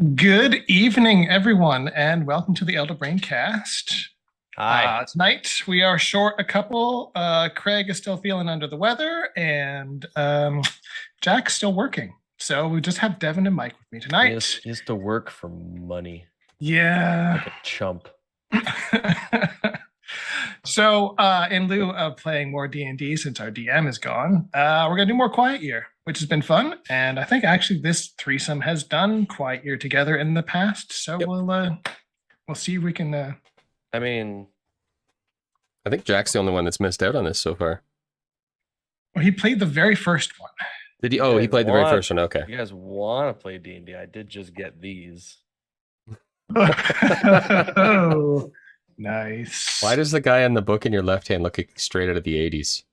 Good evening, everyone, and welcome to the Elder Brain Cast. Hi. Tonight we are short a couple. Craig is still feeling under the weather, and Jack's still working. So we just have Devin and Mike with me tonight. He has to work for money Yeah. like a chump. So in lieu of playing more D&D since our DM is gone, we're going to do more Quiet Year, which has been fun. And I think actually this threesome has done Quiet Year together in the past. So Yep. we'll see if we can... I mean, I think Jack's the only one that's missed out on this so far. Well, he played the very first one. Did he? Oh, he played the very first one. Okay. you guys want to play D&D? I did just get these. Oh, nice. Why does the guy in the book in your left hand look straight out of the 80s?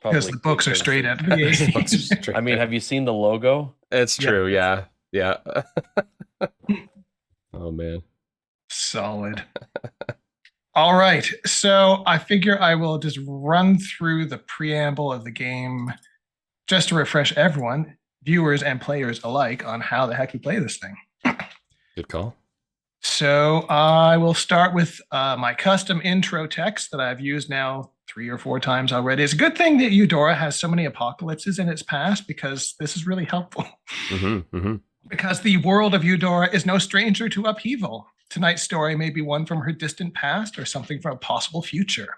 Because the books are straight out of the 80s. I mean, have you seen the logo? It's true. Yeah. Oh, man. Solid. All right. So I figure I will just run through the preamble of the game just to refresh everyone, viewers and players alike, on how the heck you play this thing. Good call. So I will start with my custom intro text that I've used now 3 or 4 times already. It's a good thing that Udorra has so many apocalypses in its past, because this is really helpful. Because the world of Udorra is no stranger to upheaval. Tonight's story may be one from her distant past or something from a possible future.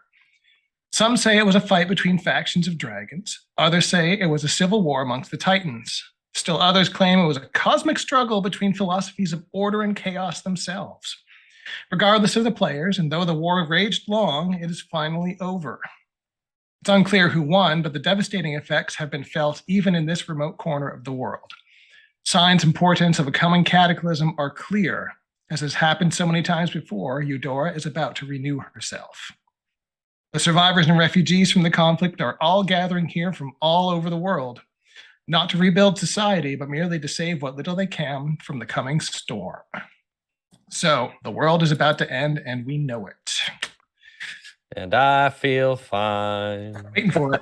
Some say it was a fight between factions of dragons. Others say it was a civil war amongst the Titans. Still others claim it was a cosmic struggle between philosophies of order and chaos themselves. Regardless of the players, and though the war raged long, it is finally over. It's unclear who won, but the devastating effects have been felt even in this remote corner of the world. Signs and portents of a coming cataclysm are clear. As has happened so many times before, Udorra is about to renew herself. The survivors and refugees from the conflict are all gathering here from all over the world, not to rebuild society, but merely to save what little they can from the coming storm. So the world is about to end, and we know it. And I feel fine. Waiting for it.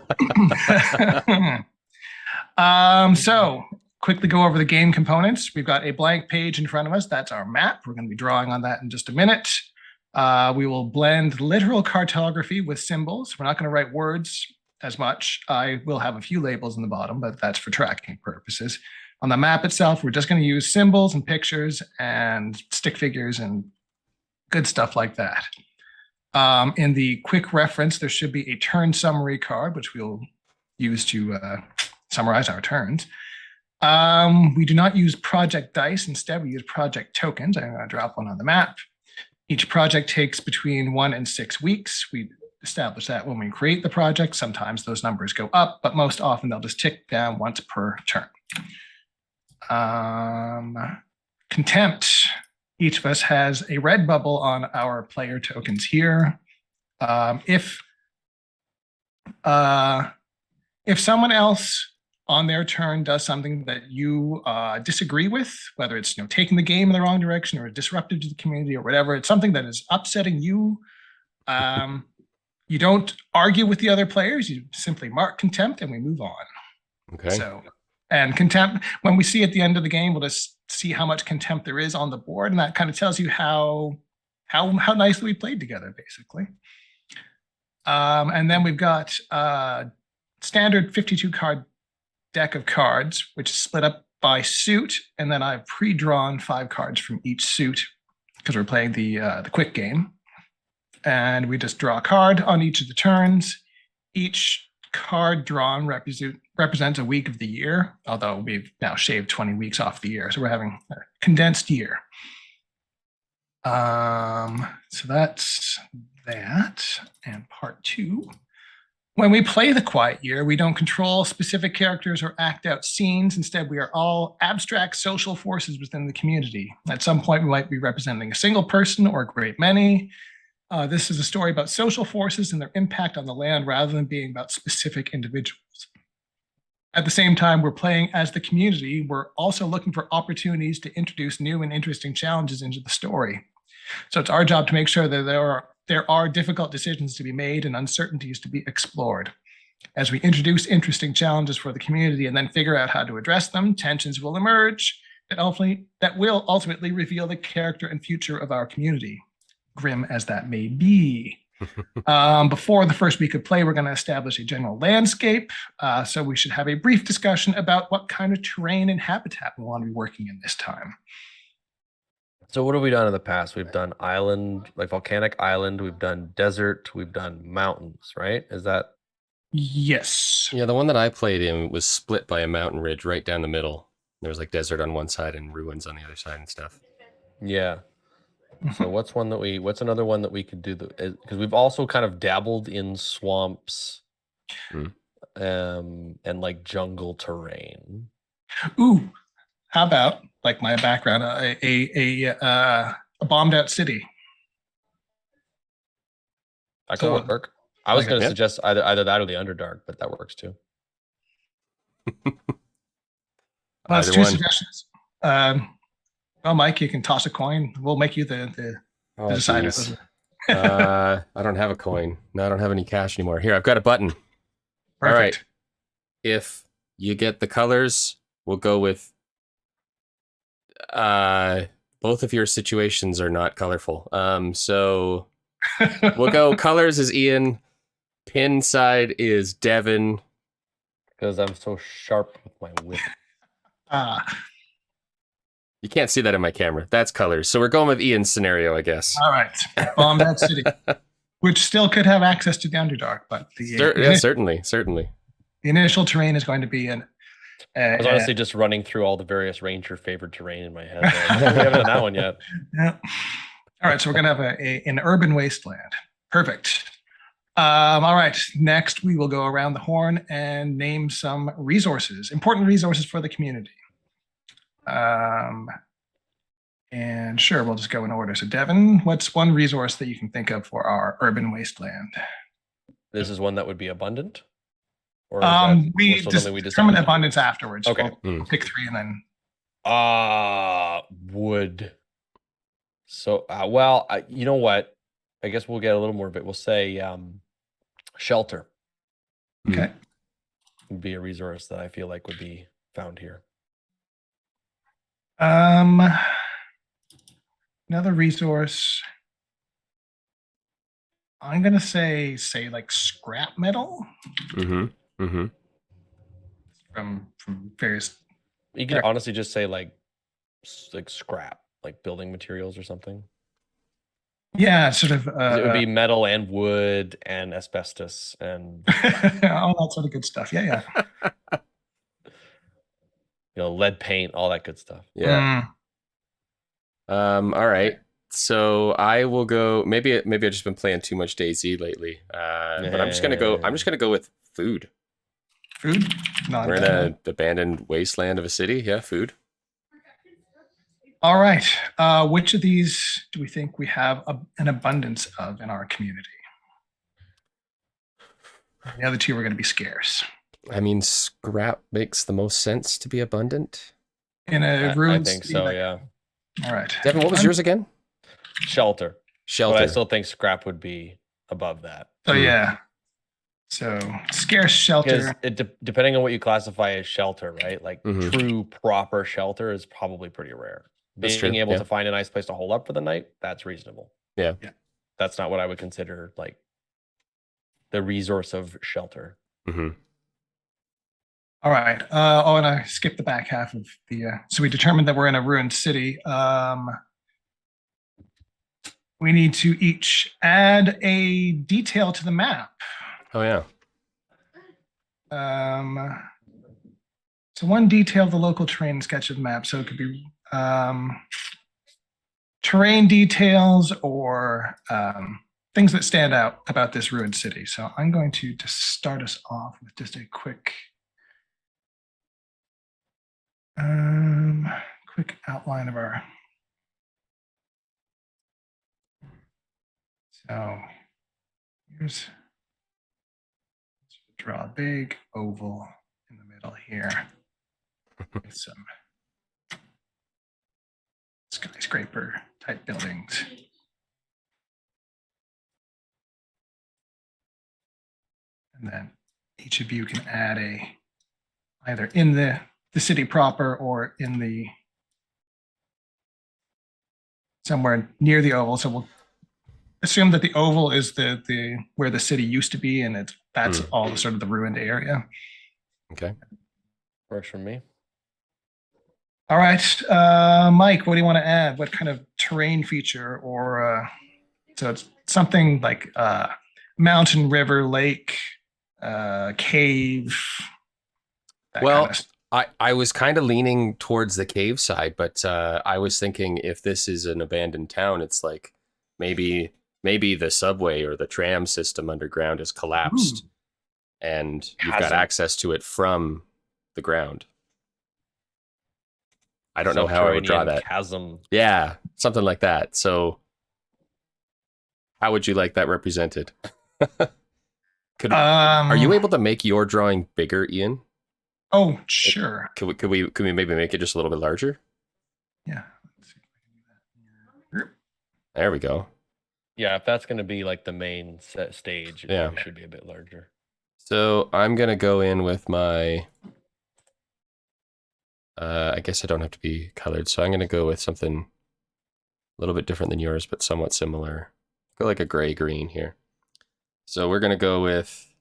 So quickly go over the game components. We've got a blank page in front of us. That's our map. We're going to be drawing on that in just a minute. We will blend literal cartography with symbols. We're not going to write words as much. I will have a few labels in the bottom, but that's for tracking purposes. On the map itself, we're just going to use symbols and pictures and stick figures and good stuff like that. In the quick reference, there should be a turn summary card, which we'll use to summarize our turns. We do not use project dice. Instead, we use project tokens. I'm going to drop one on the map. Each project takes between 1 and 6 weeks. We establish that when we create the project. Sometimes those numbers go up, but most often they'll just tick down once per turn. Contempt. Each of us has a red bubble on our player tokens here. If someone else on their turn does something that you disagree with, whether it's taking the game in the wrong direction or disruptive to the community or whatever, it's something that is upsetting you. You don't argue with the other players. You simply mark contempt and we move on. Okay. So, and contempt, when we see at the end of the game, we'll just see how much contempt there is on the board, and that kind of tells you how nicely we played together, basically. And then we've got a standard 52 card deck of cards, which is split up by suit, and then I've pre-drawn 5 cards from each suit because we're playing the quick game. And we just draw a card on each of the turns. Each card drawn represents a week of the year, although we've now shaved 20 weeks off the year, so we're having a condensed year. So that's that. And part 2. When we play the Quiet Year, we don't control specific characters or act out scenes. Instead, we are all abstract social forces within the community. At some point, we might be representing a single person or a great many. This is a story about social forces and their impact on the land rather than being about specific individuals. At the same time, we're playing as the community. We're also looking for opportunities to introduce new and interesting challenges into the story. So it's our job to make sure that there are difficult decisions to be made and uncertainties to be explored. As we introduce interesting challenges for the community and then figure out how to address them, tensions will emerge, that will ultimately reveal the character and future of our community, grim as that may be. Before the first week of play, we're going to establish a general landscape. So we should have a brief discussion about what kind of terrain and habitat we want to be working in this time. So what have we done in the past? We've done island, like volcanic island. We've done desert. We've done mountains, right? Is that? Yes. Yeah, the one that I played in was split by a mountain ridge right down the middle. There was like desert on one side and ruins on the other side and stuff. Yeah. So what's another one that we could do? Because we've also kind of dabbled in swamps, and like jungle terrain. Ooh, how about like my background, a bombed out city? That So, could work. I was like, going to yeah. suggest either that or the Underdark, but that works too. Well, that's Either two one. suggestions. Well, Mike, you can toss a coin. We'll make you the Oh, decider. geez. I don't have a coin. No, I don't have any cash anymore. Here, I've got a button. Perfect. All right. If you get the colors, we'll go with both of your situations are not colorful. So we'll go colors is Ian, pin side is Devin. Because I'm so sharp with my whip. You can't see that in my camera. That's colors. So we're going with Ian's scenario, I guess. All right. Bomb that city, which still could have access to the Underdark, but Certainly. the initial terrain is going to be an. I was honestly just running through all the various ranger favored terrain in my head. We haven't done that one yet. Yeah. All right, so we're going to have an urban wasteland. Perfect. All right, next we will go around the horn and name some resources, important resources for the community. And sure, we'll just go in order. So Devin, what's one resource that you can think of for our urban wasteland? This is one that would be abundant? Or we just determine abundance afterwards. Okay. We'll pick three and then. Wood. So, well, you know what? I guess we'll get a little more of it. We'll say shelter. Okay. Would be a resource that I feel like would be found here. Another resource. I'm gonna say like scrap metal. From various. You could honestly just say like scrap, like building materials or something. Yeah, sort of. It would be metal and wood and asbestos and all that sort of good stuff. Yeah. Lead paint, all that good stuff. Yeah. All right. So I will go. Maybe I've just been playing too much DayZ lately. But I'm just gonna go with food. Food. We're in an abandoned wasteland of a city. Yeah, food. All right. Which of these do we think we have an abundance of in our community? The other two are going to be scarce. I mean, scrap makes the most sense to be abundant. In a ruined I think so, yeah. All right. Devin, what was yours again? Shelter. Shelter. But I still think scrap would be above that. So yeah. So scarce shelter. Because depending on what you classify as shelter, right? Like true proper shelter is probably pretty rare. Being able to find a nice place to hold up for the night, that's reasonable. Yeah. That's not what I would consider like the resource of shelter. All right. And I skipped the back half of the. So we determined that we're in a ruined city. We need to each add a detail to the map. Oh yeah. So one detail of the local terrain sketch of the map. So it could be terrain details or things that stand out about this ruined city. So I'm going to just start us off with just a quick outline of our. So here's, draw a big oval in the middle here with some skyscraper type buildings. And then each of you can add either in the city proper or in the somewhere near the oval. So we'll assume that the oval is the where the city used to be, and that's all sort of the ruined area. Okay. Works for me. All right, Mike, what do you want to add? What kind of terrain feature, or so it's something like mountain, river, lake, cave. Well, I was kind of leaning towards the cave side, but I was thinking if this is an abandoned town, it's like maybe the subway or the tram system underground has collapsed, and you've got access to it from the ground. I don't know how I would draw that. Chasm. Yeah, something like that. So how would you like that represented? Are you able to make your drawing bigger, Ian? Oh, sure. Could we maybe make it just a little bit larger? Yeah. There we go. Yeah, if that's going to be like the main set stage, it should be a bit larger. So I'm going to go in with my... I guess I don't have to be colored, so I'm going to go with something a little bit different than yours, but somewhat similar. Go like a gray-green here. So we're going to go with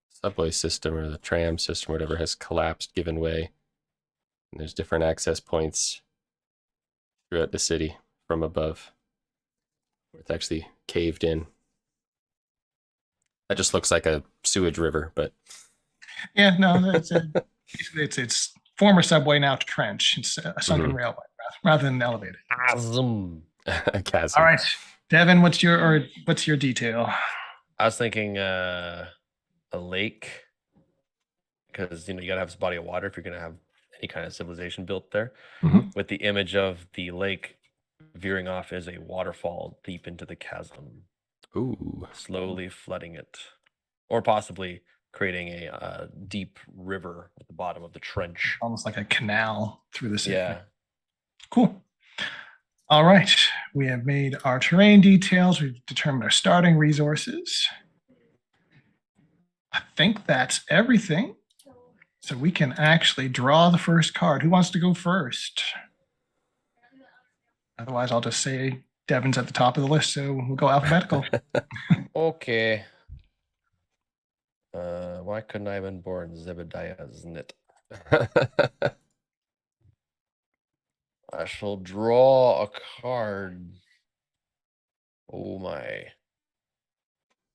subway system or the tram system, whatever has collapsed, given way. And there's different access points throughout the city from above, where it's actually caved in. That just looks like a sewage river, but... Yeah, no, it's former subway, now trench. It's a sunken railway rather than an elevated. Chasm. Chasm. All right, Devin, what's your detail? I was thinking a lake, because you gotta have a body of water if you're gonna have any kind of civilization built there. With the image of the lake veering off as a waterfall deep into the chasm. Ooh. Slowly flooding it, or possibly creating a deep river at the bottom of the trench. Almost like a canal through the city. Yeah. Cool. All right. We have made our terrain details. We've determined our starting resources. I think that's everything. So we can actually draw the first card. Who wants to go first? Otherwise, I'll just say Devin's at the top of the list, so we'll go alphabetical. Okay. Why couldn't I have been born Zebediah's knit? I shall draw a card. Oh my.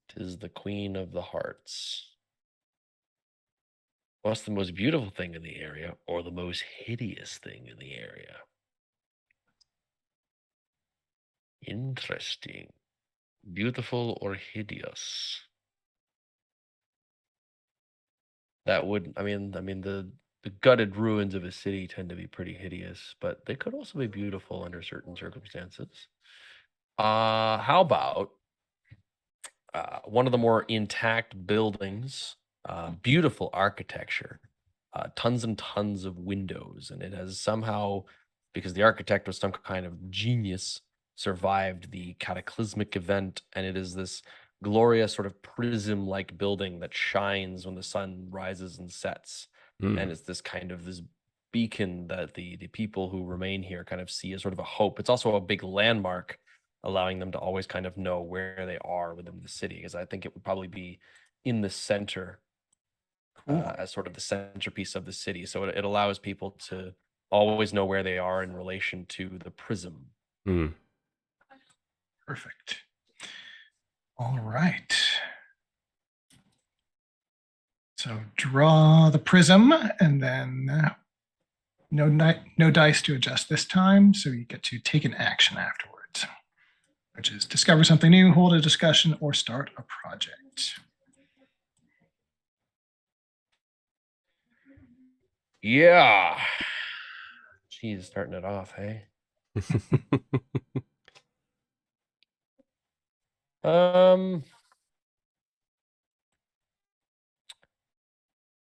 'Tis the Queen of the Hearts. What's the most beautiful thing in the area, or the most hideous thing in the area? Interesting. Beautiful or hideous? That would, the gutted ruins of a city tend to be pretty hideous, but they could also be beautiful under certain circumstances. How about one of the more intact buildings, beautiful architecture, tons and tons of windows, and it has somehow, because the architect was some kind of genius, survived the cataclysmic event, and it is this glorious sort of prism-like building that shines when the sun rises and sets. And it's this kind of this beacon that the people who remain here kind of see as sort of a hope. It's also a big landmark, allowing them to always kind of know where they are within the city, because I think it would probably be in the center as sort of the centerpiece of the city. So it allows people to always know where they are in relation to the prism. Perfect. All right. So draw the prism, and then no dice to adjust this time. So you get to take an action afterwards, which is discover something new, hold a discussion, or start a project. Yeah. Geez, starting it off, hey?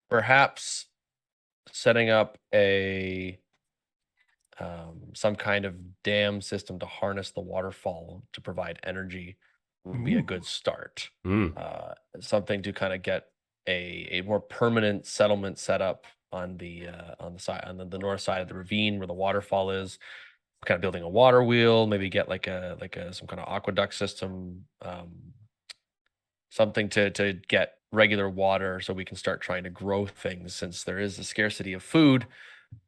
Perhaps setting up a some kind of dam system to harness the waterfall to provide energy would be a good start. Something to kind of get a more permanent settlement set up the north side of the ravine where the waterfall is. Kind of building a water wheel, maybe get like some kind of aqueduct system, something to get regular water so we can start trying to grow things. Since there is a scarcity of food,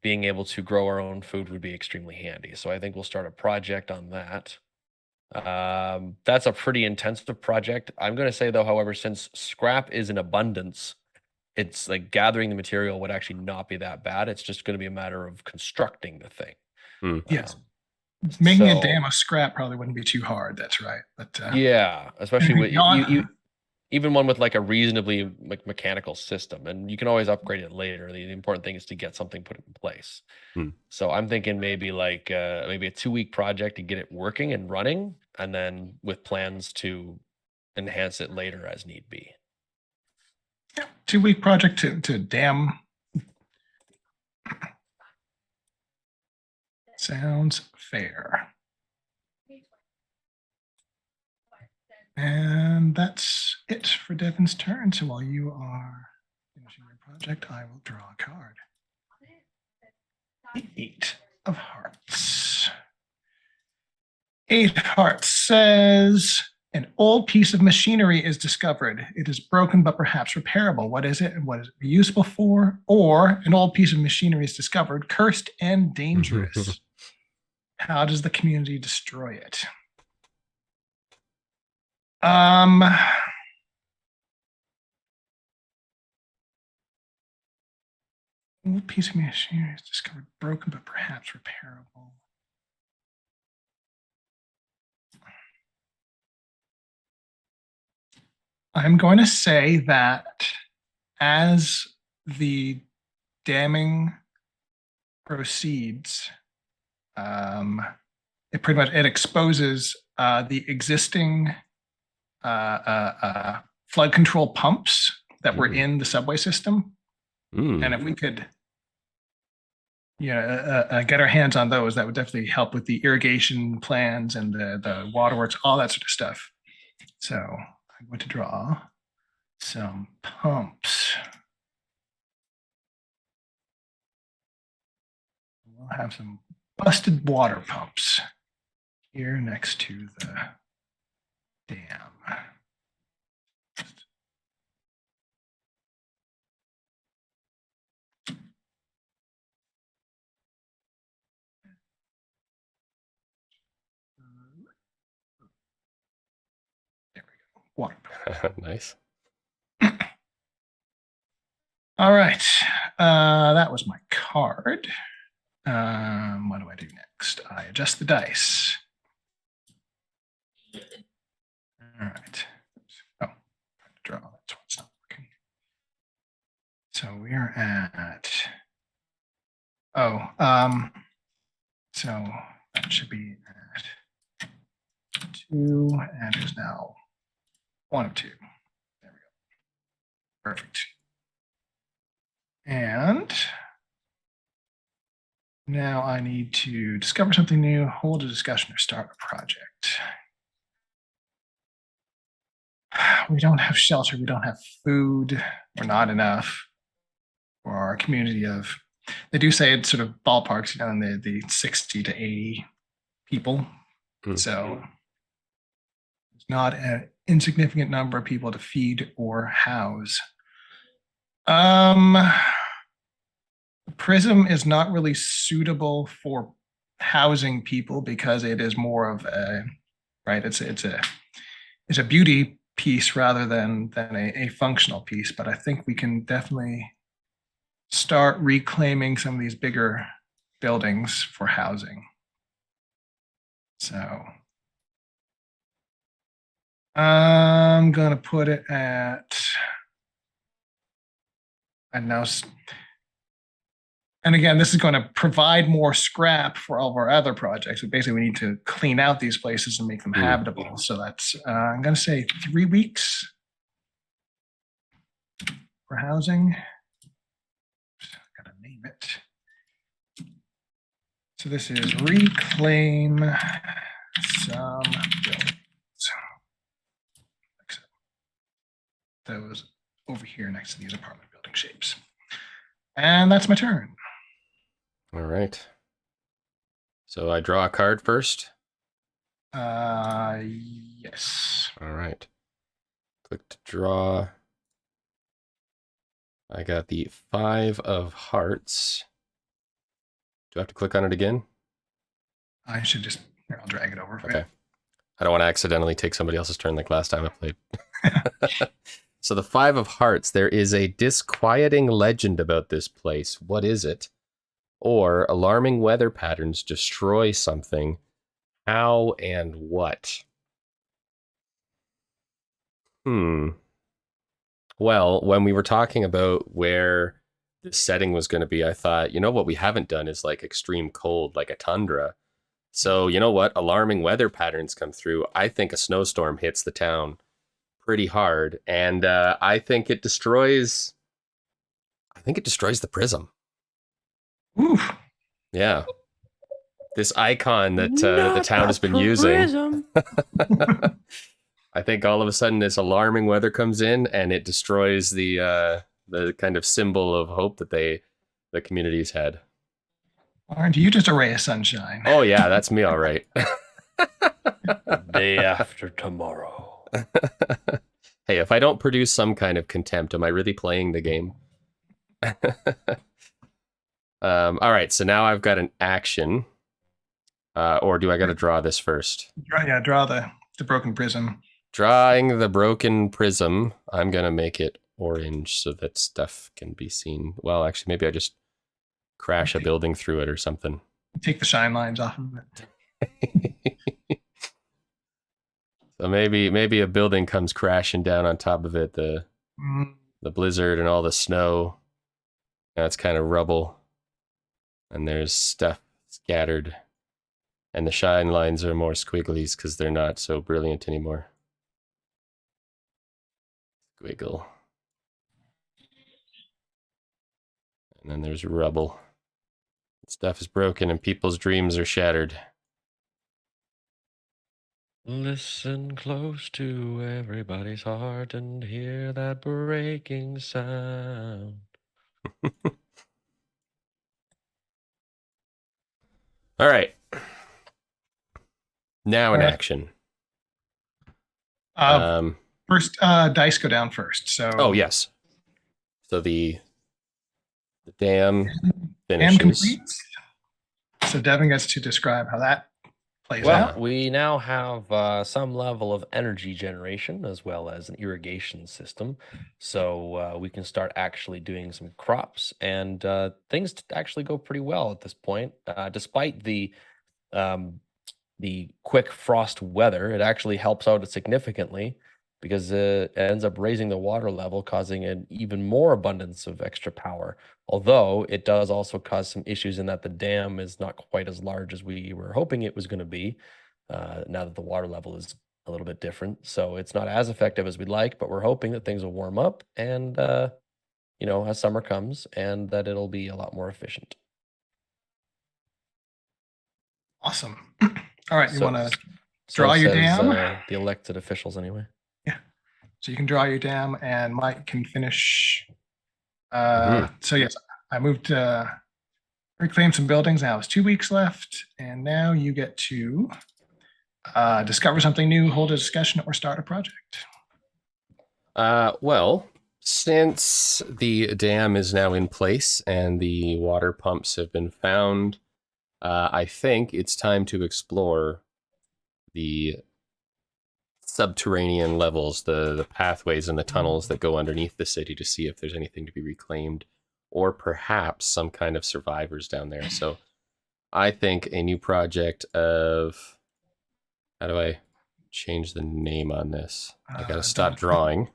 being able to grow our own food would be extremely handy. So I think we'll start a project on that. That's a pretty intensive project. I'm going to say though, however, since scrap is in abundance, it's like gathering the material would actually not be that bad. It's just going to be a matter of constructing the thing. Yes. Making a So- dam of scrap probably wouldn't be too hard. That's right. But Yeah, especially with beyond- even one with like a reasonably like mechanical system, and you can always upgrade it later. The important thing is to get something put in place. So I'm thinking maybe like maybe a 2-week project to get it working and running, and then with plans to enhance it later as need be. 2-week project to dam. Sounds fair. And that's it for Devin's turn. So while you are finishing your project, I will draw a card. The 8 of Hearts. 8 of Hearts says, an old piece of machinery is discovered. It is broken but perhaps repairable. What is it and what is it useful for? Or an old piece of machinery is discovered, cursed and dangerous. How does the community destroy it? Old piece of machinery is discovered, broken but perhaps repairable. I'm going to say that as the damming proceeds, it pretty much exposes the existing flood control pumps that were in the subway system. And if we could get our hands on those, that would definitely help with the irrigation plans and the waterworks, all that sort of stuff. So I'm going to draw some pumps. We'll have some busted water pumps here next to the dam. There we go. Water pump. Nice. All right. That was my card. What do I do next? I adjust the dice. All right. Oh, trying to draw. That's why it's not working. So we are at. So that should be at 2, and there's now 1 of 2. There we go. Perfect. And now I need to discover something new, hold a discussion, or start a project. We don't have shelter, we don't have food, or not enough for our community of, they do say it's sort of ballparks, in the 60 to 80 people. So it's not an insignificant number of people to feed or house. Prism is not really suitable for housing people because it is more of a, right, it's a beauty piece rather than a functional piece. But I think we can definitely start reclaiming some of these bigger buildings for housing. So I'm gonna put it at, and again, this is going to provide more scrap for all of our other projects. But basically, we need to clean out these places and make them habitable. So that's, I'm going to say 3 weeks for housing. Got to name it. So this is reclaim some buildings. Those over here next to these apartment building shapes. And that's my turn. All right. So I draw a card first. Yes. All right. Click to draw. I got the 5 of Hearts. Do I have to click on it again? I should just, here, I'll drag it over for Okay. you. I don't want to accidentally take somebody else's turn like last time I played. So the 5 of Hearts, there is a disquieting legend about this place. What is it? Or alarming weather patterns destroy something. How and what? Well, when we were talking about where the setting was going to be, I thought, you know what we haven't done is like extreme cold, like a tundra. So, you know what? Alarming weather patterns come through. I think a snowstorm hits the town pretty hard, and I think it destroys the prism. Oof. Yeah. This icon that the town has been using. I think all of a sudden this alarming weather comes in and it destroys the kind of symbol of hope that the community's had. Aren't you just a ray of sunshine? Oh yeah, that's me, all right. Day after tomorrow. Hey, if I don't produce some kind of contempt, am I really playing the game? All right, so now I've got an action. Or do I got to draw this first? Draw the broken prism. Drawing the broken prism. I'm going to make it orange so that stuff can be seen. Well, actually, maybe I just crash a building through it or something. Take the shine lines off of it. So maybe a building comes crashing down on top of it. The blizzard and all the snow. Now it's kind of rubble. And there's stuff scattered. And the shine lines are more squigglies because they're not so brilliant anymore. Squiggle. And then there's rubble. Stuff is broken and people's dreams are shattered. Listen close to everybody's heart and hear that breaking sound. All right. Now in action. First, dice go down first. So. Oh yes. So the dam finishes. And completes. So Devin gets to describe how that plays Well, out. we now have some level of energy generation as well as an irrigation system. So we can start actually doing some crops, and things actually go pretty well at this point. Despite the quick frost weather, it actually helps out significantly because it ends up raising the water level, causing an even more abundance of extra power. Although it does also cause some issues in that the dam is not quite as large as we were hoping it was going to be, now that the water level is a little bit different. So it's not as effective as we'd like, but we're hoping that things will warm up and, as summer comes, and that it'll be a lot more efficient. Awesome. All right, you want to draw your dam? The elected officials, anyway. Yeah. So you can draw your dam, and Mike can finish. So yes, I moved to reclaim some buildings. Now it's 2 weeks left, and now you get to discover something new, hold a discussion, or start a project. Well, since the dam is now in place and the water pumps have been found, I think it's time to explore the subterranean levels, the pathways and the tunnels that go underneath the city to see if there's anything to be reclaimed or perhaps some kind of survivors down there. So I think a new project of... How do I change the name on this? I got to stop drawing.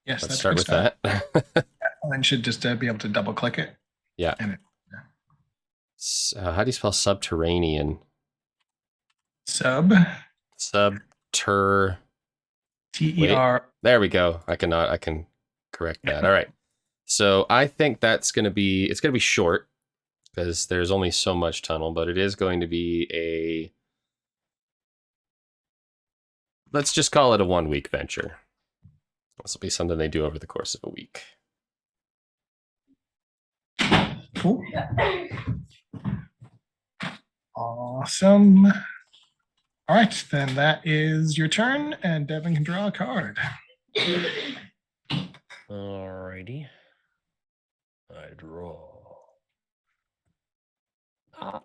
Yes, let's start with that. And then should just be able to double click it. Yeah. How do you spell subterranean? Subter. TER. There we go. I can correct that. All right. So I think it's going to be short because there's only so much tunnel, but it is going to be let's just call it a 1 week venture. This will be something they do over the course of a week. Cool. Awesome. All right, then that is your turn, and Devin can draw a card. Alrighty. I draw.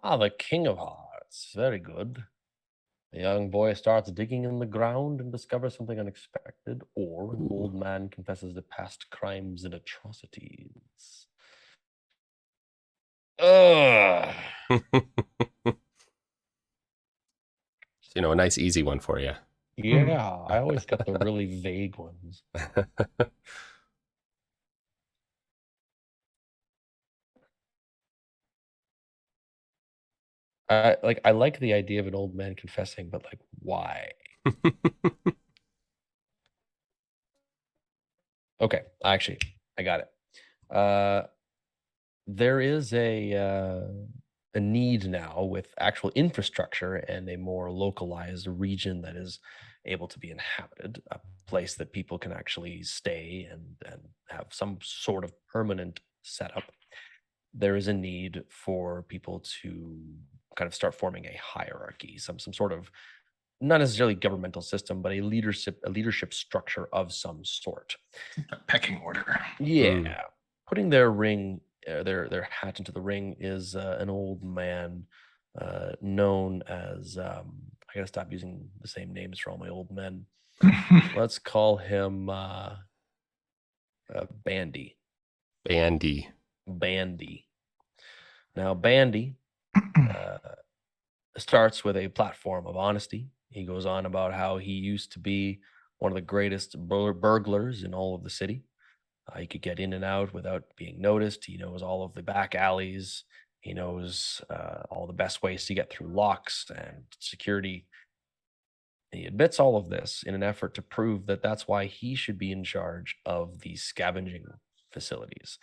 The King of Hearts. Very good. The young boy starts digging in the ground and discovers something unexpected, or an old man confesses to past crimes and atrocities. Ugh. A nice easy one for you. Yeah, I always got the really vague ones. I like the idea of an old man confessing, but like, why? Okay, actually, I got it. There is a need now with actual infrastructure and a more localized region that is able to be inhabited, a place that people can actually stay and have some sort of permanent setup. There is a need for people to kind of start forming a hierarchy, some sort of, not necessarily governmental system, but a leadership structure of some sort. A pecking order. Yeah. Putting their their hat into the ring is an old man known as I gotta stop using the same names for all my old men. Let's call him Bandy. Now Bandy starts with a platform of honesty. He goes on about how he used to be one of the greatest burglars in all of the city. He could get in and out without being noticed. He knows all of the back alleys. He knows all the best ways to get through locks and security. He admits all of this in an effort to prove that that's why he should be in charge of these scavenging facilities,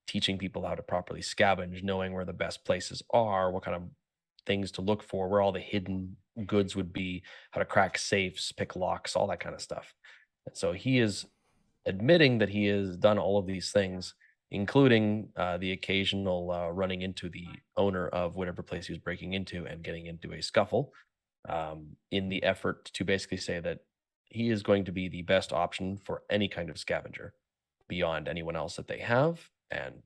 teaching people how to properly scavenge, knowing where the best places are, what kind of things to look for, where all the hidden goods would be, how to crack safes, pick locks, all that kind of stuff. And so he is admitting that he has done all of these things, including the occasional running into the owner of whatever place he was breaking into and getting into a scuffle, in the effort to basically say that he is going to be the best option for any kind of scavenger beyond anyone else that they have, and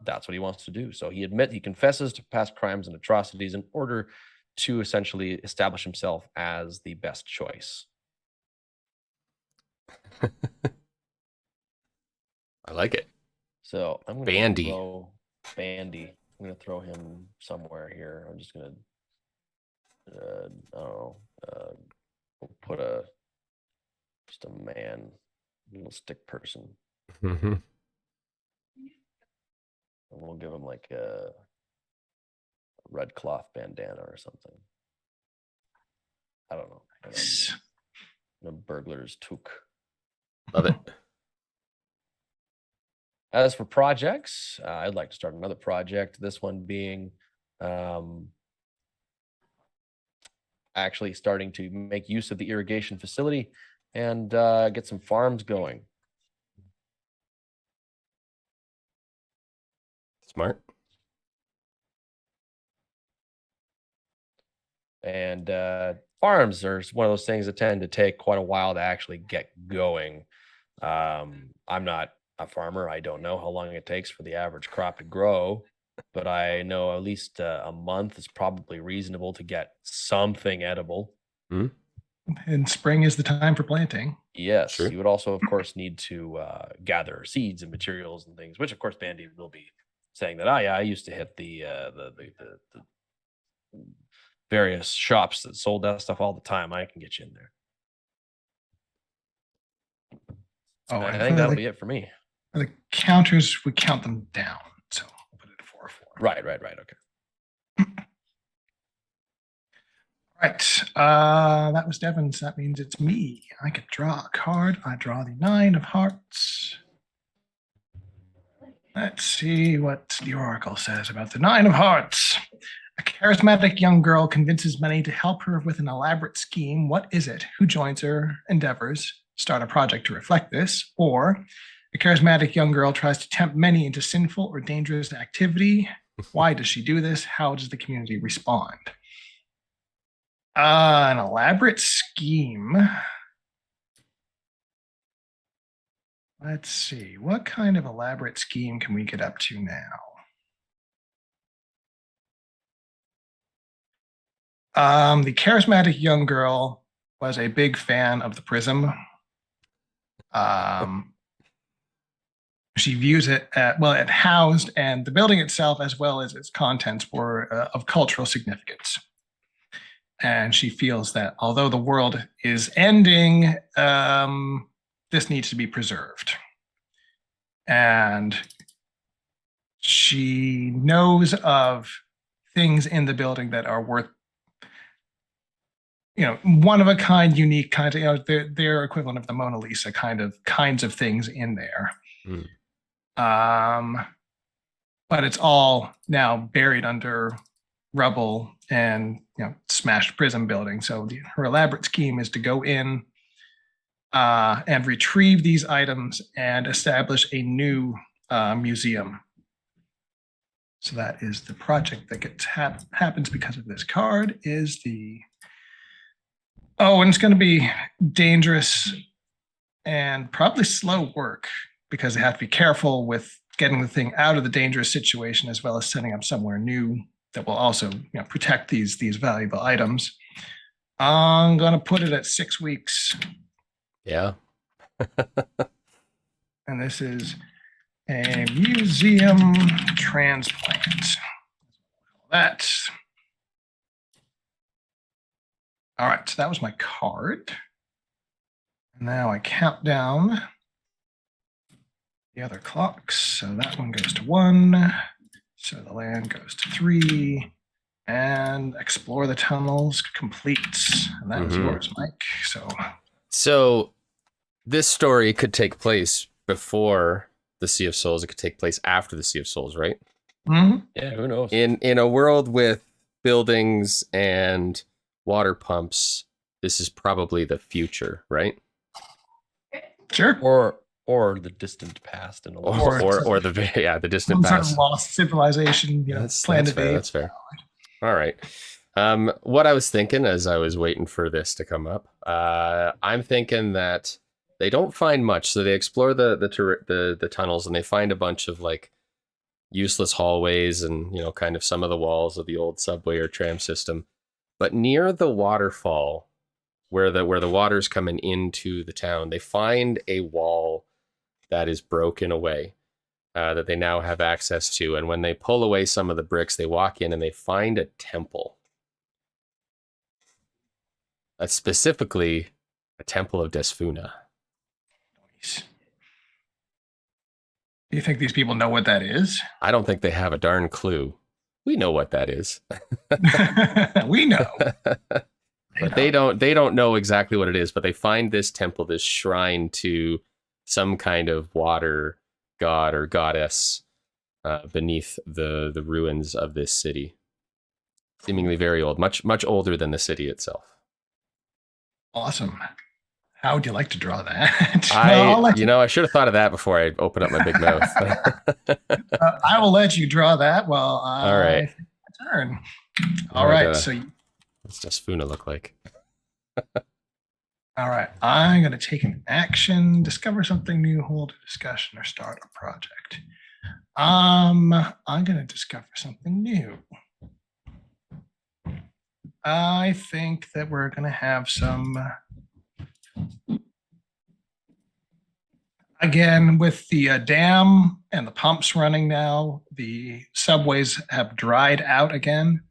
that's what he wants to do. So he confesses to past crimes and atrocities in order to essentially establish himself as the best choice. I like it. So I'm going Bandy. to throw Bandy. I'm going to throw him somewhere here. I'm just going to, I don't know, put just a man, little stick person. Mm-hmm. And we'll give him like a red cloth bandana or something. I don't know. A burglar's toque. Love it. As for projects, I'd like to start another project. This one being actually starting to make use of the irrigation facility and get some farms going. Smart. And farms are one of those things that tend to take quite a while to actually get going. I'm not a farmer. I don't know how long it takes for the average crop to grow, but I know at least a month is probably reasonable to get something edible. And spring is the time for planting. Yes, Sure. You would also, of course, need to gather seeds and materials and things, which, of course, Bandy will be saying that. I used to hit the various shops that sold that stuff all the time. I can get you in there. Oh, I think that'll be it for me. The counters, we count them down. So we'll put it at 4 or 4. Right. Okay. Right. That was Devin's. That means it's me. I could draw a card. I draw the 9 of hearts. Let's see what the Oracle says about the 9 of hearts. A charismatic young girl convinces many to help her with an elaborate scheme. What is it? Who joins her endeavors? Start a project to reflect this. Or The charismatic young girl tries to tempt many into sinful or dangerous activity. Why does she do this? How does the community respond? An elaborate scheme. Let's see. What kind of elaborate scheme can we get up to now? The charismatic young girl was a big fan of the prism. She views it it housed, and the building itself, as well as its contents, were of cultural significance. And she feels that although the world is ending, this needs to be preserved. And she knows of things in the building that are worth, one of a kind, unique kinds of, their equivalent of the Mona Lisa kinds of things in there. But it's all now buried under rubble and smashed prism building. So her elaborate scheme is to go in and retrieve these items and establish a new museum. So that is the project that happens because of this card. And it's going to be dangerous and probably slow work, because they have to be careful with getting the thing out of the dangerous situation, as well as setting up somewhere new that will also protect these valuable items. I'm going to put it at 6 weeks. Yeah. And this is a museum transplant. That. All right, so that was my card. Now I count down the other clocks. So that one goes to 1. So the land goes to 3. And explore the tunnels completes. And that is yours, Mike. So this story could take place before the Sea of Souls. It could take place after the Sea of Souls, right? Mm-hmm. Yeah, who knows? In a world with buildings and water pumps, this is probably the future, right? Sure. Or the distant past, and or the distant past. Sort of lost civilization, That's fair. All right. What I was thinking as I was waiting for this to come up, I'm thinking that they don't find much, so they explore the tunnels, and they find a bunch of like useless hallways and kind of some of the walls of the old subway or tram system. But near the waterfall, where the water's coming into the town, they find a wall that is broken away, that they now have access to. And when they pull away some of the bricks, they walk in and they find a temple. That's specifically a temple of Desfuna. Nice. Do you think these people know what that is? I don't think they have a darn clue. We know what that is. We know. But they don't know exactly what it is, but they find this temple, this shrine to some kind of water god or goddess beneath the ruins of this city. Seemingly very old, much older than the city itself. Awesome. How would you like to draw that? I should have thought of that before I open up my big mouth. I will let you draw that while All right. take my turn. All right. So what's Desfuna look like? All right. I'm going to take an action, discover something new, hold a discussion, or start a project. I'm going to discover something new. I think that we're going to have some, again, with the dam and the pumps running now, the subways have dried out again,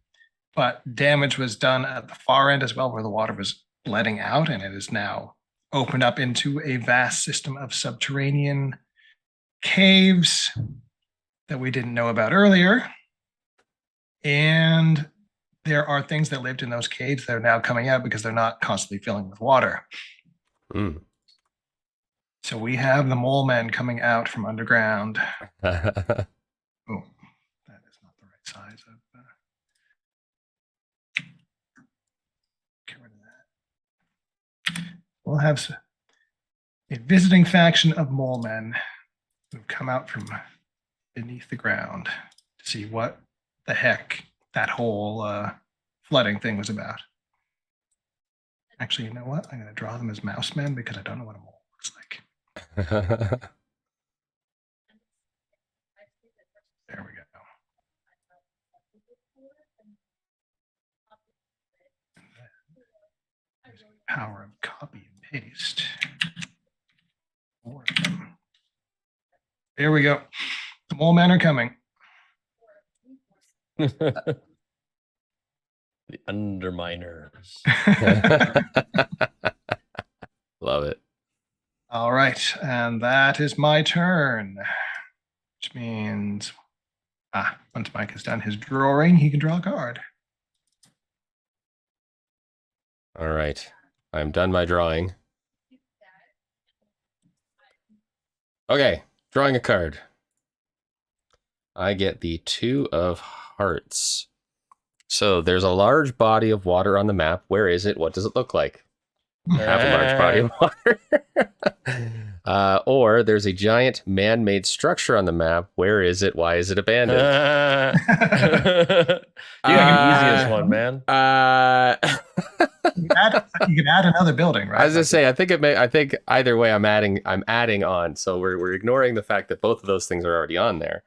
but damage was done at the far end as well, where the water was letting out, and it is now opened up into a vast system of subterranean caves that we didn't know about earlier. And there are things that lived in those caves that are now coming out because they're not constantly filling with water. So we have the molemen coming out from underground. Oh, that is not the right size of get rid of that. We'll have a visiting faction of molemen who've come out from beneath the ground to see what the heck that whole flooding thing was about. Actually, you know what? I'm going to draw them as mousemen because I don't know what a mole looks like. There we go. Power of copy and paste. More of them. There we go. The mole men are coming. The underminers. Love it. All right, and that is my turn, which means once Mike has done his drawing, he can draw a card. All right. I'm done my drawing. Okay, drawing a card. I get the 2 of Hearts. So there's a large body of water on the map. Where is it? What does it look like? I have a large body of water. Or there's a giant man-made structure on the map. Where is it? Why is it abandoned? You got the easiest one, man. You can add another building, right? I was gonna say, I think either way, I'm adding on. So we're ignoring the fact that both of those things are already on there.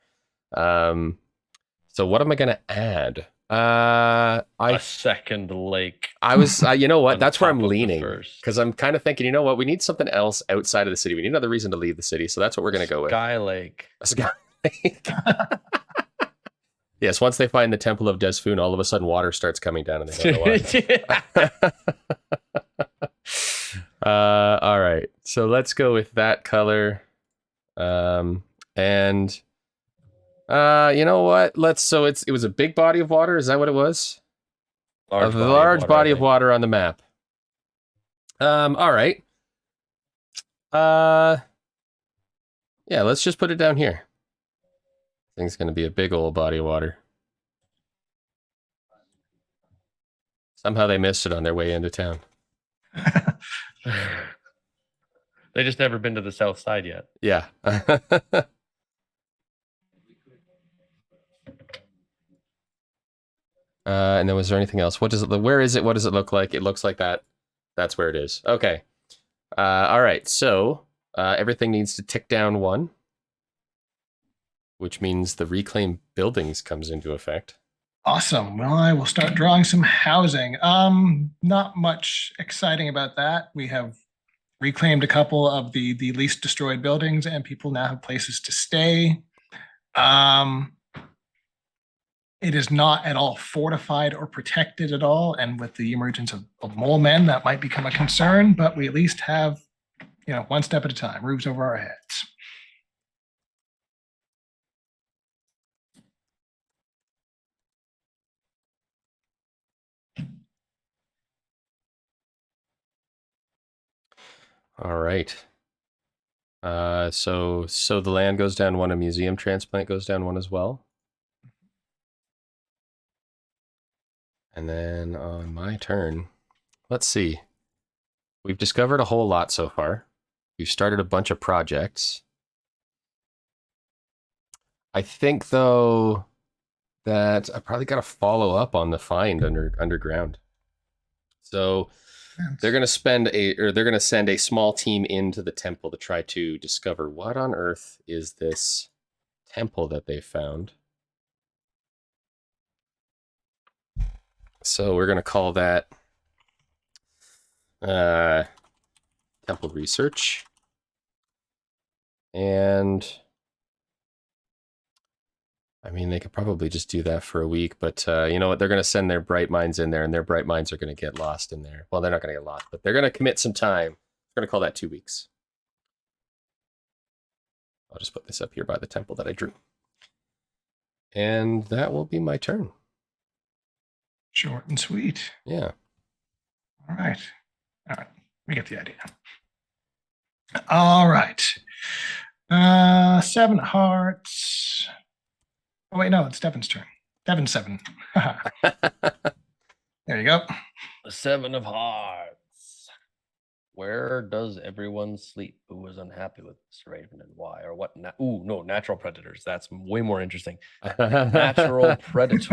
So what am I gonna add? A second lake. I was, you know what? That's where I'm top of the leaning, first. because I'm kind of thinking, you know what? We need something else outside of the city. We need another reason to leave the city. So that's what we're gonna go with. Sky Lake. A sky lake. Yes, once they find the Temple of Desfoon, all of a sudden water starts coming down, and they don't know why. All right, so let's go with that color. And you know what? So it was a big body of water. Is that what it was? A large body of water on the map. All right. Yeah, let's just put it down here. I think it's going to be a big old body of water. Somehow they missed it on their way into town. They just never been to the south side yet. Yeah. And then was there anything else? Where is it? What does it look like? It looks like that. That's where it is. Okay. All right. So everything needs to tick down 1, which means the reclaimed buildings comes into effect. Awesome. Well, I will start drawing some housing. Not much exciting about that. We have reclaimed a couple of the least destroyed buildings, and people now have places to stay. It is not at all fortified or protected at all, and with the emergence of mole men, that might become a concern. But we at least have, one step at a time, roofs over our heads. All right. So the land goes down 1, a museum transplant goes down 1 as well. And then on my turn, let's see. We've discovered a whole lot so far. We've started a bunch of projects. I think, though, that I probably got to follow up on the find underground. So they're going to send a small team into the temple to try to discover what on earth is this temple that they found. So we're going to call that temple research. And I mean, they could probably just do that for a week, but you know what? They're going to send their bright minds in there, and their bright minds are going to get lost in there. Well, they're not going to get lost, but they're going to commit some time. We're going to call that 2 weeks. I'll just put this up here by the temple that I drew. And that will be my turn. Short and sweet. Yeah. All right. We get the idea. All right. 7 hearts. Oh, wait, no, it's Devin's turn. Devin's 7. There you go. The 7 of hearts. Where does everyone sleep who was unhappy with this raven and why? Or what? Ooh, no, natural predators. That's way more interesting. Natural predators.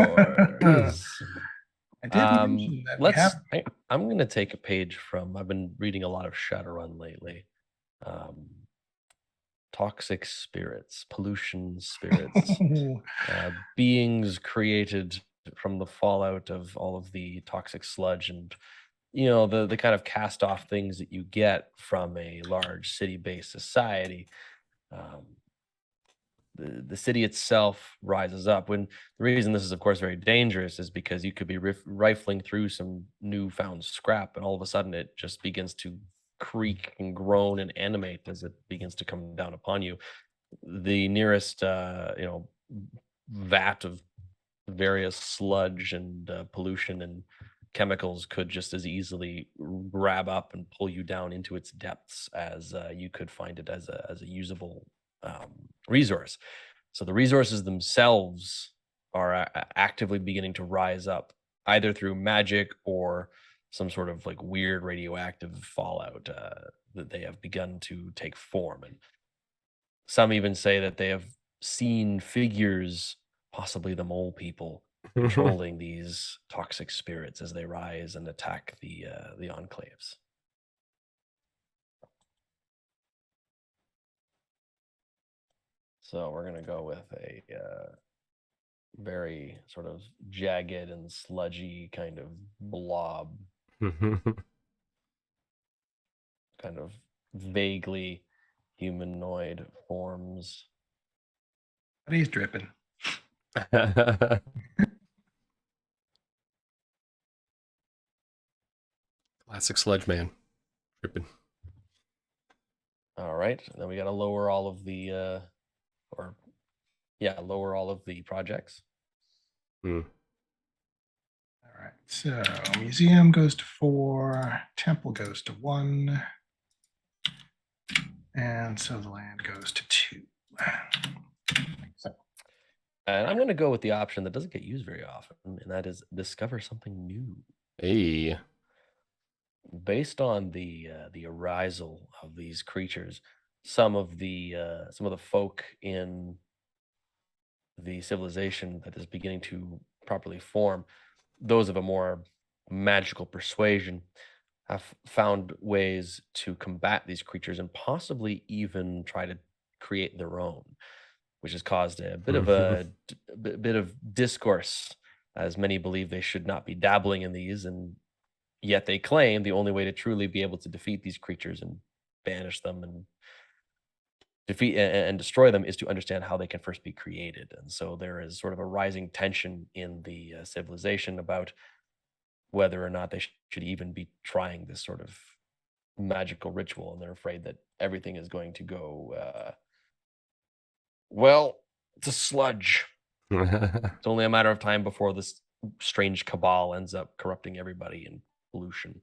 I did mention that we have. I'm going to take a page from, I've been reading a lot of Shadowrun lately. Toxic spirits, pollution spirits, beings created from the fallout of all of the toxic sludge and the kind of cast off things that you get from a large city-based society. The city itself rises up. When the reason this is of course very dangerous is because you could be rifling through some newfound scrap and all of a sudden it just begins to creak and groan and animate as it begins to come down upon you. The nearest vat of various sludge and pollution and chemicals could just as easily grab up and pull you down into its depths as you could find it as a usable resource. So the resources themselves are actively beginning to rise up, either through magic or some sort of like weird radioactive fallout that they have begun to take form. And some even say that they have seen figures, possibly the mole people, controlling these toxic spirits as they rise and attack the enclaves. So we're going to go with a very sort of jagged and sludgy kind of blob. Kind of vaguely humanoid forms. But he's dripping. Classic sludge man. Dripping. All right. Then we got to lower all of the lower all of the projects. All right. So museum goes to 4, temple goes to 1, and so the land goes to 2. And I'm going to go with the option that doesn't get used very often, and that is discover something new. Hey. Based on the arisal of these creatures, some of the folk in the civilization that is beginning to properly form, those of a more magical persuasion, have found ways to combat these creatures and possibly even try to create their own, which has caused a bit of a bit of discourse, as many believe they should not be dabbling in these, and yet they claim the only way to truly be able to defeat these creatures and banish them and defeat and destroy them is to understand how they can first be created. And so there is sort of a rising tension in the civilization about whether or not they should even be trying this sort of magical ritual, and they're afraid that everything is going to go to sludge. It's only a matter of time before this strange cabal ends up corrupting everybody in pollution.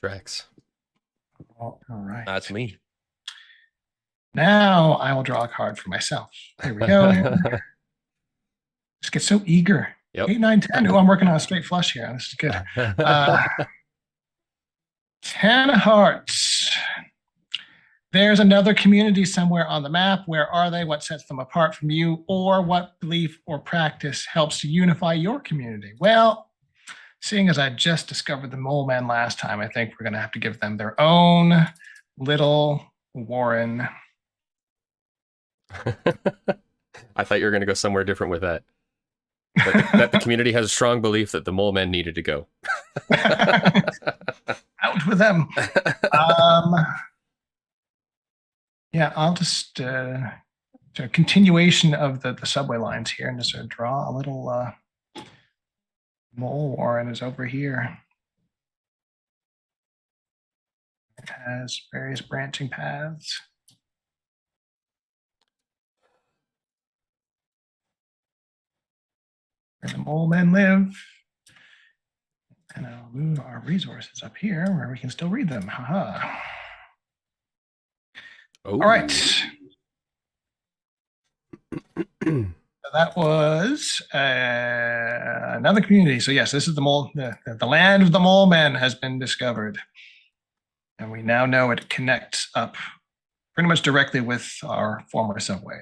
Drax. All right. That's me. Now I will draw a card for myself. Here we go. Just get so eager. Yep. 8, 9, 10. Oh, I'm working on a straight flush here. This is good. 10 of hearts. There's another community somewhere on the map. Where are they? What sets them apart from you? Or what belief or practice helps to unify your community? Well, seeing as I just discovered the molemen last time, I think we're going to have to give them their own little warren. I thought you were going to go somewhere different with that. That the community has a strong belief that the molemen needed to go. Out with them. Yeah, I'll just a continuation of the subway lines here and just draw a little mole warren is over here. It has various branching paths. Where the molemen live. And I'll move our resources up here where we can still read them. Haha. Oh. All right. That was another community. So yes, this is the land of the molemen has been discovered. And we now know it connects up pretty much directly with our former subway.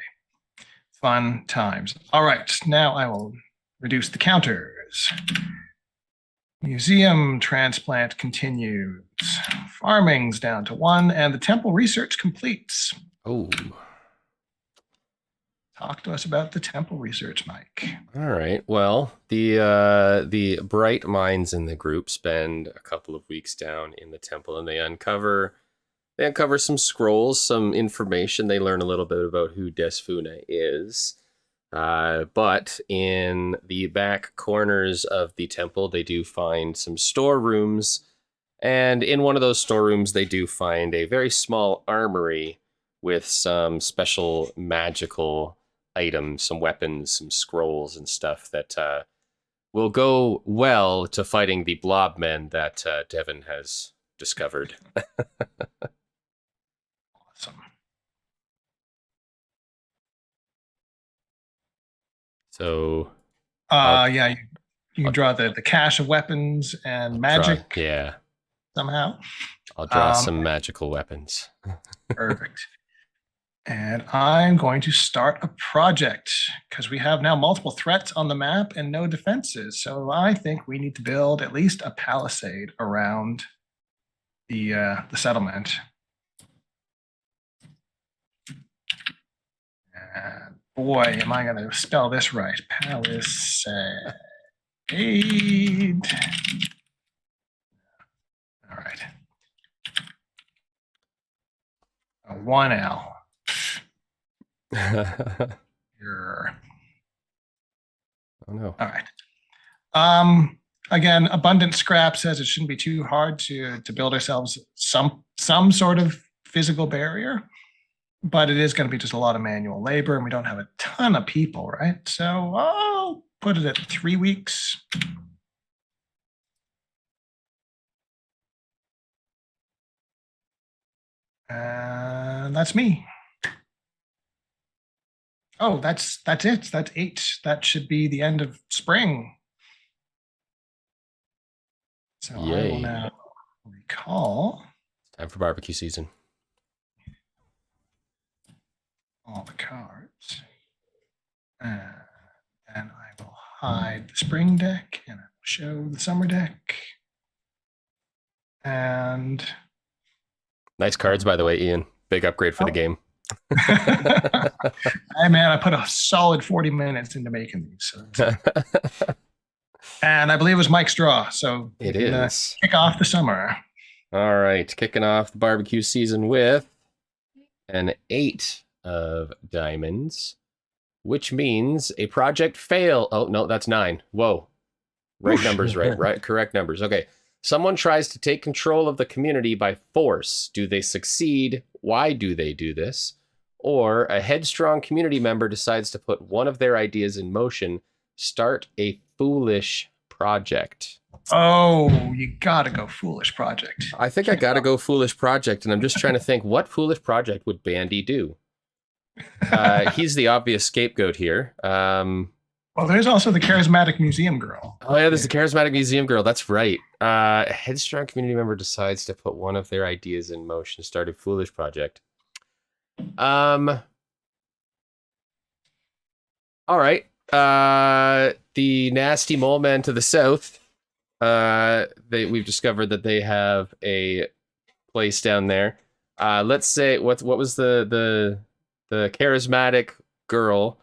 Fun times. All right, now I will reduce the counters. Museum transplant continues. Farming's down to 1, and the temple research completes. Oh. Talk to us about the temple research, Mike. All right. Well, the bright minds in the group spend a couple of weeks down in the temple, and they uncover some scrolls, some information. They learn a little bit about who Desfuna is. But in the back corners of the temple, they do find some storerooms. And in one of those storerooms, they do find a very small armory with some special magical items, some weapons, some scrolls and stuff that will go well to fighting the blob men that Devin has discovered. Awesome. So, yeah, you can draw the cache of weapons and magic. Yeah. Somehow. I'll draw some magical weapons. Perfect. And I'm going to start a project because we have now multiple threats on the map and no defenses. So I think we need to build at least a palisade around the settlement. And boy, am I going to spell this right. Palisade. All right. 1L. Oh no. All right. Again, abundant scrap says it shouldn't be too hard to build ourselves some sort of physical barrier, but it is going to be just a lot of manual labor, and we don't have a ton of people, right? So I'll put it at 3 weeks. And that's me. Oh, that's it. That's 8. That should be the end of spring. So I will now recall. Time for barbecue season. All the cards. And I will hide the spring deck and I will show the summer deck. And nice cards, by the way, Ian. Big upgrade for the game. Hey man, I put a solid 40 minutes into making these. So. And I believe it was Mike's draw, so it is. Kick off the summer. All right, kicking off the barbecue season with an 8 of diamonds, which means a project fail. Oh no, that's 9. Whoa, right numbers, right, correct numbers. Okay. Someone tries to take control of the community by force. Do they succeed? Why do they do this? Or a headstrong community member decides to put one of their ideas in motion. Start a foolish project. Oh, you gotta go foolish project. I think I gotta go foolish project, and I'm just trying to think, what foolish project would Bandy do? He's the obvious scapegoat here. Well, there's also the charismatic museum girl. Oh yeah, there's the charismatic museum girl. That's right. A headstrong community member decides to put one of their ideas in motion. Start a foolish project. All right. The nasty mole men to the south. We've discovered that they have a place down there. Let's say what was the charismatic girl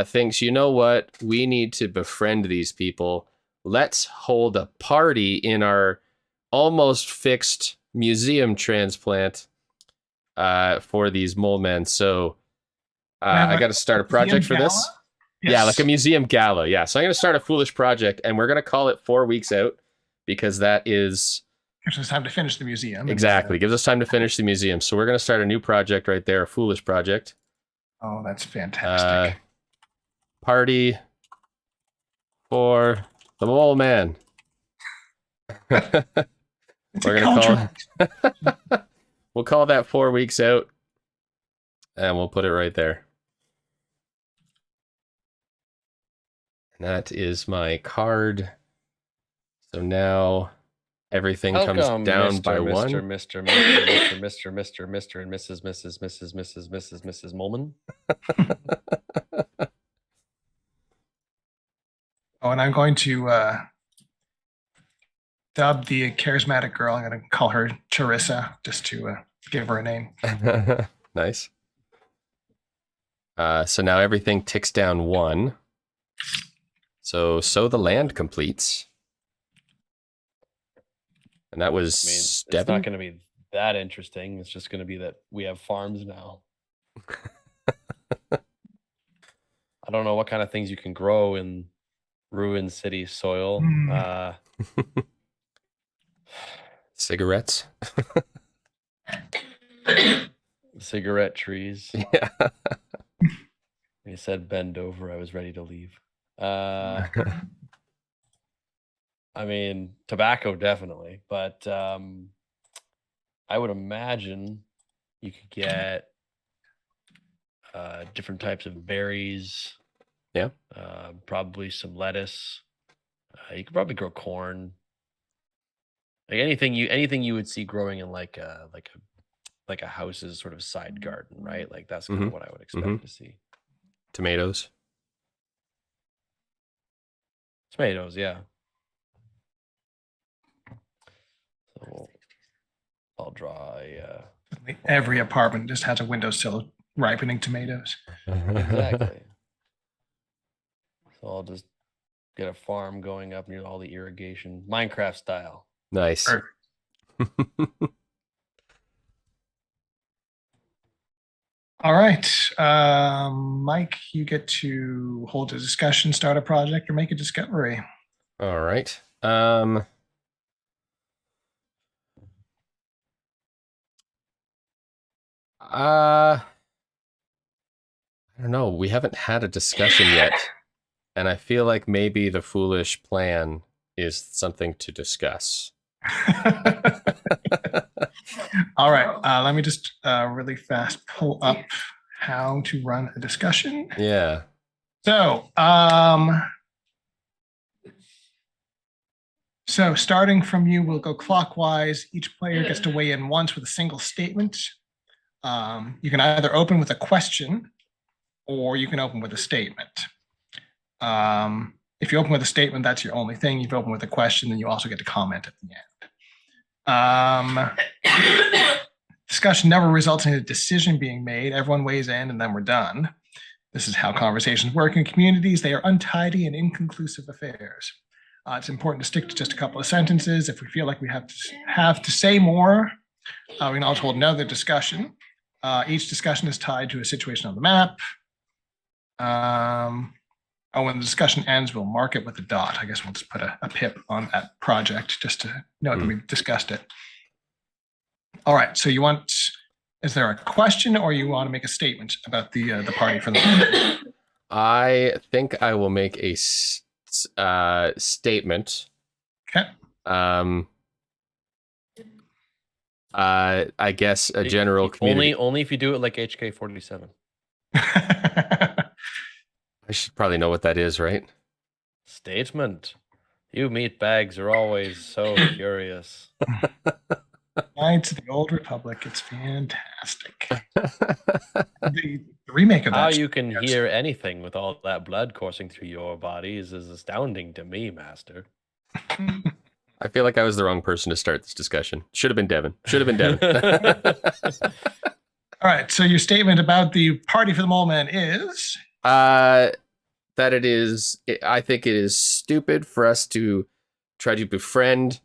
thinks, you know what? We need to befriend these people. Let's hold a party in our almost fixed museum transplant for these mole men. So I got to start a project for this. Yes. Yeah, like a museum gala. Yeah. So I'm going to start a foolish project, and we're going to call it 4 weeks out because that is... gives us time to finish the museum. Exactly. Gives us time to finish the museum. So we're going to start a new project right there, a foolish project. Oh, that's fantastic. Party for the mole man. We're gonna we'll call that 4 weeks out, and we'll put it right there. That is my card. So now everything comes Welcome, down Mr. by Mr. one. Mr. Mr. Mr. Mr. Mr. Mr. and Mrs. Molemen. Oh, and I'm going to dub the charismatic girl. I'm going to call her Charissa, just to give her a name. Nice. So now everything ticks down one. So the land completes. And that was I mean, it's Devin? not going to be that interesting. It's just going to be that we have farms now. I don't know what kind of things you can grow in ruined city soil. Cigarettes. Cigarette trees. Yeah. When you said bend over, I was ready to leave. I mean, tobacco definitely, but I would imagine you could get different types of berries. Yeah. Probably some lettuce. You could probably grow corn. Like anything you would see growing in like a house's sort of side garden, right? Like that's kind of what I would expect to see. Tomatoes. Tomatoes, yeah. So I'll draw a Every apartment just has a windowsill of ripening tomatoes. exactly. So I'll just get a farm going up near all the irrigation, Minecraft style. Nice. All right. Mike, you get to hold a discussion, start a project, or make a discovery. All right. I don't know. We haven't had a discussion yet. And I feel like maybe the foolish plan is something to discuss. All right. Let me just really fast pull up how to run a discussion. Yeah. So, starting from you, we'll go clockwise. Each player gets to weigh in once with a single statement. You can either open with a question or you can open with a statement. If you open with a statement, that's your only thing. If you open with a question, then you also get to comment at the end. Discussion never results in a decision being made. Everyone weighs in and then we're done. This is how conversations work in communities. They are untidy and inconclusive affairs. It's important to stick to just a couple of sentences. If we feel like we have to say more, we can also hold another discussion. Each discussion is tied to a situation on the map. When the discussion ends, we'll mark it with a dot. I guess we'll just put a pip on that project just to know that we've discussed it. All right, so is there a question or you want to make a statement about the party for the moment? I think I will make a statement. Okay. I guess a general community. Only if you do it like HK47. I should probably know what that is, right? Statement. You meatbags are always so curious. Knights of the Old Republic. It's fantastic. The remake of that. How you can hear anything with all that blood coursing through your bodies is astounding to me, Master. I feel like I was the wrong person to start this discussion. Should have been Devin. All right. So your statement about the party for the molemen is? That it is, I think it is stupid for us to try to befriend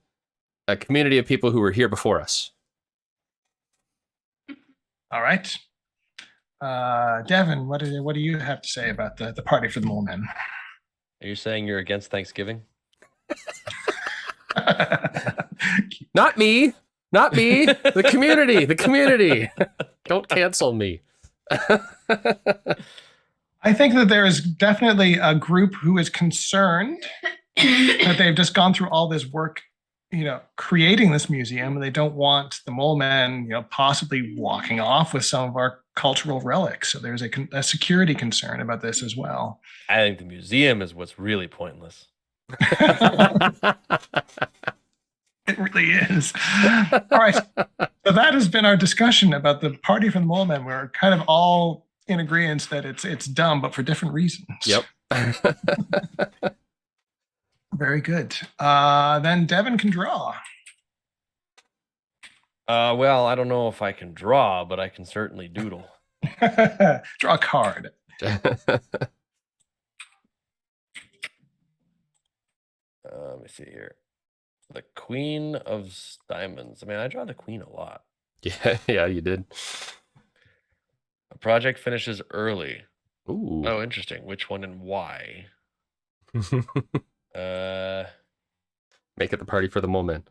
a community of people who were here before us. All right. Devin, what do you have to say about the party for the molemen? Are you saying you're against Thanksgiving? Not me. The community. Don't cancel me. I think that there is definitely a group who is concerned that they've just gone through all this work creating this museum, and they don't want the molemen, possibly walking off with some of our cultural relics. So there's a security concern about this as well. I think the museum is what's really pointless. It really is. All right. So that has been our discussion about the party for the molemen. We're kind of all in agreement that it's dumb, but for different reasons. Yep. Very good. Then Devin can draw. Well, I don't know if I can draw, but I can certainly doodle. Draw a card. Let me see here. The Queen of Diamonds. I mean, I draw the Queen a lot. Yeah, you did. A project finishes early. Ooh. Oh, interesting. Which one and why? Make it the party for the moment.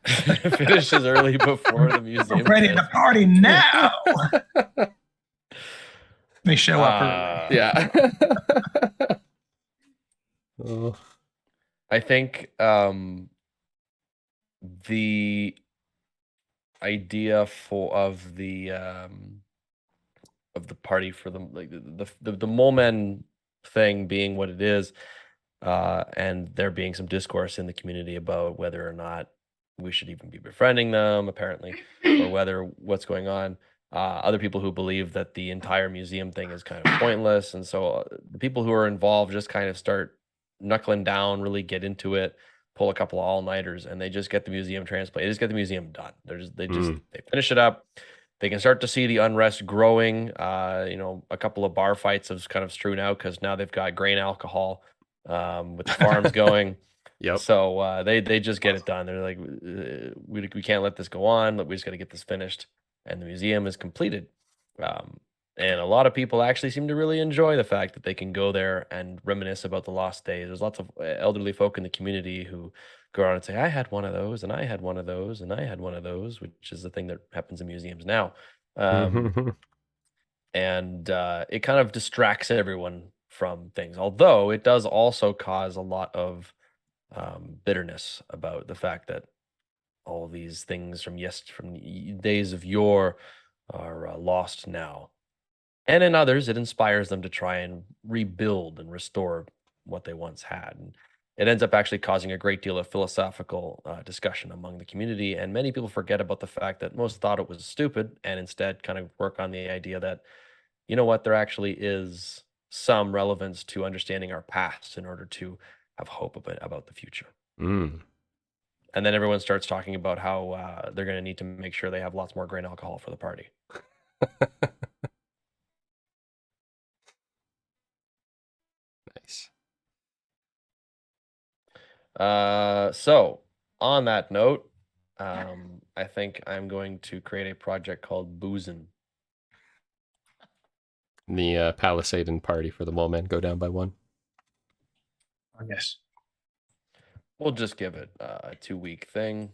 Finishes early before the museum. We're ready to party now. They show up early. Yeah. Oh. I think the idea of the party for them, like the molemen thing being what it is, and there being some discourse in the community about whether or not we should even be befriending them, apparently, or whether what's going on. Other people who believe that the entire museum thing is kind of pointless, and so the people who are involved just kind of start knuckling down, really get into it, pull a couple of all-nighters, and they just get the museum transplanted. They just get the museum done. They finish it up. They can start to see the unrest growing. A couple of bar fights have kind of strewn out because now they've got grain alcohol with the farms going. Yep. So they just get it done. They're like, we can't let this go on. We just got to get this finished, and the museum is completed. And a lot of people actually seem to really enjoy the fact that they can go there and reminisce about the lost days. There's lots of elderly folk in the community who go around and say, I had one of those, and I had one of those, and I had one of those, which is the thing that happens in museums now. And it kind of distracts everyone from things, although it does also cause a lot of bitterness about the fact that all these things from days of yore are lost now. And in others, it inspires them to try and rebuild and restore what they once had. And it ends up actually causing a great deal of philosophical discussion among the community. And many people forget about the fact that most thought it was stupid and instead kind of work on the idea that, you know what, there actually is some relevance to understanding our past in order to have hope about the future. Mm. And then everyone starts talking about how they're going to need to make sure they have lots more grain alcohol for the party. Nice. So on that note, I think I'm going to create a project called Boozin'. The Palisade and party for the molemen go down by 1. Oh, yes. We'll just give it a 2-week thing.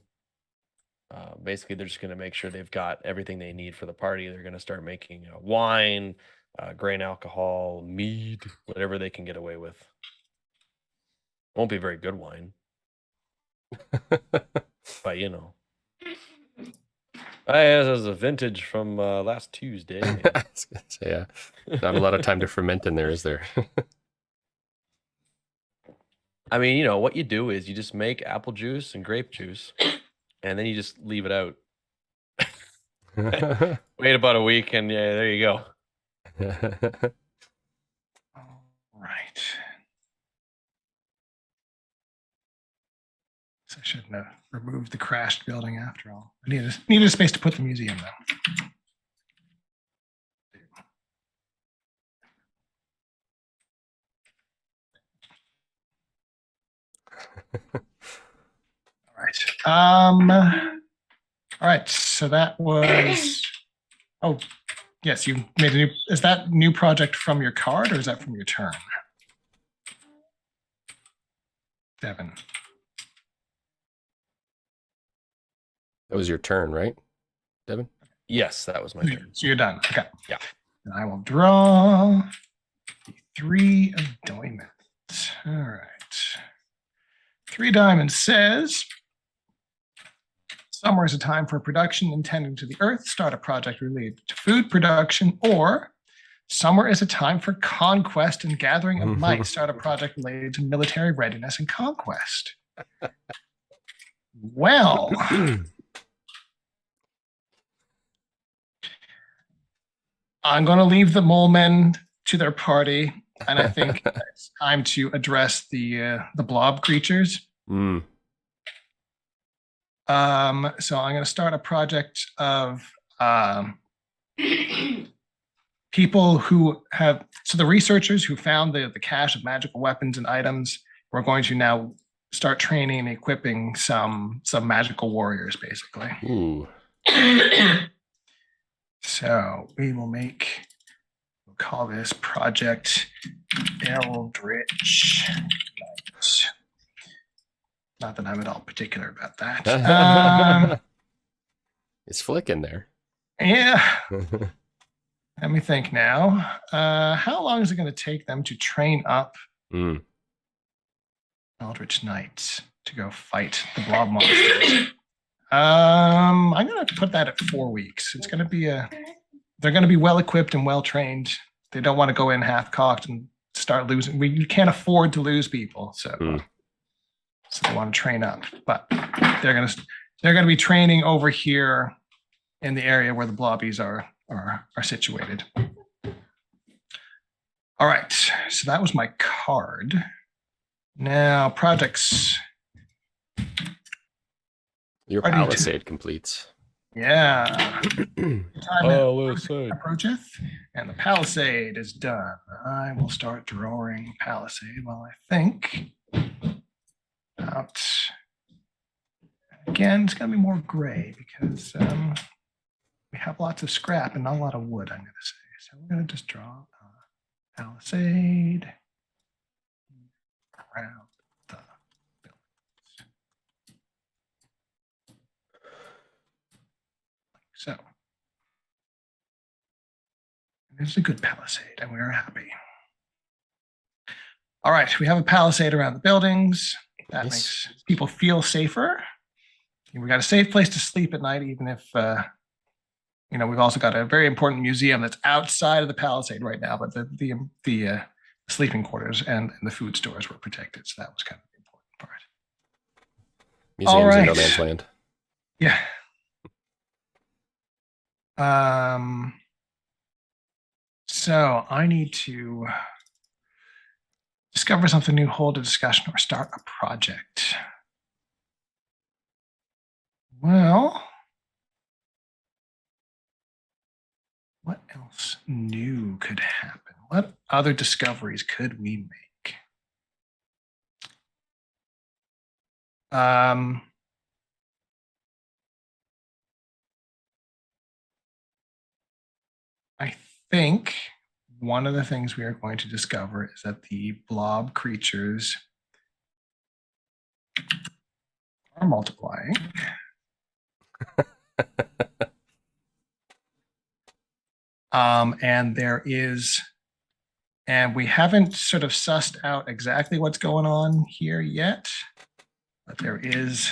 Basically, they're just going to make sure they've got everything they need for the party. They're going to start making wine, grain alcohol, mead, whatever they can get away with. Won't be very good wine. But, this is a vintage from last Tuesday. Yeah. Not a lot of time to ferment in there, is there? I mean, what you do is you just make apple juice and grape juice, and then you just leave it out. Wait about a week, and yeah, there you go. All right. So I shouldn't have removed the crashed building after all. I needed a space to put the museum though. All right. So that was. Oh, yes. You made a new. Is that new project from your card or is that from your turn, Devin? That was your turn, right, Devin? Yes, that was my turn. So you're done. Okay. Yeah. And I will draw the 3 of diamonds. All right. 3 diamonds says Summer is a time for production and tending to the earth. Start a project related to food production. Or summer is a time for conquest and gathering of might. Start a project related to military readiness and conquest. Well, I'm going to leave the molemen to their party, and I think it's time to address the blob creatures. Mm. So I'm going to start a project of people who have, so the researchers who found the cache of magical weapons and items, we're going to now start training and equipping some magical warriors, basically. Ooh. So we'll call this Project Eldritch Knights. Not that I'm at all particular about that. It's flicking there. Yeah. Let me think now. How long is it going to take them to train up Eldritch Knights to go fight the blob monsters? I'm going to put that at 4 weeks. It's going to be they're going to be well equipped and well trained. They don't want to go in half cocked and start losing. You can't afford to lose people, so they want to train up. But they're going to be training over here in the area where the blobbies are situated. All right, so that was my card. Now projects. Your palisade completes. Yeah. Palisade approacheth, and the palisade is done. I will start drawing palisade while I think about. Again, it's going to be more gray because we have lots of scrap and not a lot of wood, I'm going to say. So we're going to just draw a palisade around the buildings. Like so. It's a good palisade, and we are happy. All right, we have a palisade around the buildings. That makes people feel safer. We got a safe place to sleep at night, even if we've also got a very important museum that's outside of the palisade right now, but the sleeping quarters and the food stores were protected, so that was kind of the important part. Museums in no man's land. Yeah. So I need to discover something new, hold a discussion, or start a project. Well, what else new could happen? What other discoveries could we make? I think one of the things we are going to discover is that the blob creatures are multiplying. And we haven't sort of sussed out exactly what's going on here yet, but there is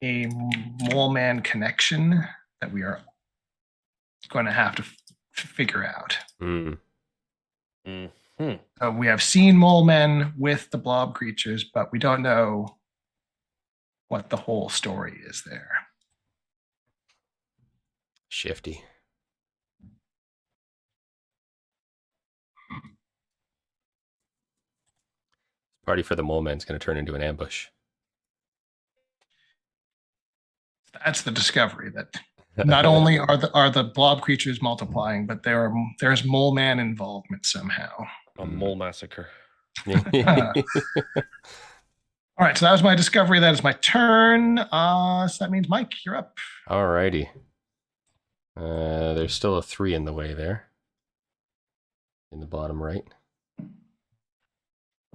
a moleman connection that we are going to have to figure out. We have seen molemen with the blob creatures, but we don't know what the whole story is there. Shifty. Party for the molemen's going to turn into an ambush. That's the discovery, that not only are the blob creatures multiplying, but there's moleman involvement somehow. A mole massacre. All right, so that was my discovery. That is my turn. So that means Mike, you're up. All righty. There's still a 3 in the way there. In the bottom right.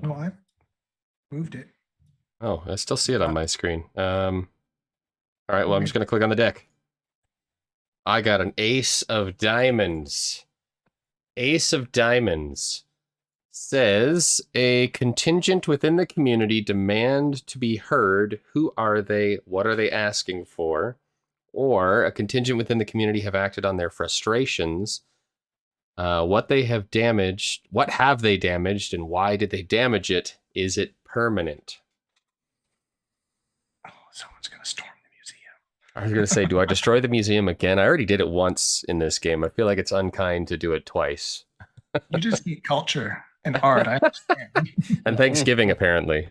Oh, I moved it. Oh, I still see it on my screen. All right, well, I'm just going to click on the deck. I got an ace of diamonds. Ace of diamonds. says a contingent within the community demand to be heard. Who are they? What are they asking for? Or a contingent within the community have acted on their frustrations. What they have damaged, what have they damaged, and why did they damage it? Is it permanent? Oh, someone's going to storm the museum. I was going to say, do I destroy the museum again? I already did it once in this game. I feel like it's unkind to do it twice. You just need culture and art. I understand. And Thanksgiving, apparently.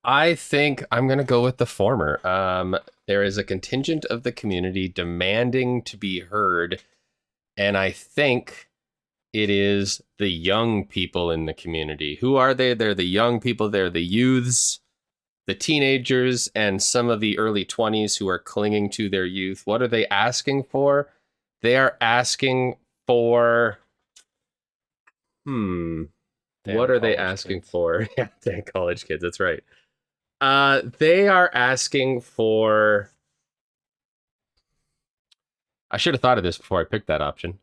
I think I'm going to go with the former. There is a contingent of the community demanding to be heard, and I think it is the young people in the community. Who are they? They're the young people. They're the youths, the teenagers, and some of the early 20s who are clinging to their youth. What are they asking for? They are asking for... what are they asking for? Yeah, damn college kids, that's right. They are asking for... I should have thought of this before I picked that option.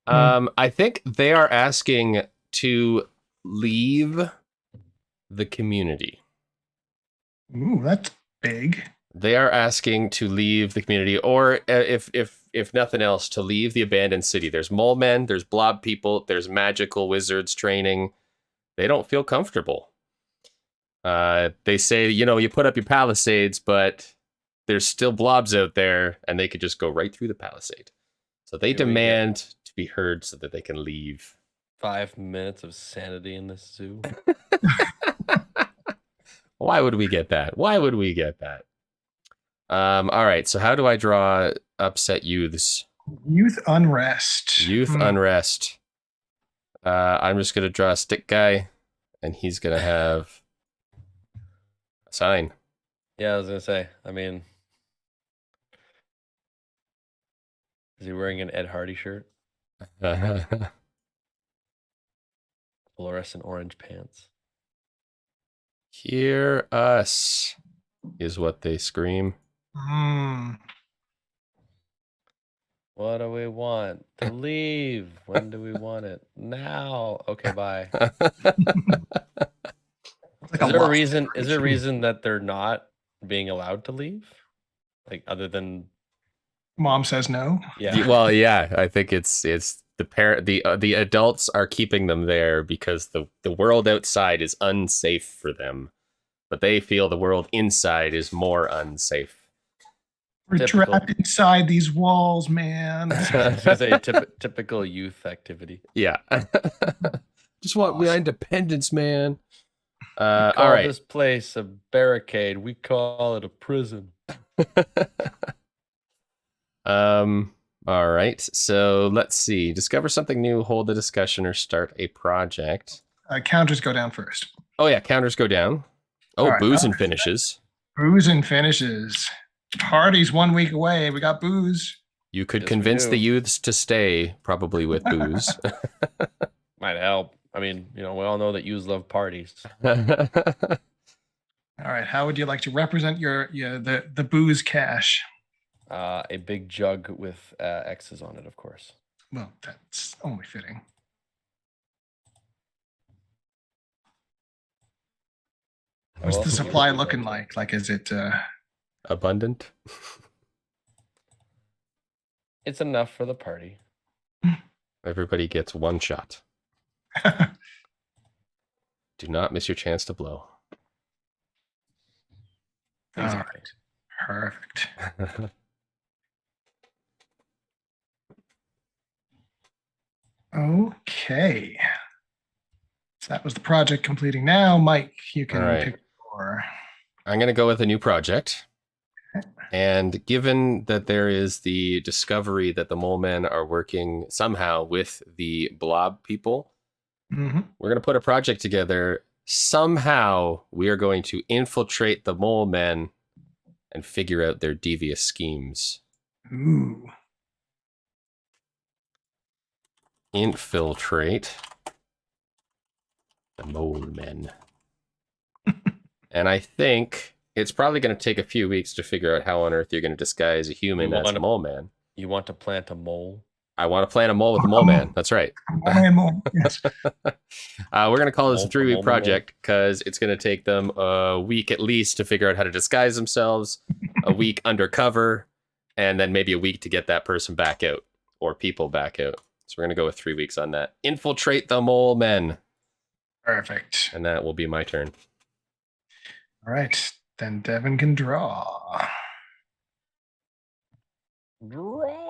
I think they are asking to leave the community. Ooh, that's big. They are asking to leave the community, or if nothing else, to leave the abandoned city. There's molemen, there's blob people, there's magical wizards training. They don't feel comfortable. They say, you put up your palisades, but there's still blobs out there, and they could just go right through the palisade. So they demand to be heard so that they can leave. 5 minutes of sanity in this zoo. Why would we get that? All right, so how do I draw upset youths? Youth unrest. Unrest. I'm just going to draw a stick guy, and he's going to have a sign. Yeah, I was going to say, is he wearing an Ed Hardy shirt? Fluorescent orange pants. Hear us is what they scream. What do we want? To leave. When do we want it? Now. Okay, bye. Is there a reason that they're not being allowed to leave? Like, other than mom says no? Yeah. Well, yeah, I think it's the adults are keeping them there because the world outside is unsafe for them, but they feel the world inside is more unsafe. We're trapped inside these walls, man. It's a typical youth activity. Yeah. Just want my independence, man. All right. This place a barricade. We call it a prison. All right. So let's see. Discover something new, hold a discussion, or start a project. Counters go down first. Oh, yeah. Counters go down. Oh, right, booze and finishes. Booze and finishes. Party's 1 week away. We got booze. You could convince the youths to stay, probably with booze. Might help. We all know that youths love parties. All right. How would you like to represent the booze cache? A big jug with X's on it, of course. Well, that's only fitting. What's the supply looking like? Like, is it abundant? It's enough for the party. Everybody gets one shot. Do not miss your chance to blow. All right. Perfect. Okay. So that was the project completing. Now, Mike, you can pick your... I'm going to go with a new project. And given that there is the discovery that the molemen are working somehow with the blob people, we're going to put a project together. Somehow we are going to infiltrate the molemen and figure out their devious schemes. Ooh. Infiltrate the molemen. And I think it's probably going to take a few weeks to figure out how on earth you're going to disguise a human as a mole man. You want to plant a mole? I want to plant a mole with a mole man. That's right. Yes. We're going to call this a Mole 3-week man. project because it's going to take them a week at least to figure out how to disguise themselves, a week undercover, and then maybe a week to get that person back out or people back out. So we're going to go with 3 weeks on that. Infiltrate the mole men. Perfect. And that will be my turn. All right. Then Devin can draw. Draw.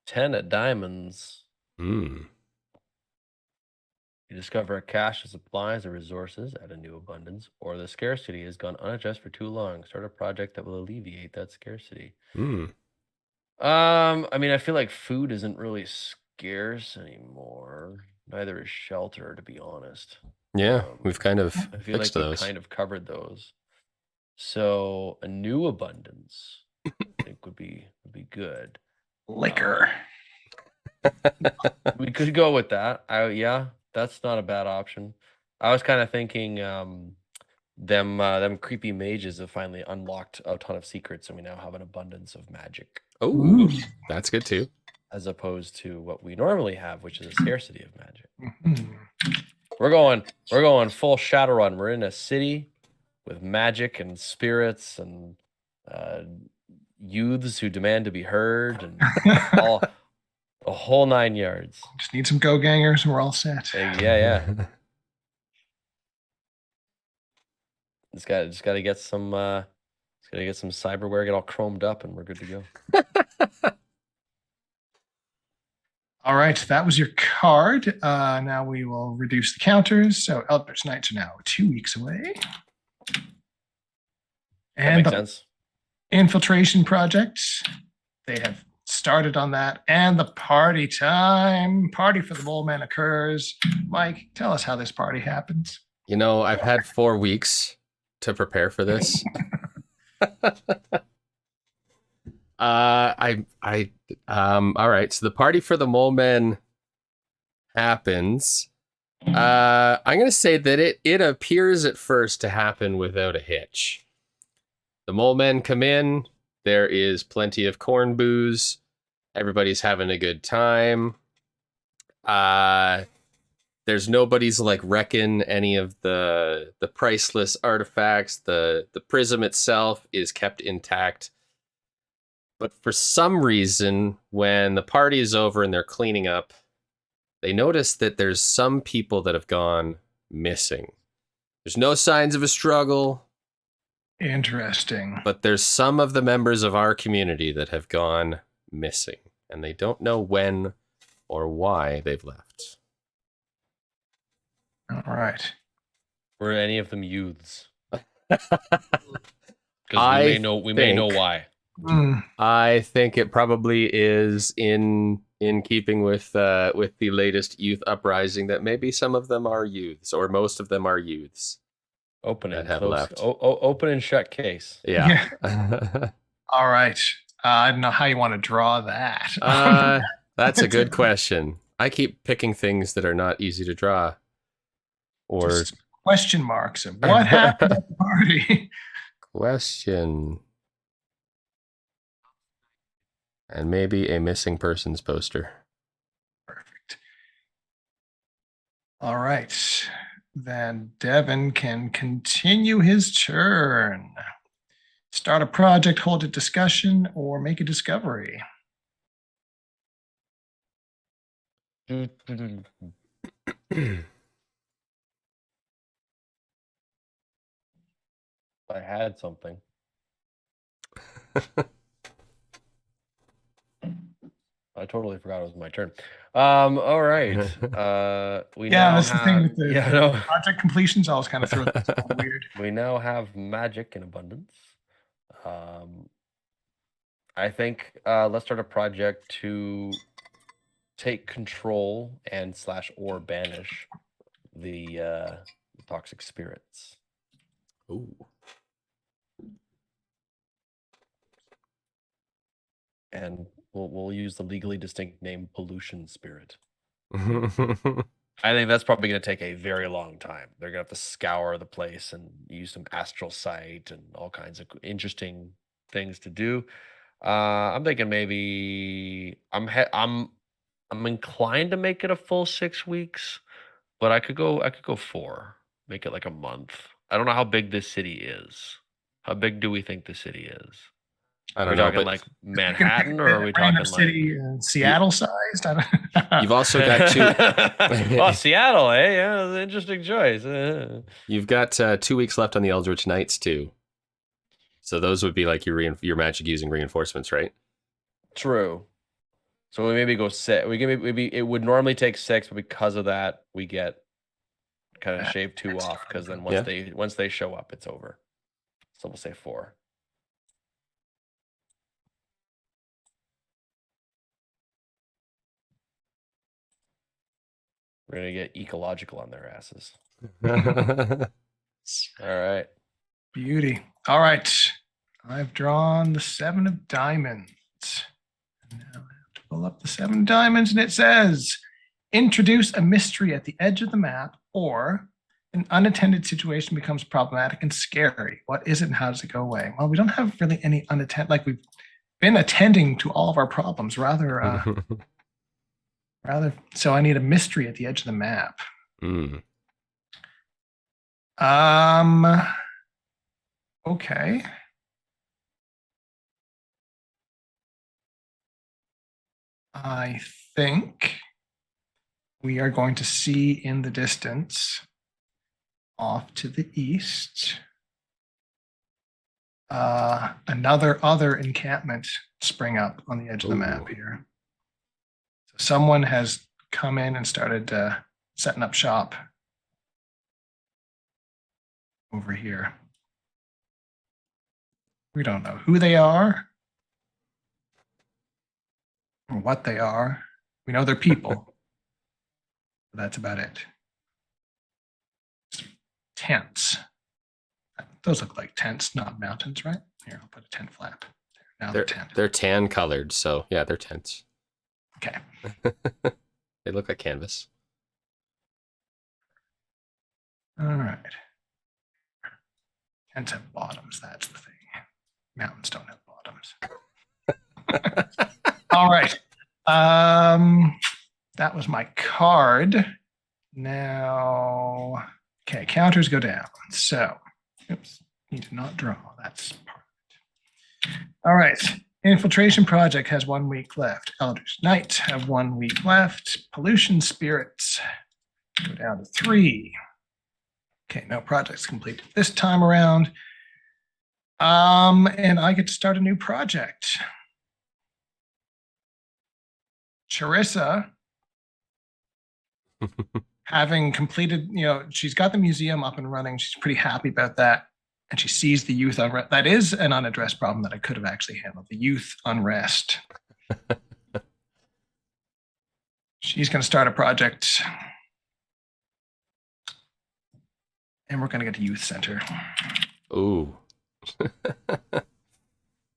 10 of diamonds. Hmm. You discover a cache of supplies or resources at a new abundance, or the scarcity has gone unaddressed for too long. Start a project that will alleviate that scarcity. Hmm. I mean, I feel like food isn't really scarce anymore. Neither is shelter, to be honest. Yeah, we've kind of I feel like fixed we've those. kind of covered those. So a new abundance, I think would be good. Liquor. We could go with that. Yeah, that's not a bad option. I was kind of thinking them creepy mages have finally unlocked a ton of secrets, and we now have an abundance of magic, Oh, that's good too. as opposed to what we normally have, which is a scarcity of magic. Mhm. We're going full Shadowrun. We're in a city with magic and spirits and youths who demand to be heard and all a whole 9 yards. Just need some go gangers and we're all set. Yeah. Just got to get some cyberware, get all chromed up, and we're good to go. All right, that was your card. Now we will reduce the counters. So Eldritch Knights are now 2 weeks away. That And makes the sense. infiltration project, they have started on that. And the party for the mole man occurs. Mike, tell us how this party happens. You know, I've had 4 weeks to prepare for this. All right. So the party for the mole men happens. I'm gonna say that it appears at first to happen without a hitch. The mole men come in. There is plenty of corn booze. Everybody's having a good time. There's nobody's like wrecking any of the priceless artifacts. The prism itself is kept intact. But for some reason, when the party is over and they're cleaning up, they notice that there's some people that have gone missing. There's no signs of a struggle. Interesting. But there's some of the members of our community that have gone missing, and they don't know when or why they've left. All right. Were any of them youths? I Because we may know why. I think it probably is in keeping with the latest youth uprising that maybe some of them are youths, or most of them are youths. Open that and have close. left. Open and shut case. Yeah. All right. I don't know how you want to draw that. That's a good question. I keep picking things that are not easy to draw. Or just question marks of what happened at the party. Question. And maybe a missing persons poster. Perfect. All right. Then Devin can continue his turn. Start a project, hold a discussion, or make a discovery. I had something. I totally forgot it was my turn. All right. We now that's have, the thing with the no. project completions. Always kind of throw weird. We now have magic in abundance. I think let's start a project to take control and / or banish the toxic spirits. Ooh. And we'll use the legally distinct name pollution spirit. I think that's probably going to take a very long time. They're going to have to scour the place and use some astral sight and all kinds of interesting things to do. I'm thinking maybe I'm inclined to make it a full 6 weeks, but I could go 4. Make it like a month. I don't know how big this city is. How big do we think the city is? I Are don't we know, talking but like Manhattan, or are we random talking city, Seattle sized? I don't you've also got Oh, Seattle, eh? Yeah, that's an interesting choice. you've got 2 weeks left on the Eldritch Knights too. So those would be like your magic using reinforcements, right? True. So we maybe go 6. We can maybe it would normally take 6, but because of that, we get kind of shave 2 off, because then once they show up, it's over. So we'll say 4. We're gonna get ecological on their asses. All right. Beauty. All right. I've drawn the 7 of diamonds. Now I have to pull up the 7 of diamonds, and it says, introduce a mystery at the edge of the map, or an unattended situation becomes problematic and scary. What is it and how does it go away? Well, we don't have really any unattended, like we've been attending to all of our problems rather, so I need a mystery at the edge of the map. Okay. I think we are going to see in the distance, off to the east, another encampment spring up on the edge of the map here. So someone has come in and started setting up shop over here. We don't know who they are or what they are. We know they're people. But that's about it. Tents. Those look like tents, not mountains, right? Here, I'll put a tent flap. Now they're tan colored, so yeah, they're tents. Okay. They look like canvas. All right. Tents have bottoms, that's the thing. Mountains don't have bottoms. All right. That was my card. Now, okay, counters go down. So, oops, need to not draw. That's part of it. All right. Infiltration Project has 1 week left. Eldritch Knights have 1 week left. Pollution Spirits go down to 3. Okay, no projects completed this time around. And I get to start a new project. Charissa, having completed, she's got the museum up and running. She's pretty happy about that. And she sees the youth unrest. That is an unaddressed problem that I could have actually handled, the youth unrest. She's going to start a project. And we're going to get a youth center. Ooh.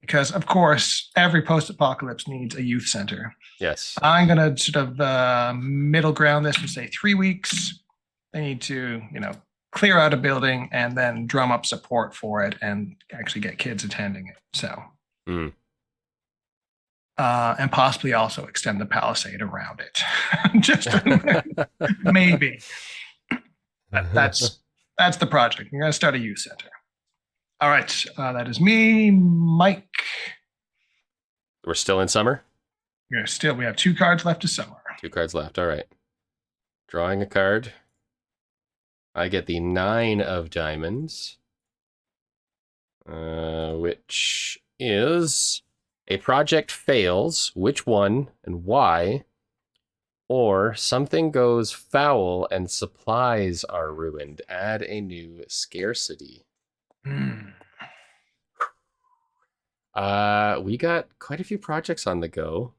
Because, of course, every post-apocalypse needs a youth center. Yes. I'm going to sort of middle ground this and say 3 weeks. They need to, clear out a building and then drum up support for it and actually get kids attending it. So, and possibly also extend the palisade around it. Just maybe. That's the project. You're going to start a youth center. All right, that is me, Mike. We're still in summer? We have 2 cards left to summer. 2 cards left, all right. Drawing a card. I get the 9 of diamonds, which is a project fails, which one and why, or something goes foul and supplies are ruined. Add a new scarcity. We got quite a few projects on the go.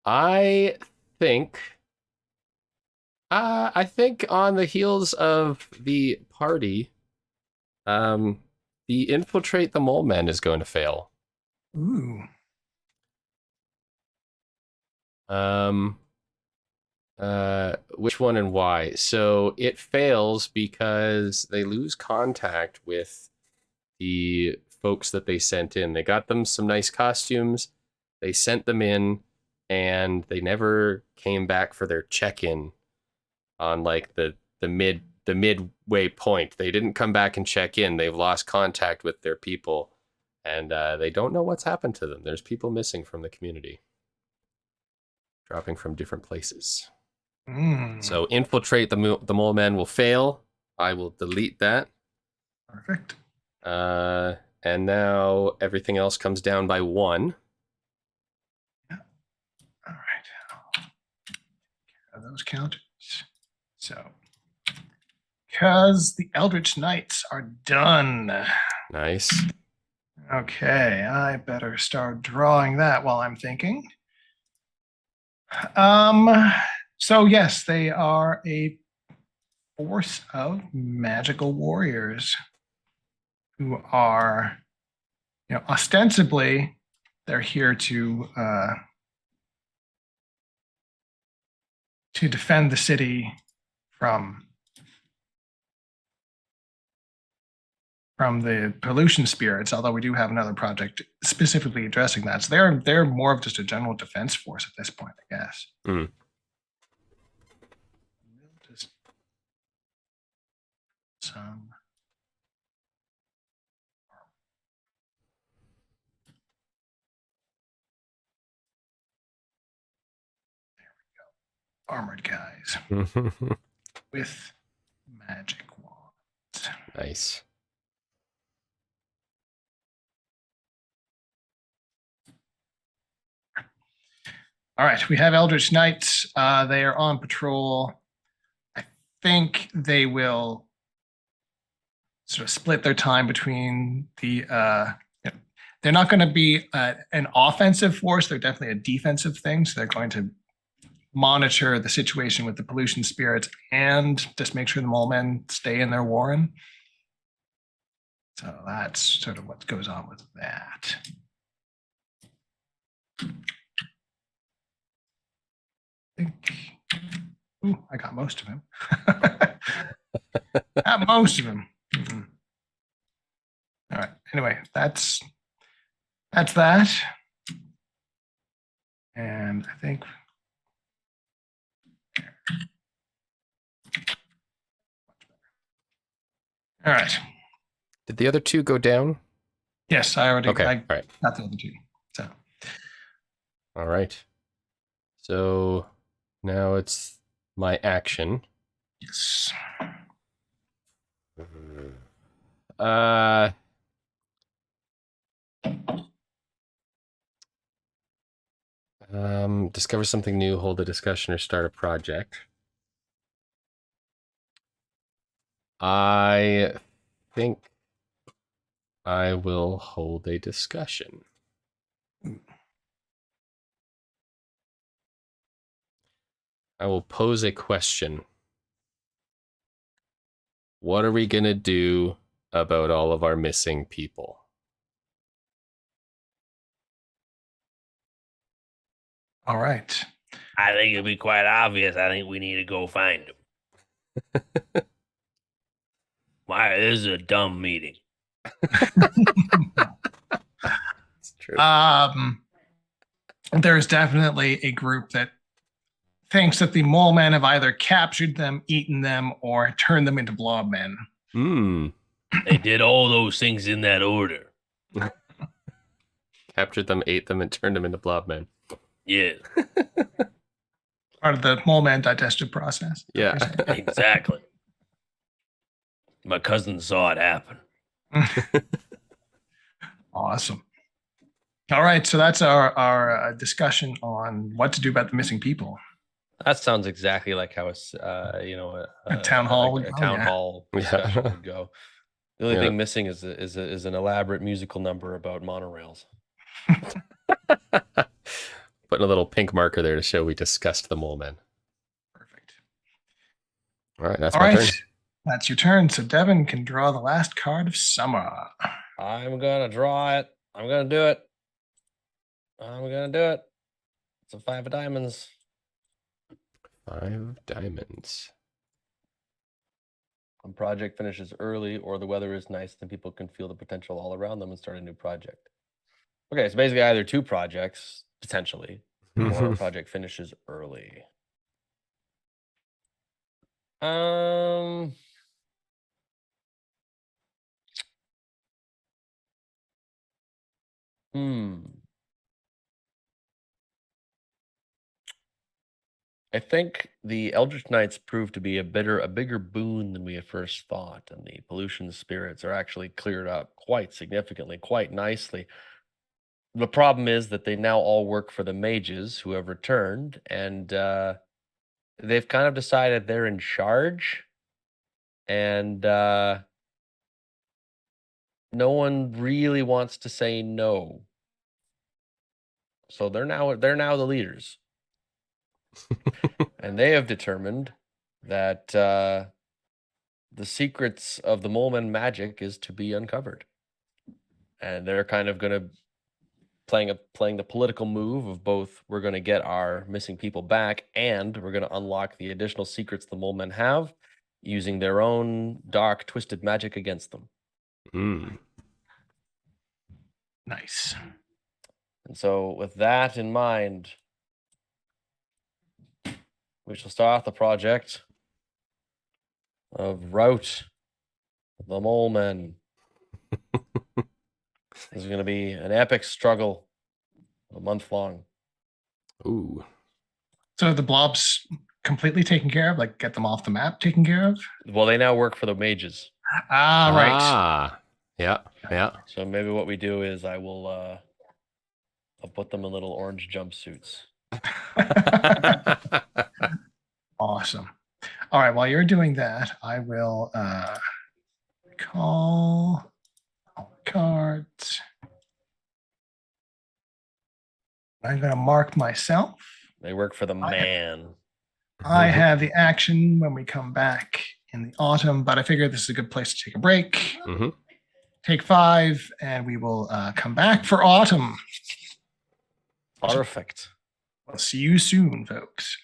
I think on the heels of the party, the infiltrate the molemen is going to fail. Ooh. Which one and why? So it fails because they lose contact with the folks that they sent in. They got them some nice costumes. They sent them in, and they never came back for their check-in on like the midway point. They didn't come back and check in. They've lost contact with their people, and they don't know what's happened to them. There's people missing from the community, dropping from different places. So infiltrate the molemen will fail. I will delete that. Perfect. And now everything else comes down by 1. Yeah. All right. Are those counters? So, because the Eldritch Knights are done. Nice. Okay, I better start drawing that while I'm thinking. So yes, they are a force of magical warriors who are, ostensibly they're here to defend the city from the pollution spirits, although we do have another project specifically addressing that. So they're more of just a general defense force at this point, I guess. Just some armored guys with magic wands. Nice. All right, we have Eldritch Knights. They are on patrol. I think they will sort of split their time between the. They're not going to be an offensive force. They're definitely a defensive thing. So they're going to monitor the situation with the pollution spirits and just make sure the molemen stay in their warren. So that's sort of what goes on with that. I got most of him. Got most of him. All right. Anyway, that's that. And I think all right. Did the other 2 go down? Yes, I already all right. got the other 2. So all right. So now it's my action. yes. Discover something new, hold a discussion, or start a project. I think I will hold a discussion. I will pose a question. What are we going to do about all of our missing people? All right. I think it'll be quite obvious. I think we need to go find them. Why? This is a dumb meeting. It's true. There's definitely a group that thinks that the molemen have either captured them, eaten them, or turned them into blobmen. They did all those things in that order. Captured them, ate them, and turned them into blobmen. Yeah. Part of the molemen digestive process. Yeah. Exactly. My cousin saw it happen. Awesome. All right, so that's our discussion on what to do about the missing people. That sounds exactly like how it's, a town hall a town hall discussion would go. The only thing missing is an elaborate musical number about monorails. Putting a little pink marker there to show we discussed the molemen. Perfect. All right, that's my turn. That's your turn. So Devin can draw the last card of summer. I'm gonna draw it. I'm gonna do it. It's a 5 of diamonds. 5 of diamonds. A project finishes early or the weather is nice, then people can feel the potential all around them and start a new project. Okay, so basically either 2 projects, potentially, or a project finishes early. I think the Eldritch Knights proved to be a bigger boon than we at first thought, and the pollution spirits are actually cleared up quite significantly, quite nicely. The problem is that they now all work for the mages who have returned, and they've kind of decided they're in charge, and no one really wants to say no. So they're now the leaders. And they have determined that the secrets of the molemen magic is to be uncovered. And they're kind of going to playing the political move of both we're going to get our missing people back and we're going to unlock the additional secrets the molemen have using their own dark twisted magic against them. Nice. And so with that in mind, we shall start the project of Rout the Molemen. This is going to be an epic struggle, a month long. Ooh. So the blobs completely taken care of, like get them off the map taken care of? Well, they now work for the mages. Ah, right. Yeah. So maybe what we do is I'll put them in little orange jumpsuits. Awesome. All right, while you're doing that, I will call cards. I'm going to mark myself. They work for the man. I have the action when we come back in the autumn, but I figure this is a good place to take a break. Mm-hmm. Take 5, and we will come back for autumn. Perfect. I'll see you soon, folks.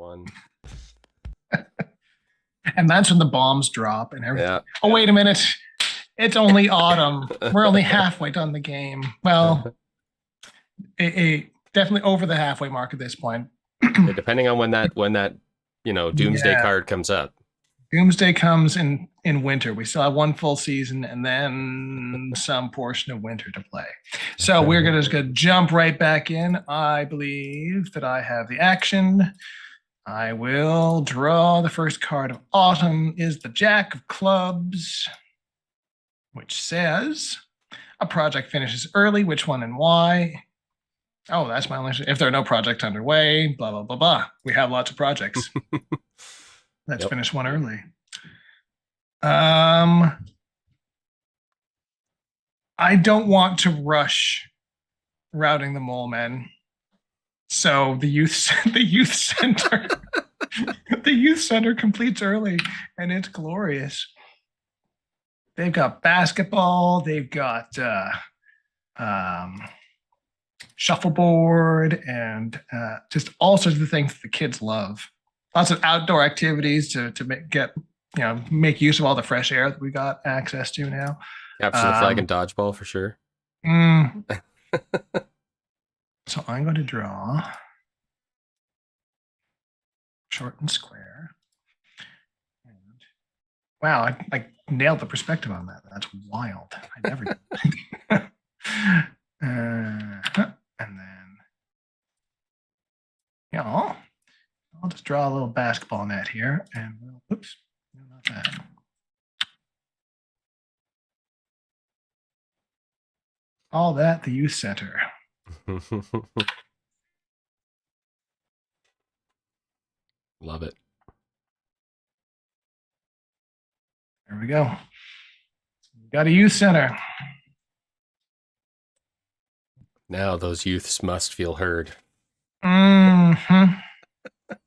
1. And that's when the bombs drop and everything. Yeah. Oh, wait a minute. It's only autumn. We're only halfway done the game. Well, definitely over the halfway mark at this point. Yeah, depending on when that Doomsday card comes up. Doomsday comes in winter. We still have one full season and then some portion of winter to play. So we're just going to jump right back in. I believe that I have the action. I will draw the first card of autumn is the Jack of Clubs, which says a project finishes early, which one and why. Oh, that's my only. If there are no projects underway, blah, blah, blah, blah. We have lots of projects. Let's finish one early. I don't want to rush routing the molemen. So the youth center the youth center completes early and it's glorious. They've got basketball, they've got shuffleboard and just all sorts of things that the kids love. Lots of outdoor activities to make use of all the fresh air that we got access to now. Capture the flag and dodgeball for sure. So I'm going to draw short and square. And, wow, I nailed the perspective on that. That's wild. I never did. And then, I'll just draw a little basketball net here. And, oops, no, not that. All that, the youth center. Love it. There we go. We got a youth center. Now those youths must feel heard.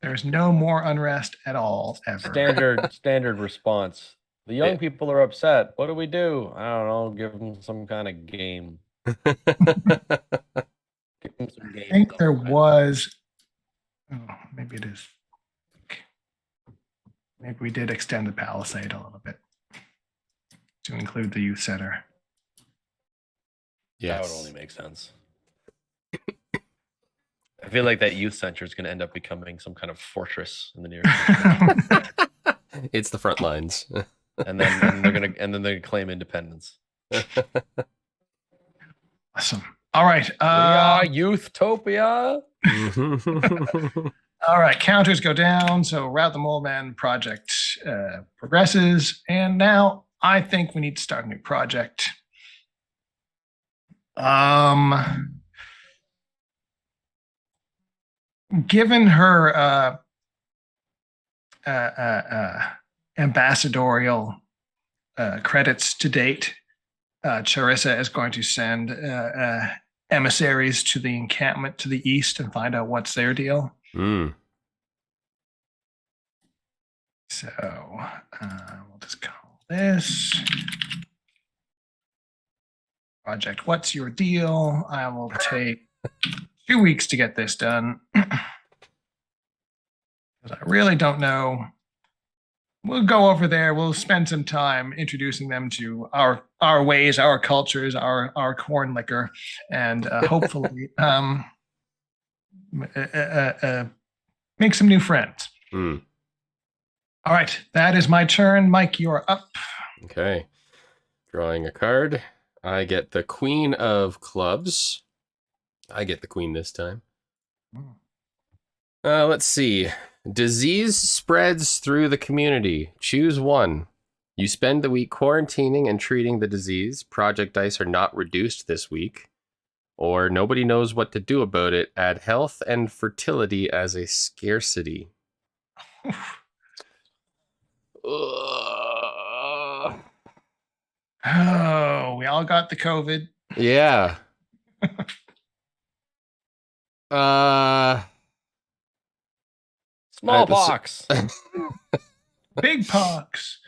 There's no more unrest at all ever. Standard response. The young people are upset. What do we do? I don't know. Give them some kind of game. I think there was. Oh, maybe it is. Maybe we did extend the palisade a little bit to include the youth center. Yes. That would only make sense. I feel like that youth center is going to end up becoming some kind of fortress in the near future. It's the front lines. and then they're gonna claim independence. Awesome. All right. We are Youthopia. All right. Counters go down. So Route the Molemen project progresses. And now I think we need to start a new project. Given her ambassadorial credits to date, Charissa is going to send emissaries to the encampment to the east and find out what's their deal. So we'll just call this project What's Your Deal? I will take 2 weeks to get this done. Because I really don't know. We'll go over there. We'll spend some time introducing them to our ways, our cultures, our corn liquor, and hopefully make some new friends. All right, that is my turn. Mike, you're up. Okay. Drawing a card. I get the Queen of Clubs. I get the queen this time. Let's see. Disease spreads through the community. Choose one. You spend the week quarantining and treating the disease. Project dice are not reduced this week. Or nobody knows what to do about it. Add health and fertility as a scarcity. Oh, we all got the COVID. Yeah. Smallpox. Big pox.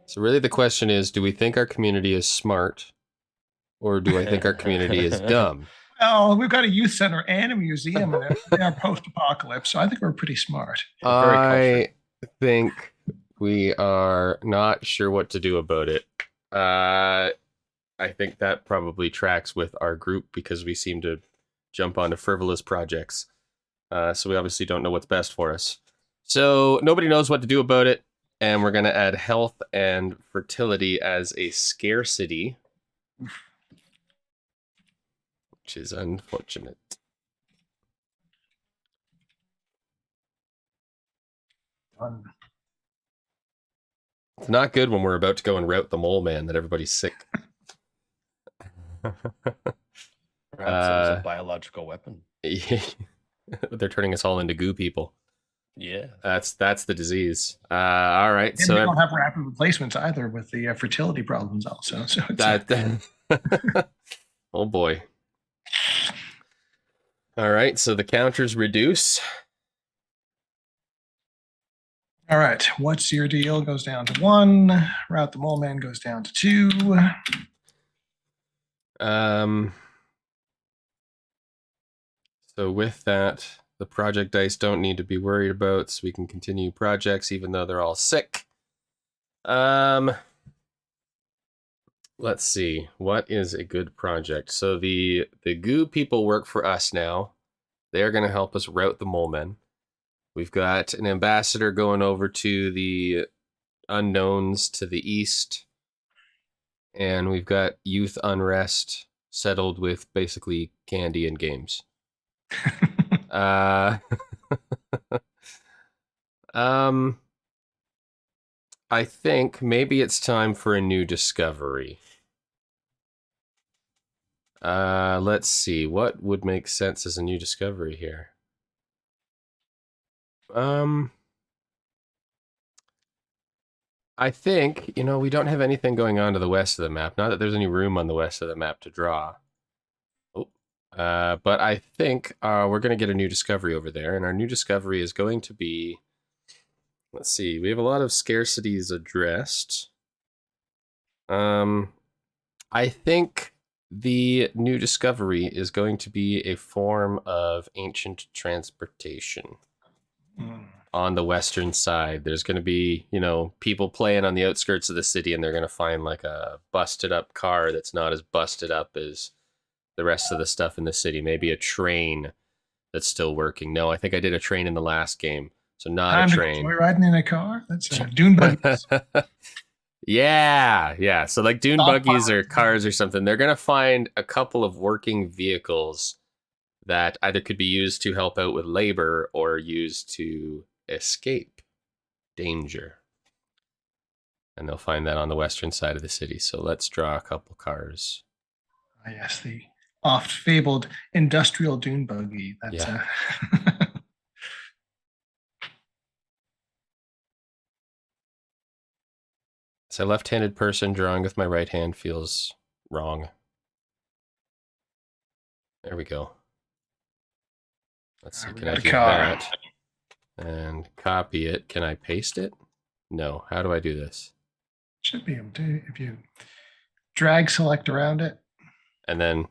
So really the question is, do we think our community is smart? Or do I think our community is dumb? Oh, we've got a youth center and a museum, and they're post-apocalypse, so I think we're pretty smart. We're very I cultured. think we are not sure what to do about it. I think that probably tracks with our group because we seem to jump onto frivolous projects. So we obviously don't know what's best for us. So nobody knows what to do about it. And we're going to add health and fertility as a scarcity, which is unfortunate. It's not good when we're about to go and rout the molemen that everybody's sick. Perhaps it was a biological weapon. They're turning us all into goo people. Yeah. That's the disease. All right. And so we don't have rapid replacements either with the fertility problems also. So it's oh boy. All right. So the counters reduce. All right. What's your deal? Goes down to 1. Route the moleman goes down to 2. So with that, the project dice don't need to be worried about, so we can continue projects even though they're all sick. Let's see. What is a good project? So the goo people work for us now. They're going to help us route the molemen. We've got an ambassador going over to the unknowns to the east. And we've got youth unrest settled with basically candy and games. I think maybe it's time for a new discovery. Let's see. What would make sense as a new discovery here? I think, we don't have anything going on to the west of the map. Not that there's any room on the west of the map to draw. But I think we're going to get a new discovery over there. And our new discovery is going to be... Let's see. We have a lot of scarcities addressed. I think the new discovery is going to be a form of ancient transportation. On the western side, there's going to be, people playing on the outskirts of the city, and they're going to find like a busted up car that's not as busted up as the rest of the stuff in the city. Maybe a train that's still working. No, I think I did a train in the last game, so not a train. Riding in a car? That's dune buggies. Yeah. So like dune buggies or cars or something. They're going to find a couple of working vehicles that either could be used to help out with labor or used to escape danger. And they'll find that on the western side of the city. So let's draw a couple cars. Yes, the oft-fabled industrial dune buggy. That's So a left-handed person drawing with my right hand feels wrong. There we go. Let's see, can I do that? And copy it. Can I paste it? No. How do I do this? Should be able to if you drag select around it. And then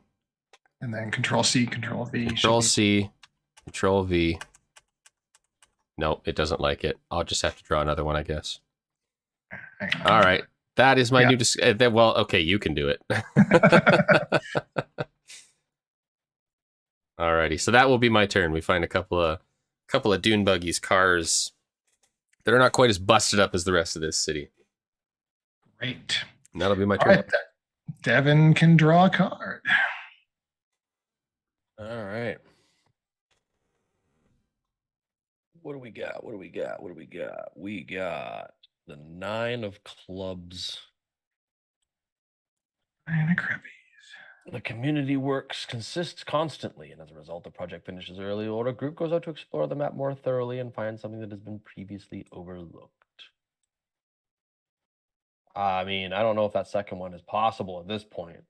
Control C, Control V. Control C, Control V. No, it doesn't like it. I'll just have to draw another one, I guess. All right. That is my new... well, okay, you can do it. Alrighty, so that will be my turn. We find a couple of dune buggies, cars that are not quite as busted up as the rest of this city. Great. And that'll be my turn. Right. Devin can draw a card. All right. What do we got? We got the 9 of clubs. 9 of crappies. The community works consists constantly, and as a result, the project finishes early, or a group goes out to explore the map more thoroughly and find something that has been previously overlooked. I mean, I don't know if that second one is possible at this point.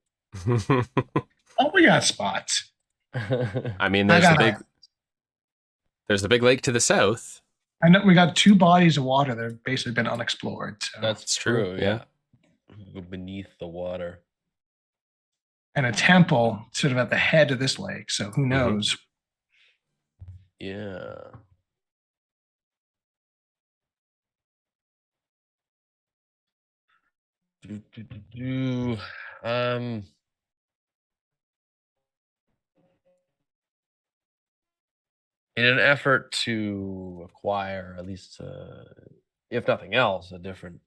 Oh, we got spots. I mean, there's the big lake to the south. I know we got 2 bodies of water that have basically been unexplored. So. That's true, yeah. Beneath the water. and a temple sort of at the head of this lake. So who knows? Yeah. Um, in an effort to acquire at least, if nothing else, a different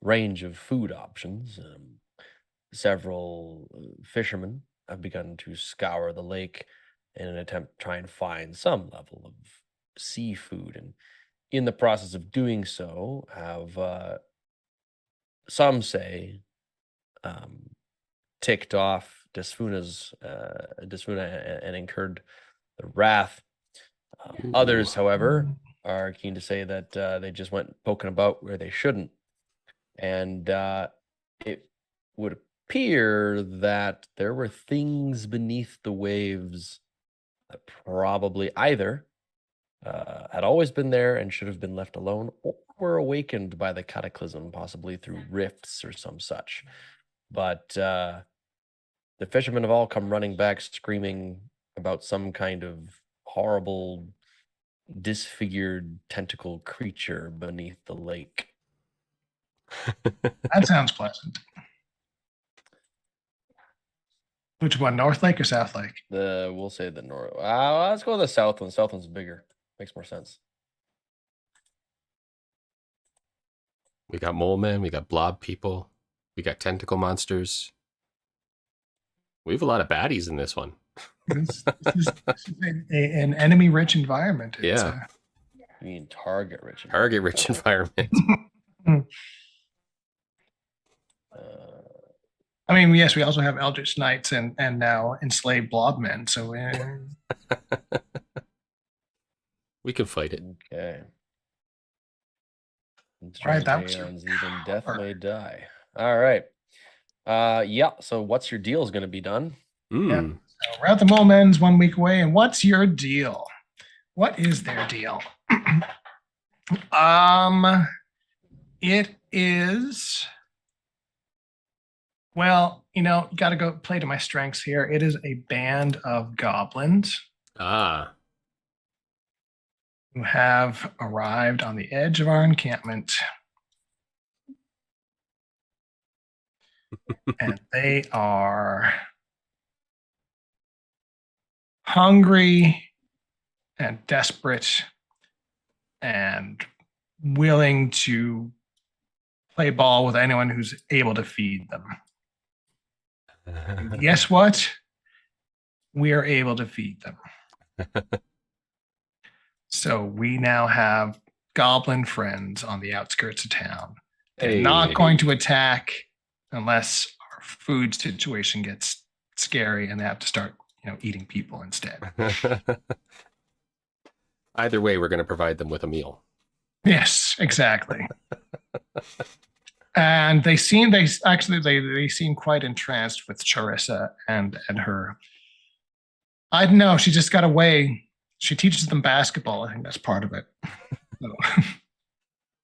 range of food options, several fishermen have begun to scour the lake in an attempt to try and find some level of seafood, and in the process of doing so, have some say ticked off Desfuna and incurred the wrath. Others, however, are keen to say that they just went poking about where they shouldn't, and it would appear that there were things beneath the waves that probably either had always been there and should have been left alone, or were awakened by the cataclysm, possibly through rifts or some such. But the fishermen have all come running back, screaming about some kind of horrible, disfigured tentacle creature beneath the lake. That sounds pleasant. Which one, North Lake or South Lake? We'll say the north. Let's go with the south one. South one's bigger. Makes more sense. We got molemen, we got blob people, we got tentacle monsters. We have a lot of baddies in this one. This is an enemy-rich environment. It's, Yeah. You mean target-rich? Target-rich environment. I mean, yes, we also have Eldritch Knights and now enslaved blob men. So we can fight it. Okay. Right, that was your even death power. may die. All right. Yeah. So what's your deal is going to be done? Yeah. So we're at the molemen's 1 week away, and what's your deal? What is their deal? It is. Well, got to go play to my strengths here. It is a band of goblins who have arrived on the edge of our encampment. And they are hungry and desperate and willing to play ball with anyone who's able to feed them. And guess what? We are able to feed them. So we now have goblin friends on the outskirts of town. They're not going to attack unless our food situation gets scary and they have to start, eating people instead. Either way, we're going to provide them with a meal. Yes, exactly. And they seem quite entranced with Charissa and her. I don't know. She just got away. She teaches them basketball. I think that's part of it. So.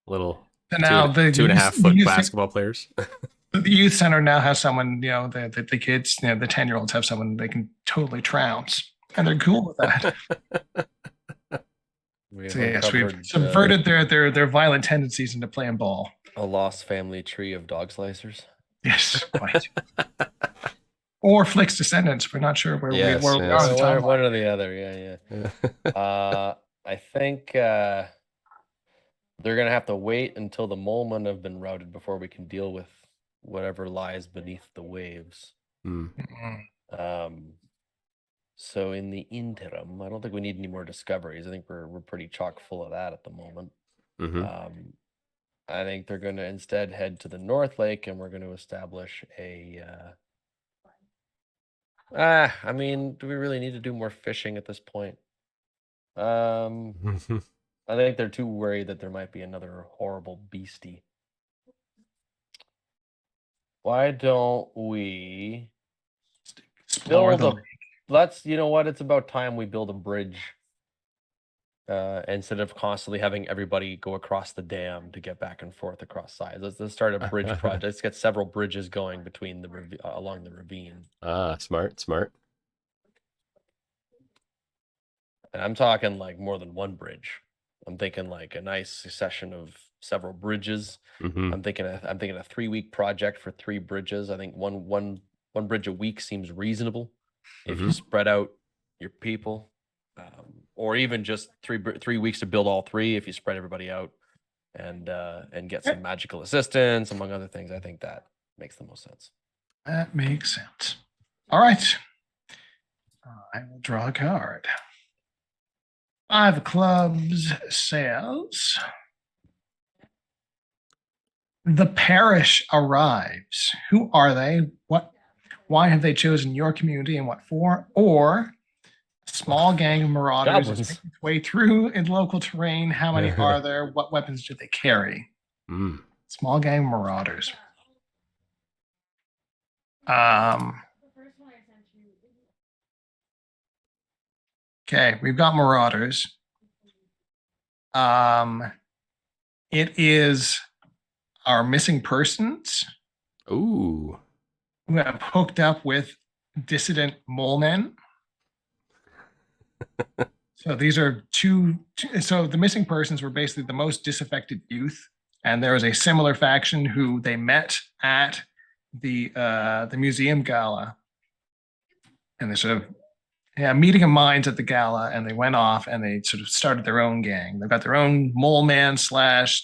Little now two and a half foot basketball players. The youth center now has someone, the kids, the 10-year-olds have someone they can totally trounce, and they're cool with that. We've subverted their violent tendencies into playing ball. A lost family tree of dog slicers. Yes, quite. Or Flick's descendants. We're not sure where we are. One or the other. Yeah. I think they're gonna have to wait until the molemen have been routed before we can deal with whatever lies beneath the waves. So in the interim, I don't think we need any more discoveries. I think we're pretty chock full of that at the moment. I think they're going to instead head to the North Lake, and we're going to establish a. I mean, do we really need to do more fishing at this point? I think they're too worried that there might be another horrible beastie. Why don't we explore the lake? Let's, you know what? It's about time we build a bridge instead of constantly having everybody go across the dam to get back and forth across sides. Let's start a bridge project. Let's get several bridges going between the along the ravine. Smart. And I'm talking like more than one bridge. I'm thinking like a nice succession of several bridges. Mm-hmm. I'm thinking a 3-week project for 3 bridges. I think one bridge a week seems reasonable if you spread out your people, or even just 3 weeks to build all 3 if you spread everybody out and get some magical assistance among other things. I think that makes the most sense. That makes sense. All right. I will draw a card. 5 of clubs says, the parish arrives. Who are they? Why have they chosen your community and what for? Or a small gang of marauders Goblins. is making its way through in local terrain. How many are there? What weapons do they carry? Small gang of marauders. Okay, we've got marauders. It is our missing persons. Ooh. Who have hooked up with dissident molemen. So these are so the missing persons were basically the most disaffected youth, and there was a similar faction who they met at the museum gala, and they sort of meeting of minds at the gala, and they went off and they sort of started their own gang. They've got their own moleman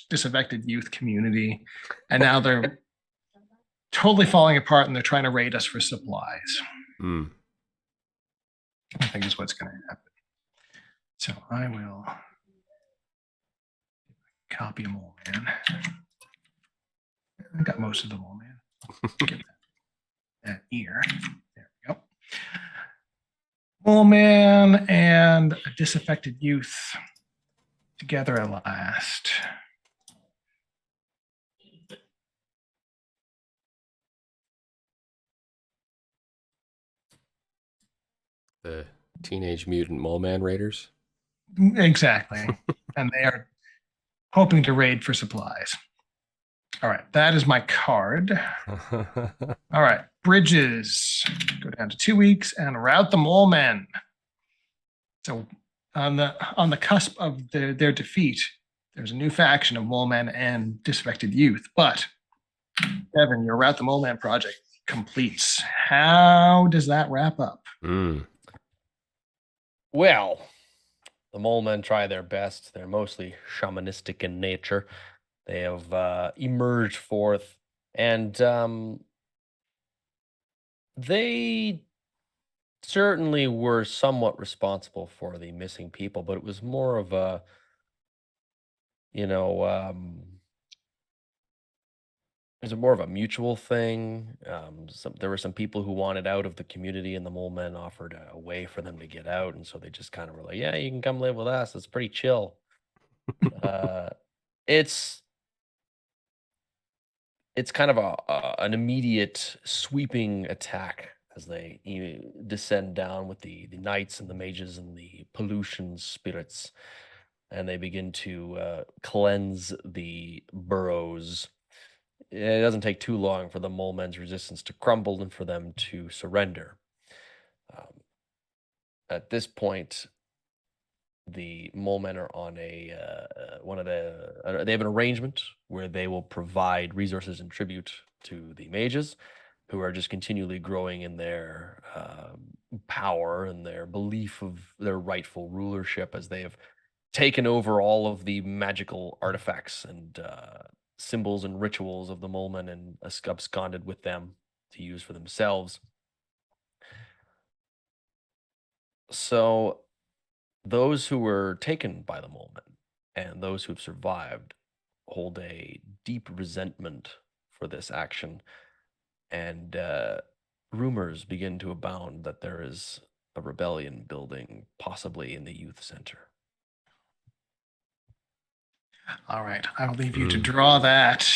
/ disaffected youth community, and now they're totally falling apart, and they're trying to raid us for supplies. I think is what's going to happen. So I will copy a moleman. I got most of the moleman. Get that ear. There we go. Moleman and a disaffected youth together at last. The Teenage Mutant Mole Man Raiders. Exactly. And they are hoping to raid for supplies. All right, that is my card. All right, bridges. Go down to 2 weeks and rout the molemen. So on the cusp of their defeat, there's a new faction of molemen and disaffected youth. But Devin, your rout the moleman project completes. How does that wrap up? Well, the molemen try their best. They're mostly shamanistic in nature. They have emerged forth, and they certainly were somewhat responsible for the missing people, but it was more of a, it was more of a mutual thing. There were some people who wanted out of the community, and the mole men offered a way for them to get out, and so they just kind of were like, "Yeah, you can come live with us. It's pretty chill." It's kind of an immediate sweeping attack as they descend down with the knights and the mages and the pollution spirits, and they begin to cleanse the burrows. It doesn't take too long for the mole men's resistance to crumble and for them to surrender. At this point, the mole men are on they have an arrangement where they will provide resources and tribute to the mages, who are just continually growing in their power and their belief of their rightful rulership, as they have taken over all of the magical artifacts and symbols and rituals of the molemen and absconded with them to use for themselves. So those who were taken by the molemen and those who have survived hold a deep resentment for this action, and rumors begin to abound that there is a rebellion building, possibly in the youth center. All right, I will leave you to draw that.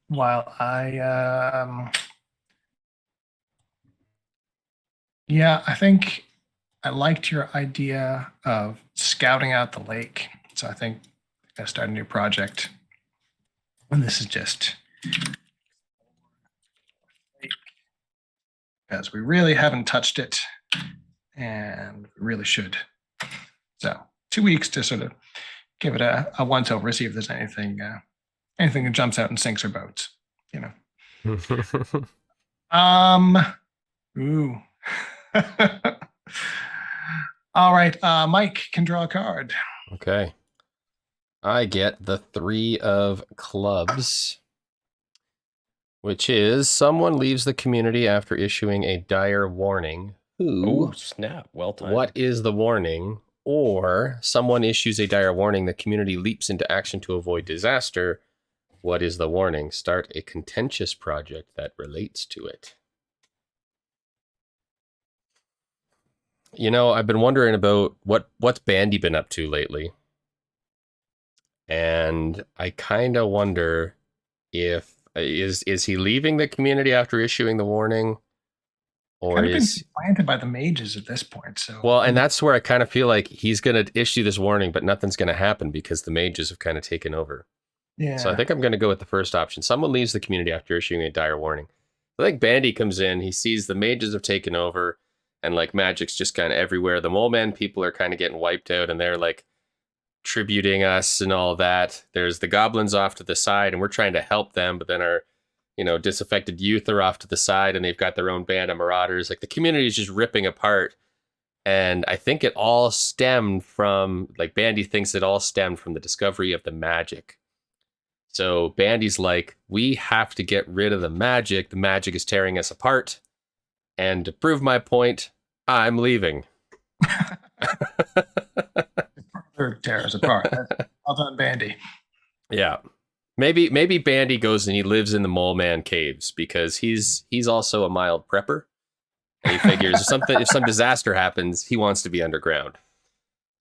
While I think I liked your idea of scouting out the lake. So I think I'm going to start a new project. And this is just because we really haven't touched it and we really should. So 2 weeks to sort of give it a once over, see if there's anything that jumps out and sinks our boats, you know. Ooh. All right, Mike can draw a card. Okay. I get the 3 of clubs, which is someone leaves the community after issuing a dire warning. Oh, snap. Well timed. What is the warning? Or someone issues a dire warning, the community leaps into action to avoid disaster. What is the warning? Start a contentious project that relates to it. You know, I've been wondering about what's Bandy been up to lately. And I kind of wonder if is he leaving the community after issuing the warning, or kind of is been planted by the mages at this point? So well, and that's where I kind of feel like he's going to issue this warning, but nothing's going to happen because the mages have kind of taken over. Yeah. So I think I'm going to go with the first option. Someone leaves the community after issuing a dire warning. I think Bandy comes in. He sees the mages have taken over, and like magic's just kind of everywhere. The molemen people are kind of getting wiped out, and they're like tributing us and all that. There's the goblins off to the side, and we're trying to help them, but then our disaffected youth are off to the side, and they've got their own band of marauders. Like the community is just ripping apart. And I think it all stemmed from, like Bandy thinks it all stemmed from the discovery of the magic. So Bandy's like, we have to get rid of the magic. The magic is tearing us apart. And to prove my point, I'm leaving. Tear us apart. Well done, Bandy. Yeah. Maybe Bandy goes and he lives in the Moleman caves because he's also a mild prepper. And he figures if some disaster happens, he wants to be underground.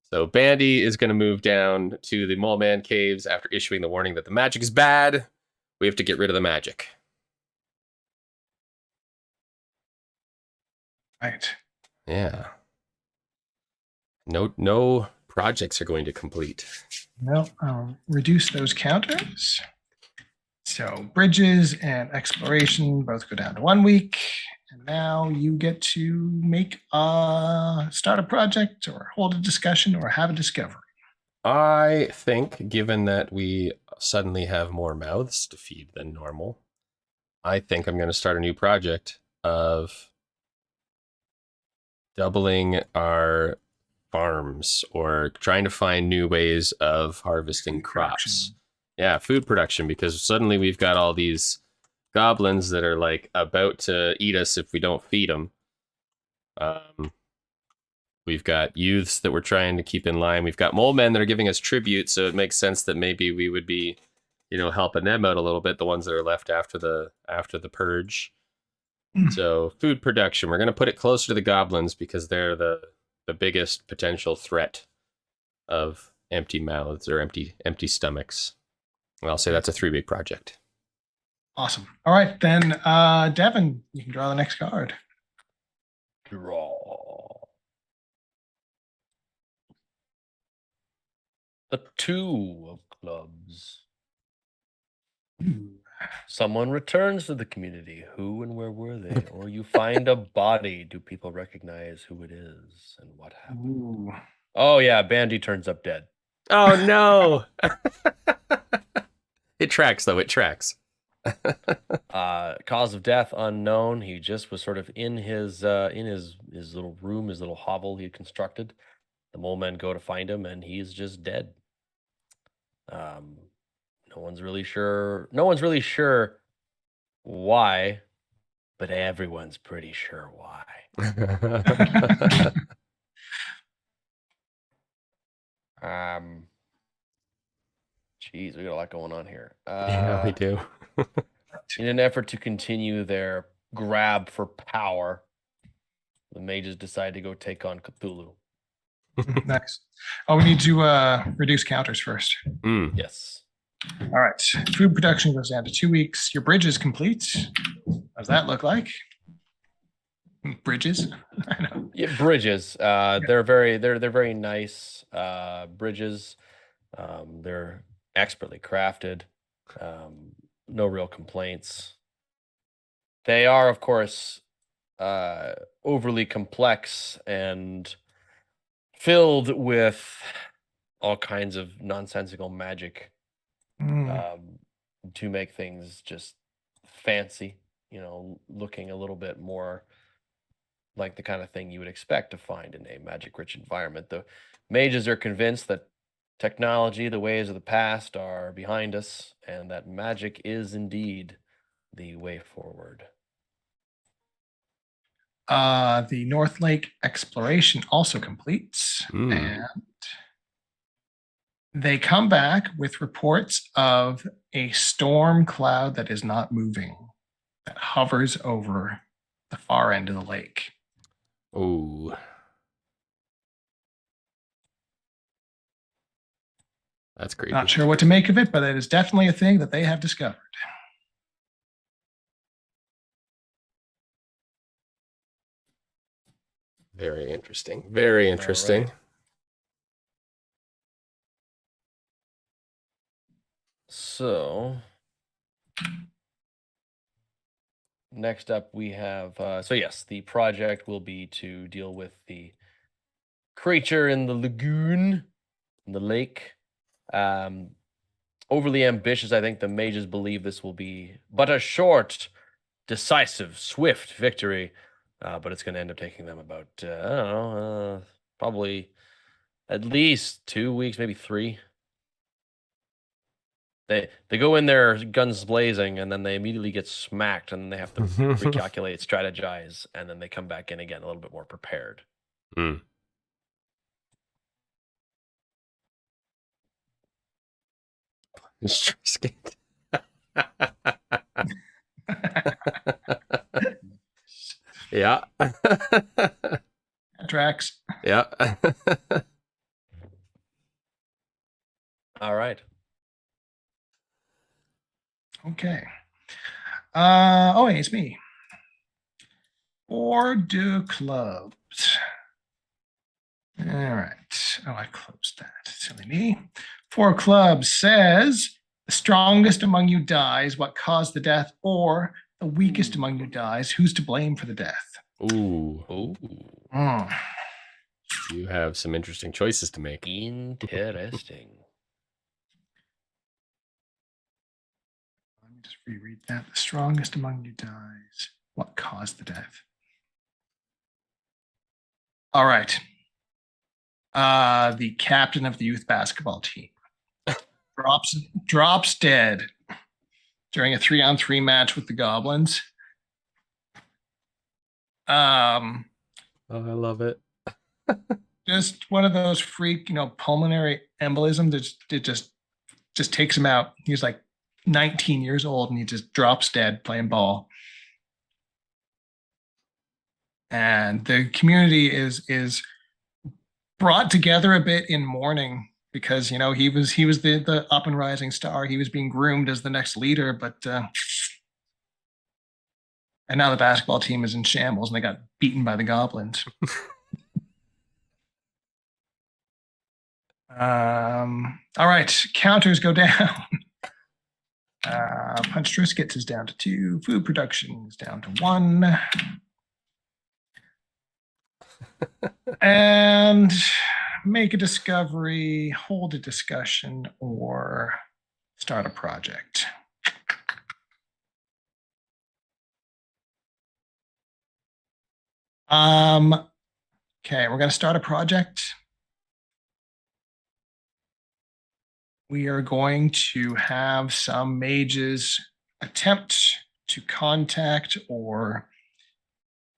So Bandy is going to move down to the Moleman caves after issuing the warning that the magic is bad. We have to get rid of the magic. Right. Yeah. No projects are going to complete. Well, I'll reduce those counters. So bridges and exploration both go down to 1 week. And now you get to start a project or hold a discussion or have a discovery. I think, given that we suddenly have more mouths to feed than normal, I think I'm going to start a new project of doubling our farms or trying to find new ways of harvesting crops. Yeah, food production, because suddenly we've got all these goblins that are like about to eat us if we don't feed them. We've got youths that we're trying to keep in line. We've got molemen that are giving us tribute, so it makes sense that maybe we would be, helping them out a little bit, the ones that are left after the purge. So food production, we're going to put it closer to the goblins because they're the biggest potential threat of empty mouths or empty stomachs. And I'll say that's a 3-week project. Awesome. All right, then, Devin, you can draw the next card. Draw. The 2 of clubs. Someone returns to the community. Who and where were they? Or you find a body. Do people recognize who it is and what happened? Ooh. Oh, yeah, Bandy turns up dead. Oh, no. It tracks, though. It tracks. Cause of death unknown. He just was sort of in his little room, his little hovel he had constructed. The molemen go to find him, and he's just dead. No one's really sure why, but everyone's pretty sure why. Geez, we got a lot going on here. Yeah, we do. In an effort to continue their grab for power, the mages decide to go take on Cthulhu. Nice. Oh, we need to reduce counters first. Yes. All right. Food production goes down to 2 weeks. Your bridge is complete. What does that look like? Bridges. I know. Yeah, bridges. They're very nice bridges. They're expertly crafted. No real complaints. They are, of course, overly complex and filled with all kinds of nonsensical magic to make things just fancy, looking a little bit more like the kind of thing you would expect to find in a magic-rich environment. The mages are convinced that technology, the ways of the past, are behind us, and that magic is indeed the way forward. The North Lake exploration also completes, and they come back with reports of a storm cloud that is not moving, that hovers over the far end of the lake. Oh. That's creepy. Not sure what to make of it, but it is definitely a thing that they have discovered. Very interesting. Very interesting. Right. So next up we have, so yes, the project will be to deal with the creature in the lagoon, in the lake. Overly ambitious, I think the mages believe this will be but a short, decisive, swift victory. But it's going to end up taking them about, I don't know, probably at least 2 weeks, maybe 3. They go in there guns blazing, and then they immediately get smacked, and they have to recalculate, strategize, and then they come back in again a little bit more prepared. Yeah. Tracks. Yeah. All right. Okay. Oh, it's me. 4 de clubs. All right. Oh, I closed that. Silly me. 4 clubs says the strongest among you dies. What caused the death? Or the weakest among you dies. Who's to blame for the death? Ooh. Mm. You have some interesting choices to make. Interesting. Let me just reread that. The strongest among you dies. What caused the death? All right. The captain of the youth basketball team drops dead during a 3-on-3 match with the goblins. Oh, I love it. Just one of those freak, pulmonary embolism that just takes him out. He's like 19 years old and he just drops dead playing ball. And the community is brought together a bit in mourning because he was the up and rising star. He was being groomed as the next leader, but and now the basketball team is in shambles and they got beaten by the goblins. All right, counters go down. Punch Triscuits is down to 2. Food production is down to 1. And make a discovery, hold a discussion, or start a project. Okay, we're going to start a project. We are going to have some mages attempt to contact or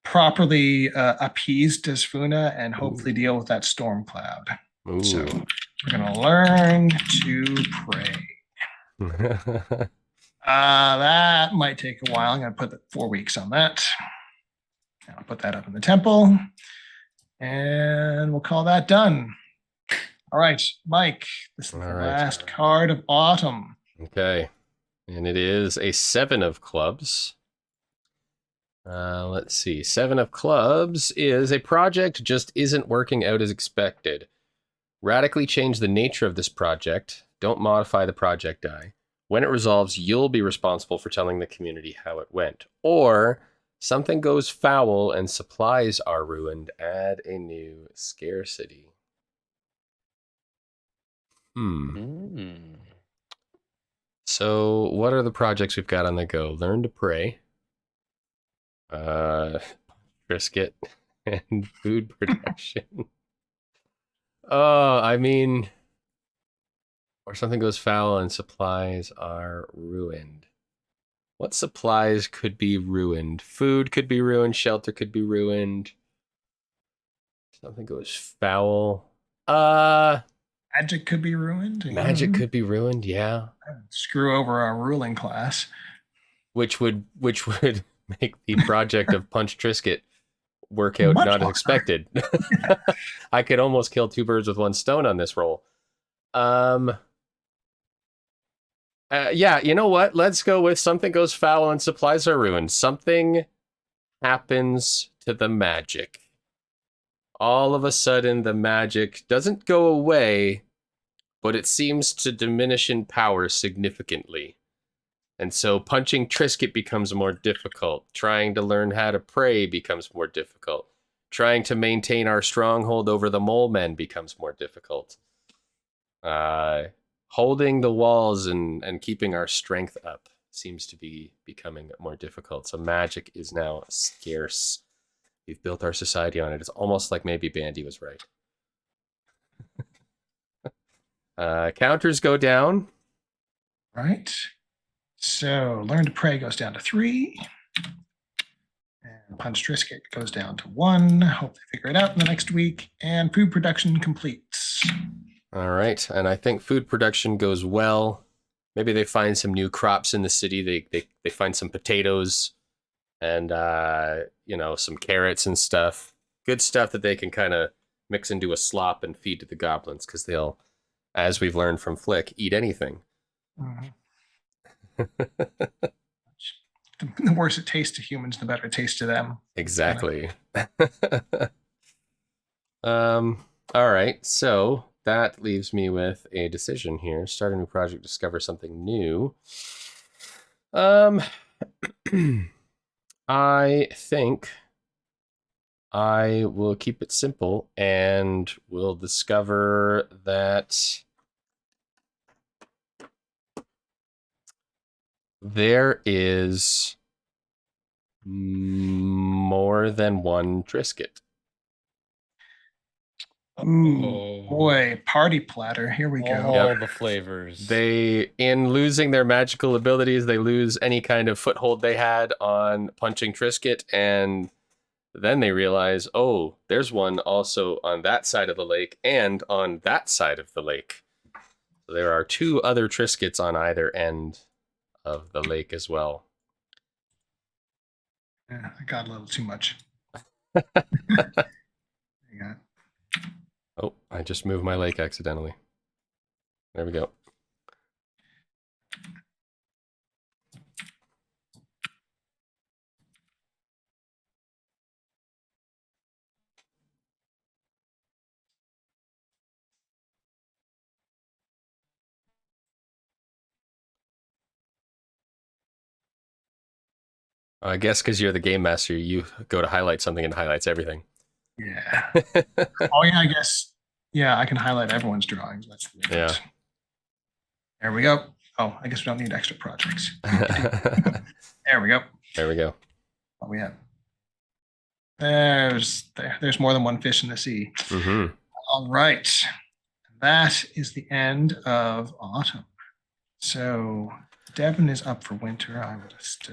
properly appease Desfuna and hopefully deal with that storm cloud. Ooh. So we're going to learn to pray. That might take a while. I'm going to put 4 weeks on that. I'll put that up in the temple. And we'll call that done. All right, Mike, this is the last card of autumn. Okay. And it is a 7 of clubs. Let's see. 7 of clubs is a project just isn't working out as expected. Radically change the nature of this project. Don't modify the project die. When it resolves, you'll be responsible for telling the community how it went. Or something goes foul and supplies are ruined. Add a new scarcity. So what are the projects we've got on the go? Learn to pray. Brisket and food production. I mean, or something goes foul and supplies are ruined. What supplies could be ruined? Food could be ruined. Shelter could be ruined. Something goes foul. Magic could be ruined. Magic could be ruined. Yeah. Screw over our ruling class. Which would make the project of Punch Trisket work out not as expected. I could almost kill 2 birds with 1 stone on this roll. Yeah, you know what? Let's go with something goes foul and supplies are ruined. Something happens to the magic. All of a sudden, the magic doesn't go away, but it seems to diminish in power significantly. And so punching Trisket becomes more difficult. Trying to learn how to pray becomes more difficult. Trying to maintain our stronghold over the molemen becomes more difficult. Holding the walls and keeping our strength up seems to be becoming more difficult. So magic is now scarce. We've built our society on it. It's almost like maybe Bandy was right. Counters go down. Right. So learn to pray goes down to 3. And punch Trisket goes down to 1. Hope they figure it out in the next week. And food production completes. All right. And I think food production goes well. Maybe they find some new crops in the city. They find some potatoes and some carrots and stuff. Good stuff that they can kind of mix into a slop and feed to the goblins, because they'll, as we've learned from Flick, eat anything. The worse it tastes to humans, the better it tastes to them. Exactly. All right. So that leaves me with a decision here. Start a new project, discover something new. I think I will keep it simple and we'll discover that there is more than one Trisket. Ooh, boy, party platter. Here we go. All the flavors. They, in losing their magical abilities, they lose any kind of foothold they had on punching Trisket, and then they realize, oh, there's one also on that side of the lake and on that side of the lake. So there are 2 other Triskets on either end of the lake as well. Yeah, I got a little too much. Yeah. Oh, I just moved my lake accidentally. There we go. I guess because you're the game master, you go to highlight something and it highlights everything. Yeah. Oh, yeah, I guess. Yeah, I can highlight everyone's drawings. That's the difference. Yeah. There we go. Oh, I guess we don't need extra projects. There we go. There we go. What we have? There's more than one fish in the sea. Mm-hmm. All right. That is the end of autumn. So Devin is up for winter. I will just...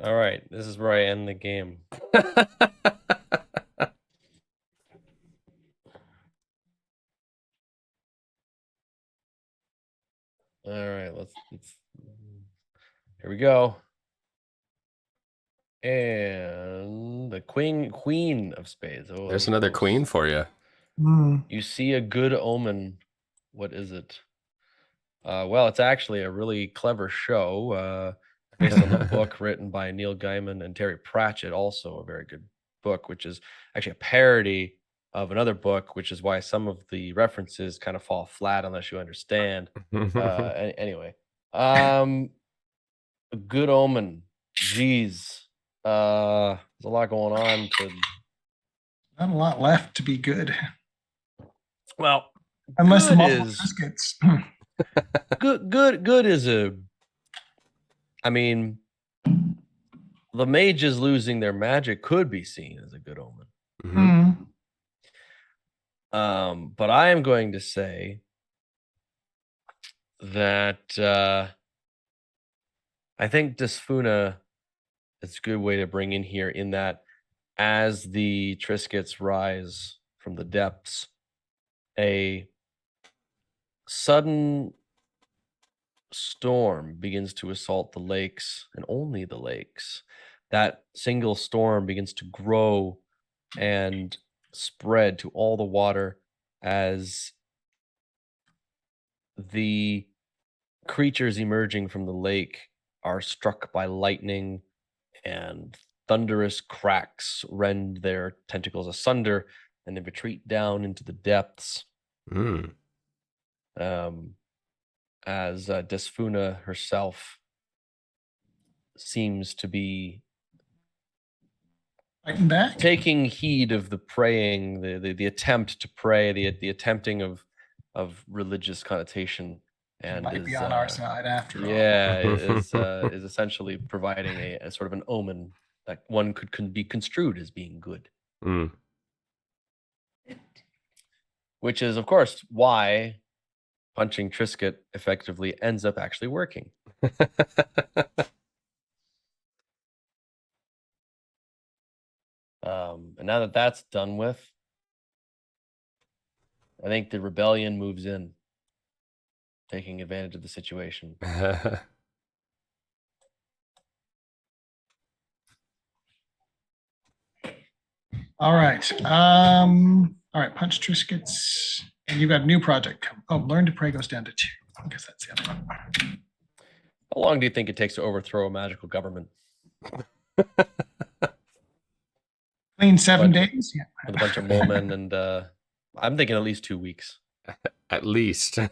All right. This is where I end the game. All right, let's here we go. And the queen of spades. Oh, there's another queen for you. You see a good omen. What is it? Well, it's actually a really clever show. based on the book written by Neil Gaiman and Terry Pratchett, also a very good book, which is actually a parody of another book, which is why some of the references kind of fall flat unless you understand. Anyway, Good Omen. Jeez, there's a lot going on. Not a lot left to be good. Well, unless the multiple is biscuits. good is a. I mean, the mages losing their magic could be seen as a good omen. Mm-hmm. But I am going to say that I think Desfuna is a good way to bring in here, in that as the Triscuits rise from the depths, a sudden storm begins to assault the lakes, and only the lakes. That single storm begins to grow and spread to all the water as the creatures emerging from the lake are struck by lightning, and thunderous cracks rend their tentacles asunder, and they retreat down into the depths. As Desfuna herself seems to be Fighting back, taking heed of the praying, the attempt to pray, the attempting of religious connotation, and might is, be on our side after all. Yeah, is essentially providing a sort of an omen that one could be construed as being good. Which is, of course, why punching Triscuit effectively ends up actually working. And now that that's done with, I think the rebellion moves in, taking advantage of the situation. All right. All right. Punch Triscuits. And you've got a new project. Oh, Learn to Pray goes down to 2. I guess that's the other one. How long do you think it takes to overthrow a magical government? Clean 7 days? Yeah. With a bunch of molemen, and I'm thinking at least 2 weeks. At least. If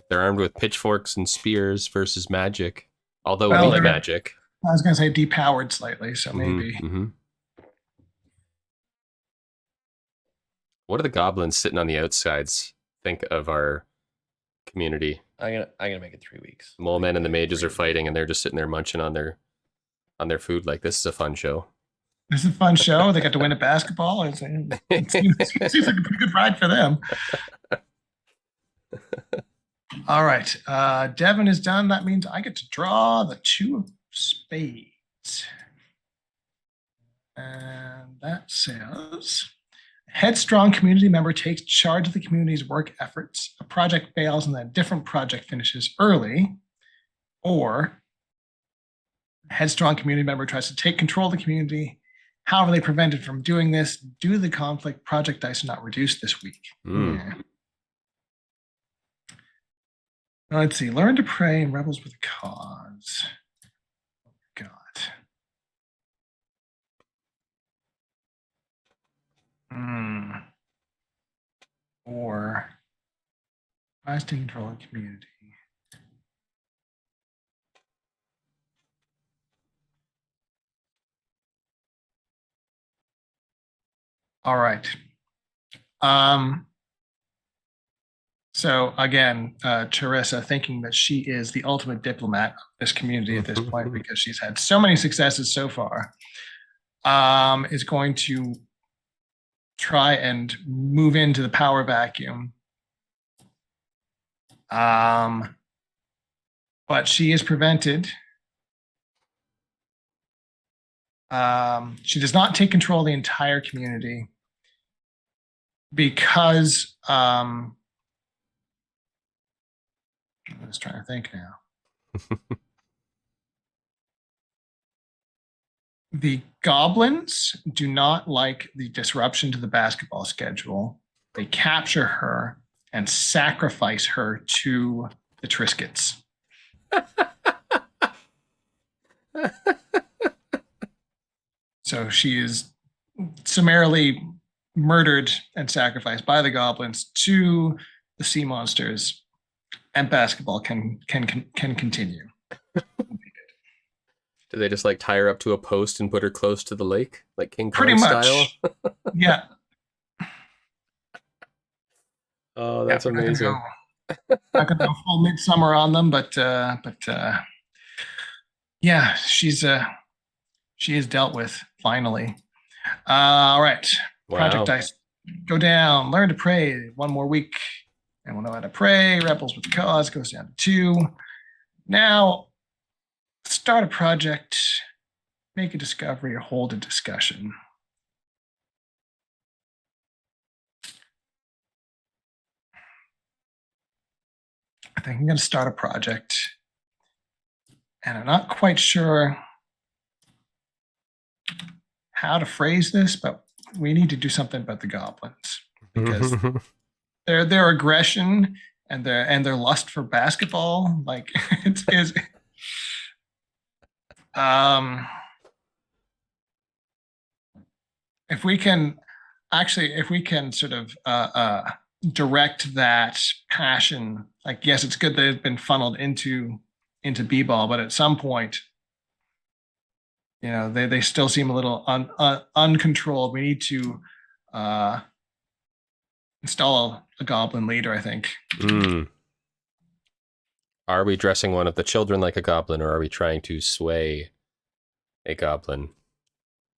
they're armed with pitchforks and spears versus magic. Although weak magic. I was going to say depowered slightly, so maybe. What do the goblins sitting on the outsides think of our community? I'm gonna make it 3 weeks. Molemen and the mages are fighting, and they're just sitting there munching on their food. Like, this is a fun show. This is a fun show. They got to win at basketball. It seems like a pretty good ride for them. All right. Devin is done. That means I get to draw the 2 of spades. And that says, headstrong community member takes charge of the community's work efforts. A project fails and then a different project finishes early. Or a headstrong community member tries to take control of the community. However, they prevented from doing this due to the conflict. Project dice are not reduced this week. Yeah. Now, let's see. Learn to Pray and Rebels with a Cause. Oh, God. Or tries to control the community. All right. So again, Teresa, thinking that she is the ultimate diplomat of this community at this point because she's had so many successes so far, is going to try and move into the power vacuum. But she is prevented. She does not take control of the entire community because I'm just trying to think now. The goblins do not like the disruption to the basketball schedule. They capture her and sacrifice her to the Triscuits. So she is summarily murdered and sacrificed by the goblins to the sea monsters, and basketball can continue. Do they just like tie her up to a post and put her close to the lake, like King Kong Pretty much. style? Yeah. Oh, that's amazing. Not gonna go full midsummer on them, but yeah, she is dealt with finally. All right, Project Wow. Dice, go down. Learn to pray. One more week, and we'll know how to pray. Rebels with the cause goes down to 2. Now, start a project, make a discovery, or hold a discussion. I think I'm going to start a project, and I'm not quite sure how to phrase this, but we need to do something about the goblins because their aggression and their lust for basketball, like is if we can sort of direct that passion, like, yes, it's good that it's been funneled into b-ball, but at some point, you know, they still seem a little uncontrolled. We need to install a goblin leader, I think. Are we dressing one of the children like a goblin, or are we trying to sway a goblin?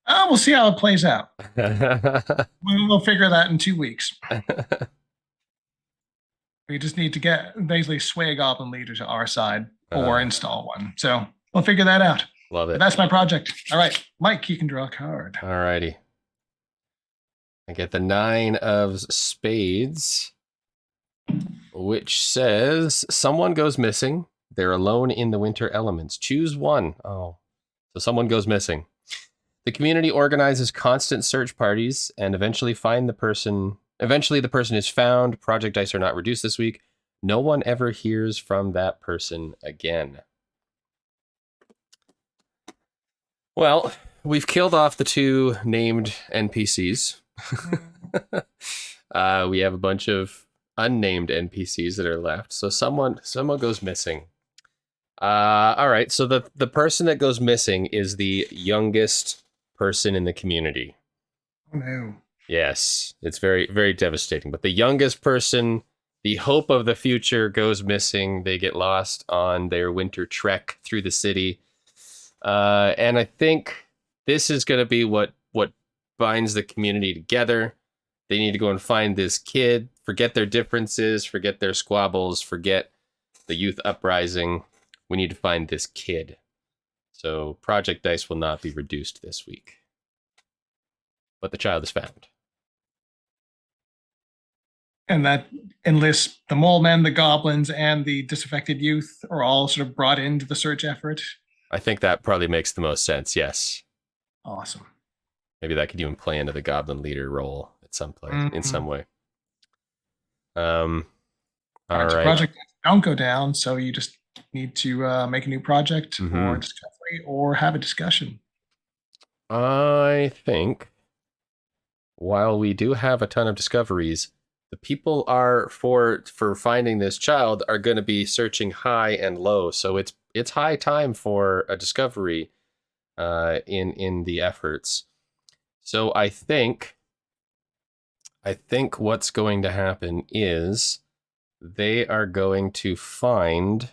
We'll see how it plays out. We'll figure that in 2 weeks. We just need to basically sway a goblin leader to our side or install one. So we'll figure that out. Love it. But that's my project. All right, Mike, you can draw a card. All righty. I get the 9 of spades, which says someone goes missing. They're alone in the winter elements. Choose one. Oh, so someone goes missing. The community organizes constant search parties and eventually the person is found. Project dice are not reduced this week. No one ever hears from that person again. Well, we've killed off the 2 named NPCs. We have a bunch of unnamed NPCs that are left. So someone goes missing. All right. So the person that goes missing is the youngest person in the community. Oh, no. Yes, it's very, very devastating. But the youngest person, the hope of the future, goes missing. They get lost on their winter trek through the city. And I think this is going to be what binds the community together. They need to go and find this kid, forget their differences, forget their squabbles, forget the youth uprising. We need to find this kid. So Project Dice will not be reduced this week. But the child is found. And that enlists the molemen, the goblins, and the disaffected youth are all sort of brought into the search effort. I think that probably makes the most sense, yes. Awesome. Maybe that could even play into the goblin leader role at some point, in some way. All right. So project don't go down, so you just need to make a new project or discovery or have a discussion. I think while we do have a ton of discoveries, the people are for finding this child are going to be searching high and low. So it's high time for a discovery in the efforts. So I think what's going to happen is they are going to find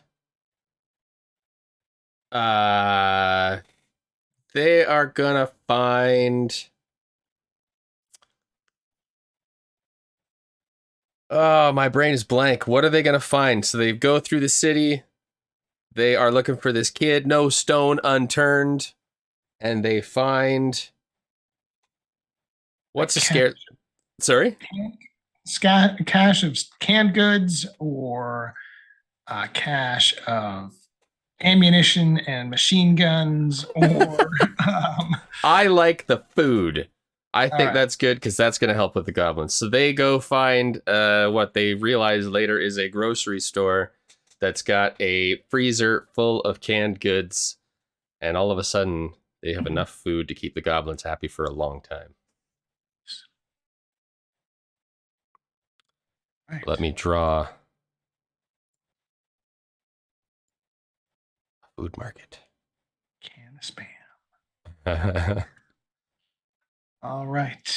oh, my brain is blank. What are they going to find? So they go through the city. They are looking for this kid, no stone unturned. And they find... What's a scare... Sorry? Cache of canned goods or cache of ammunition and machine guns or... I like the food. I think that's good because that's going to help with the goblins. So they go find what they realize later is a grocery store that's got a freezer full of canned goods. and all of a sudden they have enough food to keep the goblins happy for a long time. Right. Let me draw a food market. Can of spam. All right.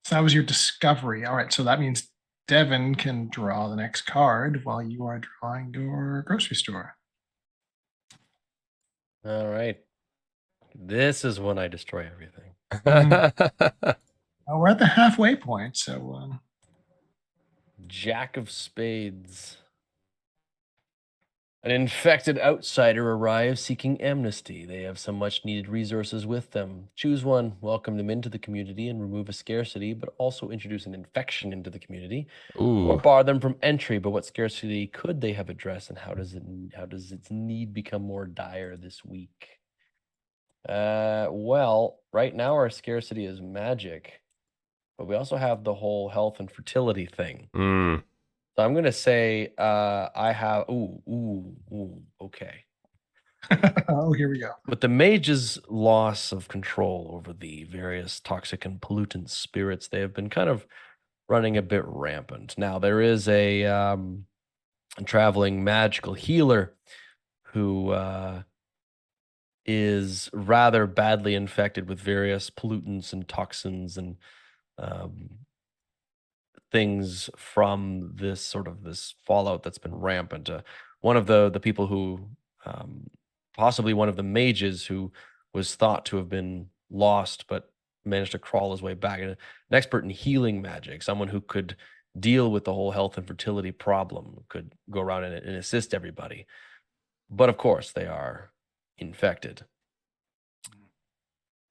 So that was your discovery. All right. So that means Devin can draw the next card while you are drawing your grocery store. All right. This is when I destroy everything. We're at the halfway point. So Jack of Spades. An infected outsider arrives seeking amnesty. They have some much needed resources with them. Choose one, welcome them into the community and remove a scarcity, but also introduce an infection into the community. Or Ooh. bar them from entry, but what scarcity could they have addressed, and how does its need become more dire this week? Well, right now our scarcity is magic, but we also have the whole health and fertility thing. So I'm gonna say I have okay. oh, here we go. With the mage's loss of control over the various toxic and pollutant spirits, they have been kind of running a bit rampant. Now there is a traveling magical healer who is rather badly infected with various pollutants and toxins and things from this fallout that's been rampant. One of the people who, possibly one of the mages who was thought to have been lost but managed to crawl his way back, an expert in healing magic, someone who could deal with the whole health and fertility problem, could go around and assist everybody. But of course, they are infected.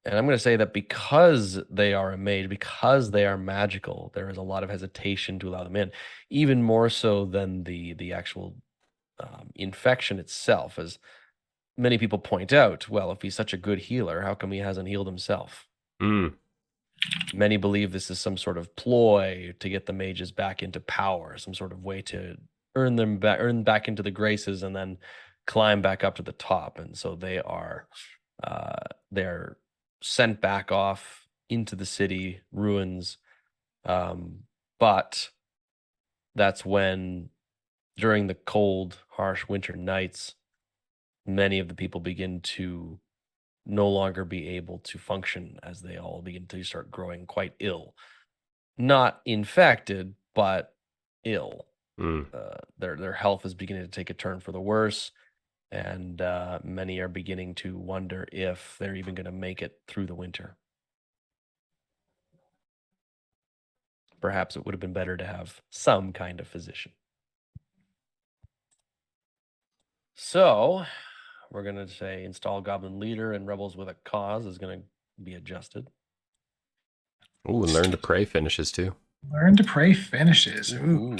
And I'm going to say that because they are a mage, because they are magical, there is a lot of hesitation to allow them in, even more so than the actual infection itself. As many people point out, well, if he's such a good healer, how come he hasn't healed himself? Many believe this is some sort of ploy to get the mages back into power, some sort of way to earn back into the graces and then climb back up to the top. And so they're sent back off into the city ruins. But that's when, during the cold, harsh winter nights, many of the people begin to no longer be able to function, as they all begin to start growing quite ill. Not infected, but ill. Their health is beginning to take a turn for the worse. And many are beginning to wonder if they're even going to make it through the winter. Perhaps it would have been better to have some kind of physician. So we're going to say install goblin leader and rebels with a cause is going to be adjusted. Ooh, and learn to pray finishes too. Learn to pray finishes. Ooh.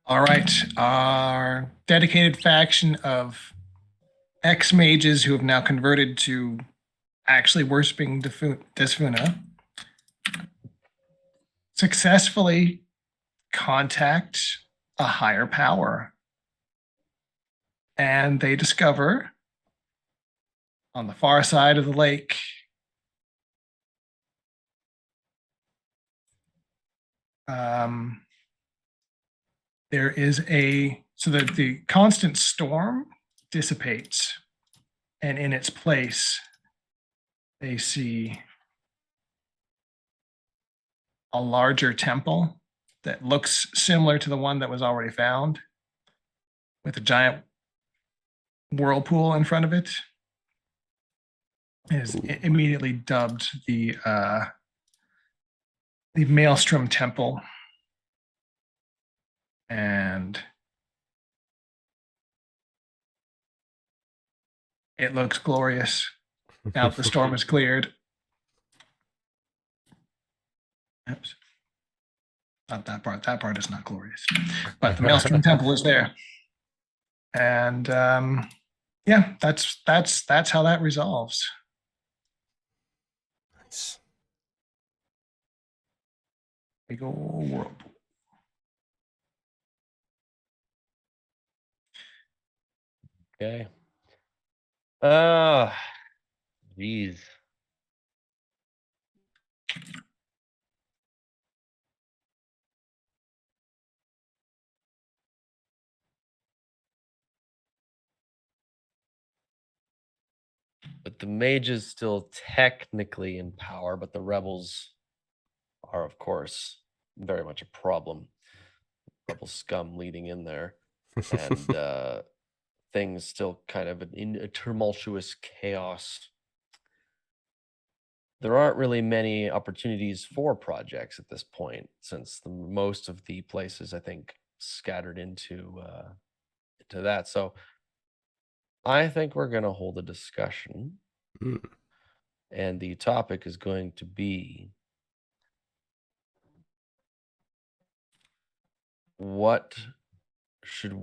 All right. Our dedicated faction of ex-mages who have now converted to actually worshiping Desfuna successfully contact a higher power. And they discover on the far side of the lake there is so that the constant storm dissipates, and in its place, they see a larger temple that looks similar to the one that was already found, with a giant whirlpool in front of it. It is immediately dubbed the Maelstrom Temple. And it looks glorious now that the storm is cleared. Oops. Not that part. That part is not glorious. But the Maelstrom Temple is there. And yeah, that's how that resolves. Nice. Big old whirlpool. Okay. Jeez. But the mage is still technically in power, but the rebels are, of course, very much a problem. Rebel scum leading in there, and things still kind of in a tumultuous chaos. There aren't really many opportunities for projects at this point, since most of the places, I think, scattered into that. So I think we're going to hold a discussion. And the topic is going to be what should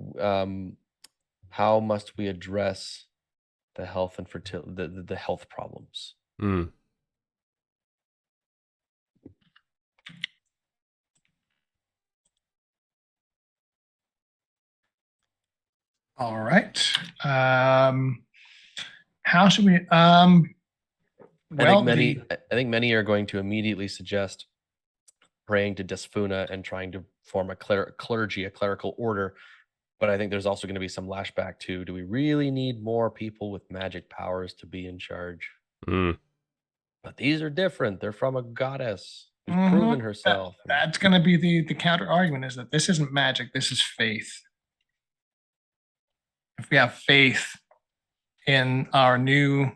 how must we address the health and fertility, the health problems? All right. How should we? Well, I think many are going to immediately suggest praying to Desfuna and trying to form a clergy, a clerical order. But I think there's also going to be some lashback to, do we really need more people with magic powers to be in charge? But these are different. They're from a goddess who's proven herself. That's going to be the counter argument, is that this isn't magic. This is faith. If we have faith in our new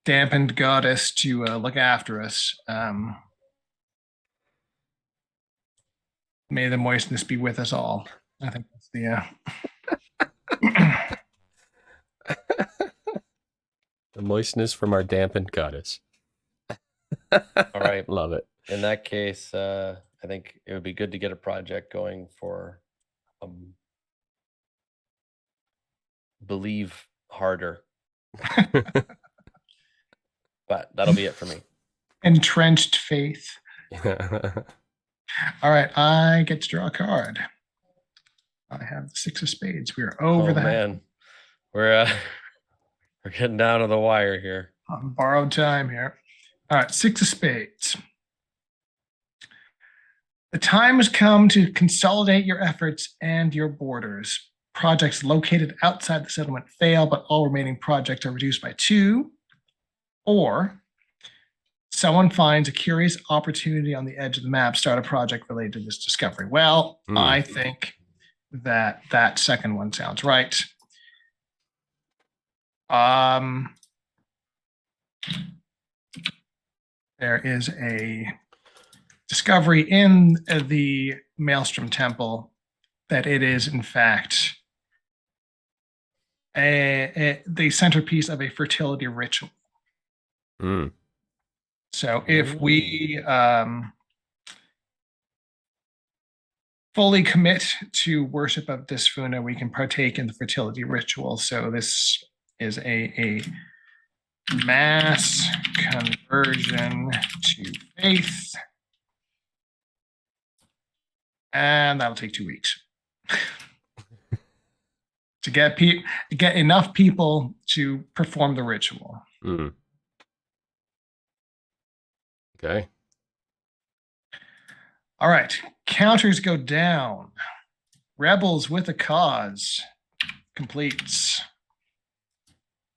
dampened goddess to look after us, may the moistness be with us all. I think that's the the moistness from our dampened goddess. All right. Love it. In that case, I think it would be good to get a project going for believe harder. But that'll be it for me. entrenched faith. All right, I get to draw a card. I have the 6 of spades. We are over the man. We're getting down to the wire here. on borrowed time here. All right, 6 of spades. The time has come to consolidate your efforts and your borders. Projects located outside the settlement fail, but all remaining projects are reduced by 2. Or someone finds a curious opportunity on the edge of the map, start a project related to this discovery. Well, I think that second one sounds right. There is a discovery in the Maelstrom Temple that it is, in fact, the centerpiece of a fertility ritual. So if we fully commit to worship of Desfuna, we can partake in the fertility ritual. So this is a mass conversion to faith. And that'll take 2 weeks to get enough people to perform the ritual. Okay. All right. Counters go down. Rebels with a cause completes.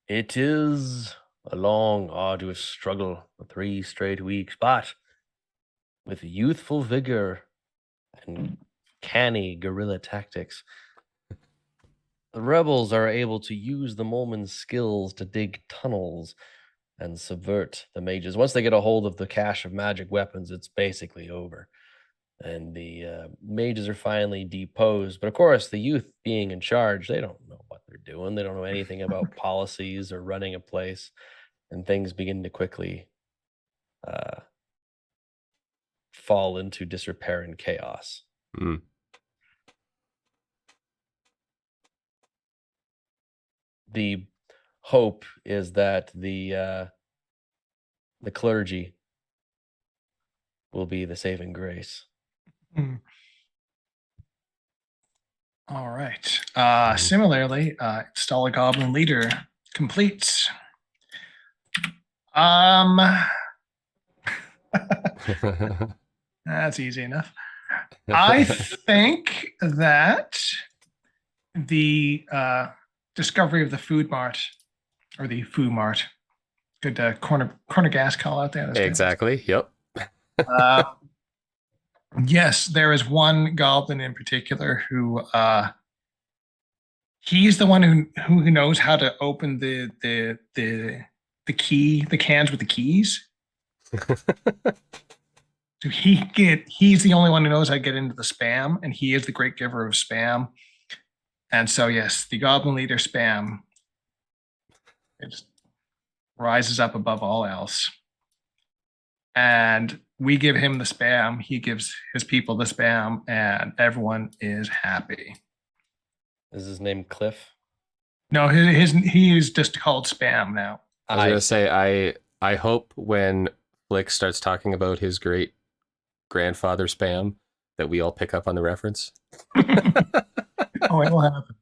It is a long, arduous struggle for 3 straight weeks, but with youthful vigor and canny guerrilla tactics, the rebels are able to use the molemen's skills to dig tunnels and subvert the mages. Once they get a hold of the cache of magic weapons, it's basically over. And the mages are finally deposed. But of course, the youth being in charge, they don't know what they're doing. They don't know anything about policies or running a place. And things begin to quickly fall into disrepair and chaos. The hope is that the clergy will be the saving grace. All right. Similarly, install a goblin leader completes. That's easy enough. I think that the discovery of the food mart or the Foo Mart, good corner gas call out there. That's good. Exactly. Yep. Yes, there is one goblin in particular who he's the one who knows how to open the cans with the keys. So he's the only one who knows how to get into the spam, and he is the great giver of spam. And so yes, the goblin leader spam, it just rises up above all else. And we give him the spam, he gives his people the spam, and everyone is happy. Is his name Cliff? No, he is just called spam now. I was gonna say I hope when Flick starts talking about his great grandfather spam that we all pick up on the reference. Oh, it will happen.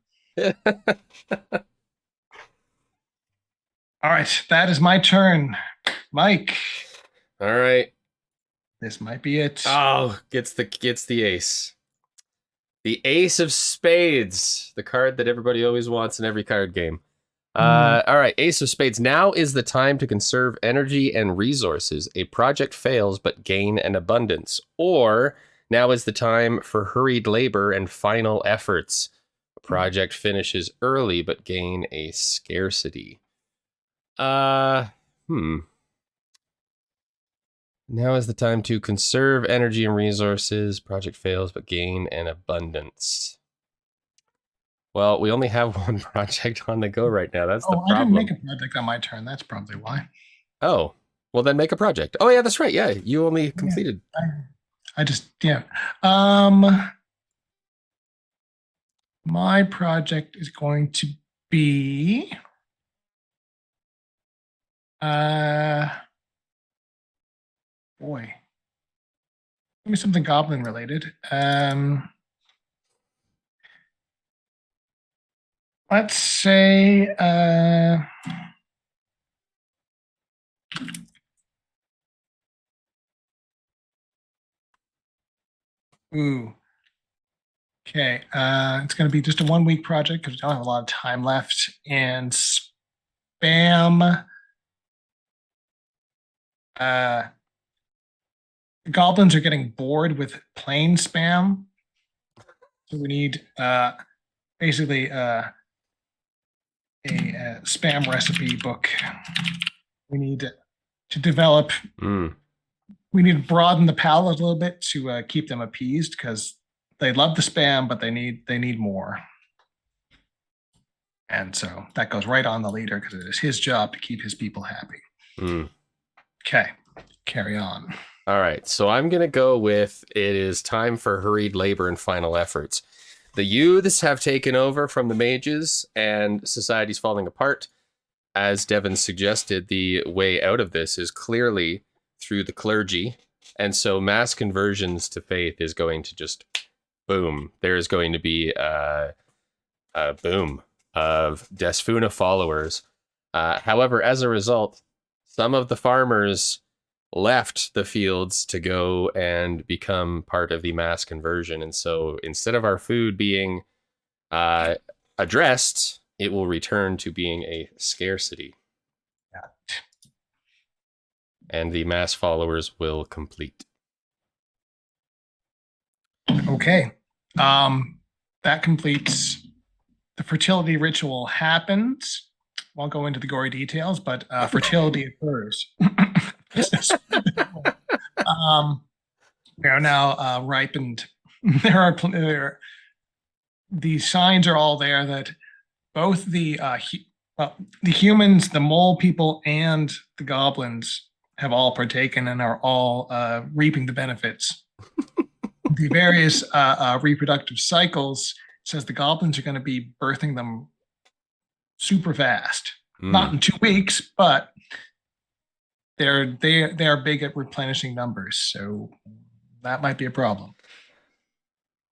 All right, that is my turn. Mike. All right. This might be it. Oh, gets the ace. The ace of spades, the card that everybody always wants in every card game. All right, ace of spades. Now is the time to conserve energy and resources. A project fails, but gain an abundance. Or now is the time for hurried labor and final efforts. A project finishes early, but gain a scarcity. Now is the time to conserve energy and resources. Project fails, but gain an abundance. Well, we only have one project on the go right now. That's the problem. I didn't make a project on my turn. That's probably why. Oh, well then make a project. Oh yeah, that's right. Yeah, you only completed. Yeah, my project is going to be boy. Give me something goblin related. Let's say okay. It's going to be just a 1 week project because we don't have a lot of time left. And spam. Goblins are getting bored with plain spam, so we need basically a spam recipe book. We need to develop. We need to broaden the palette a little bit to keep them appeased because they love the spam, but they need more. And so that goes right on the leader because it is his job to keep his people happy. Okay, carry on. All right, so I'm going to go with it is time for hurried labor and final efforts. The youths have taken over from the mages and society's falling apart. As Devin suggested, the way out of this is clearly through the clergy. And so mass conversions to faith is going to just boom. There is going to be a boom of Desfuna followers. However, as a result, some of the farmers left the fields to go and become part of the mass conversion. And so instead of our food being addressed, it will return to being a scarcity. And the mass followers will complete. Okay. That completes the fertility ritual happens. Won't go into the gory details, but fertility occurs. We are now ripened. The signs are all there that both the humans, the mole people, and the goblins have all partaken and are all reaping the benefits. The various reproductive cycles says the goblins are going to be birthing them super fast. Not in 2 weeks, but they are big at replenishing numbers, so that might be a problem.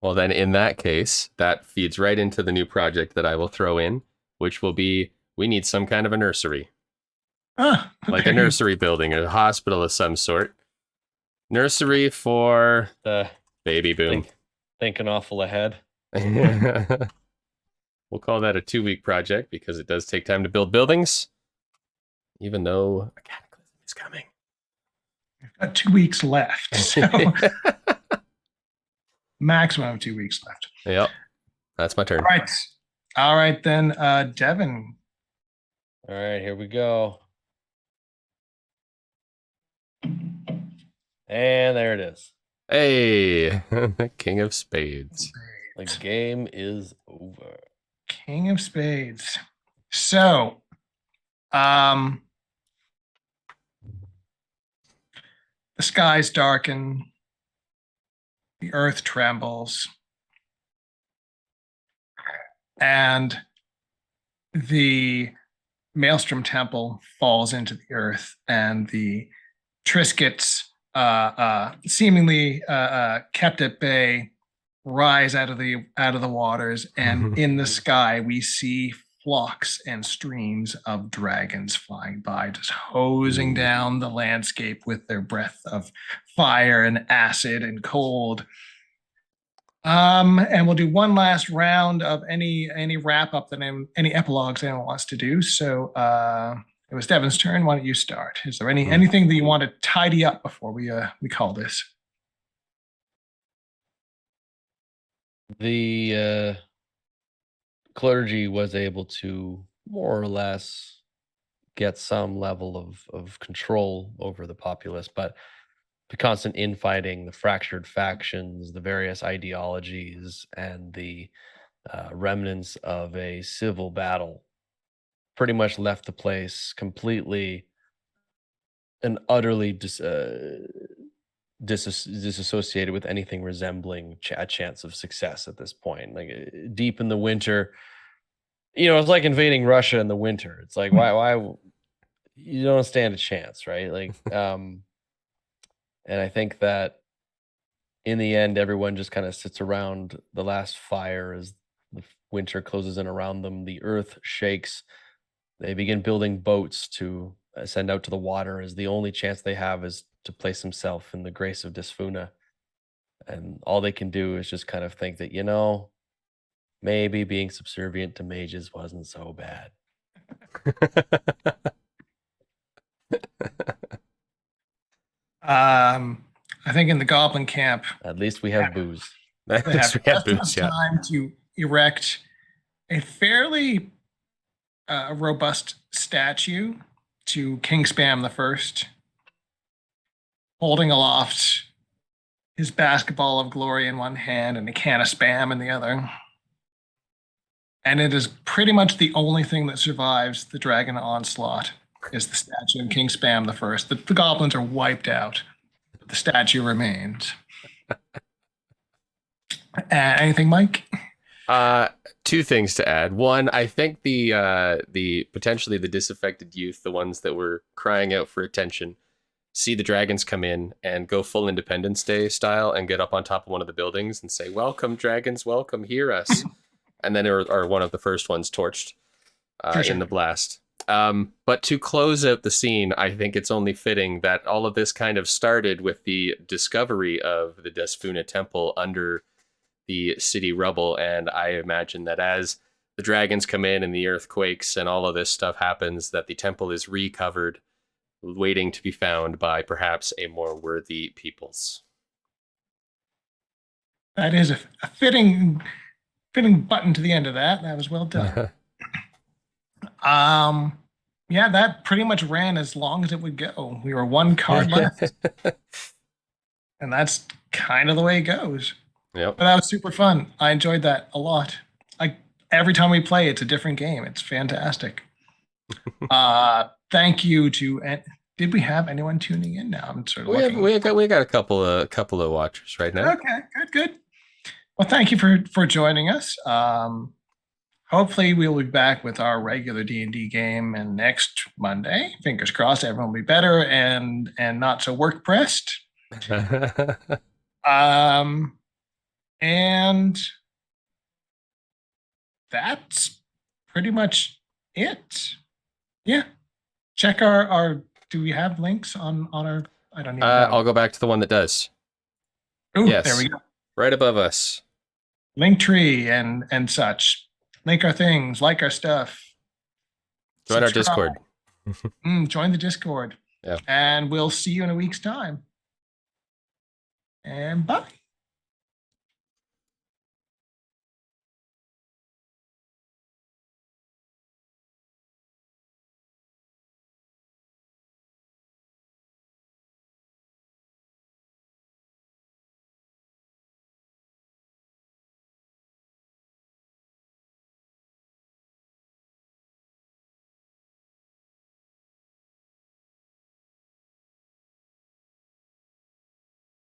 Well, then in that case, that feeds right into the new project that I will throw in, which will be, we need some kind of a nursery. Like a nursery building, a hospital of some sort. Nursery for the baby boom. Thinking awful ahead. We'll call that a 2-week project because it does take time to build buildings, even though a cataclysm is coming. We've got 2 weeks left. So maximum of 2 weeks left. Yep. That's my turn. All right then, Devin. All right, here we go. And there it is. Hey, King of Spades. The game is over. King of Spades. So, the skies darken, the earth trembles, and the Maelstrom Temple falls into the earth, and the Triscuits, seemingly kept at bay, rise out of the waters, and in the sky we see flocks and streams of dragons flying by, just hosing down the landscape with their breath of fire and acid and cold. And we'll do one last round of any wrap up any epilogues anyone wants to do. So it was Devin's turn. Why don't you start? Is there anything that you want to tidy up before we call this? The clergy was able to more or less get some level of control over the populace, but the constant infighting, the fractured factions, the various ideologies, and the remnants of a civil battle pretty much left the place completely and utterly disassociated with anything resembling a chance of success at this point. Like deep in the winter, it's like invading Russia in the winter. It's like why you don't stand a chance, right? Like and I think that in the end everyone just kind of sits around the last fire as the winter closes in around them. The earth shakes. They begin building boats to send out to the water, as the only chance they have is to place himself in the grace of Disfuna. And all they can do is just kind of think that, maybe being subservient to mages wasn't so bad. I think in the goblin camp, At least we have booze. they have just enough time to erect a fairly robust statue to King Spam the First, holding aloft his basketball of glory in one hand and a can of spam in the other. And it is pretty much the only thing that survives the dragon onslaught is the statue of King Spam the First. The goblins are wiped out, but the statue remains. Anything, Mike? 2 things to add. One, I think the potentially the disaffected youth, the ones that were crying out for attention, see the dragons come in and go full Independence Day style and get up on top of one of the buildings and say, "Welcome, dragons, welcome, hear us." And then are one of the first ones torched in the blast. But to close out the scene, I think it's only fitting that all of this kind of started with the discovery of the Disfuna Temple under the city rubble. And I imagine that as the dragons come in and the earthquakes and all of this stuff happens, that the temple is recovered, waiting to be found by perhaps a more worthy peoples. That is a fitting button to the end of that. That was well done. Yeah, that pretty much ran as long as it would go. We were 1 card left. And that's kind of the way it goes. Yep. But that was super fun. I enjoyed that a lot. Every time we play, it's a different game. It's fantastic. Thank you to. Did we have anyone tuning in now? I'm sort of looking. We got a couple of watchers right now. Okay, good. Well, thank you for joining us. Hopefully, we'll be back with our regular D&D game, and next Monday, fingers crossed, everyone will be better and not so work pressed. And that's pretty much it. Yeah. Check our do we have links on our, I don't even know. I'll go back to the one that does. Ooh, Yes. there we go. Right above us. Linktree and such. Link our things, like our stuff. Join our Subscribe. Discord. Join the Discord. Yeah. And we'll see you in a week's time. And bye.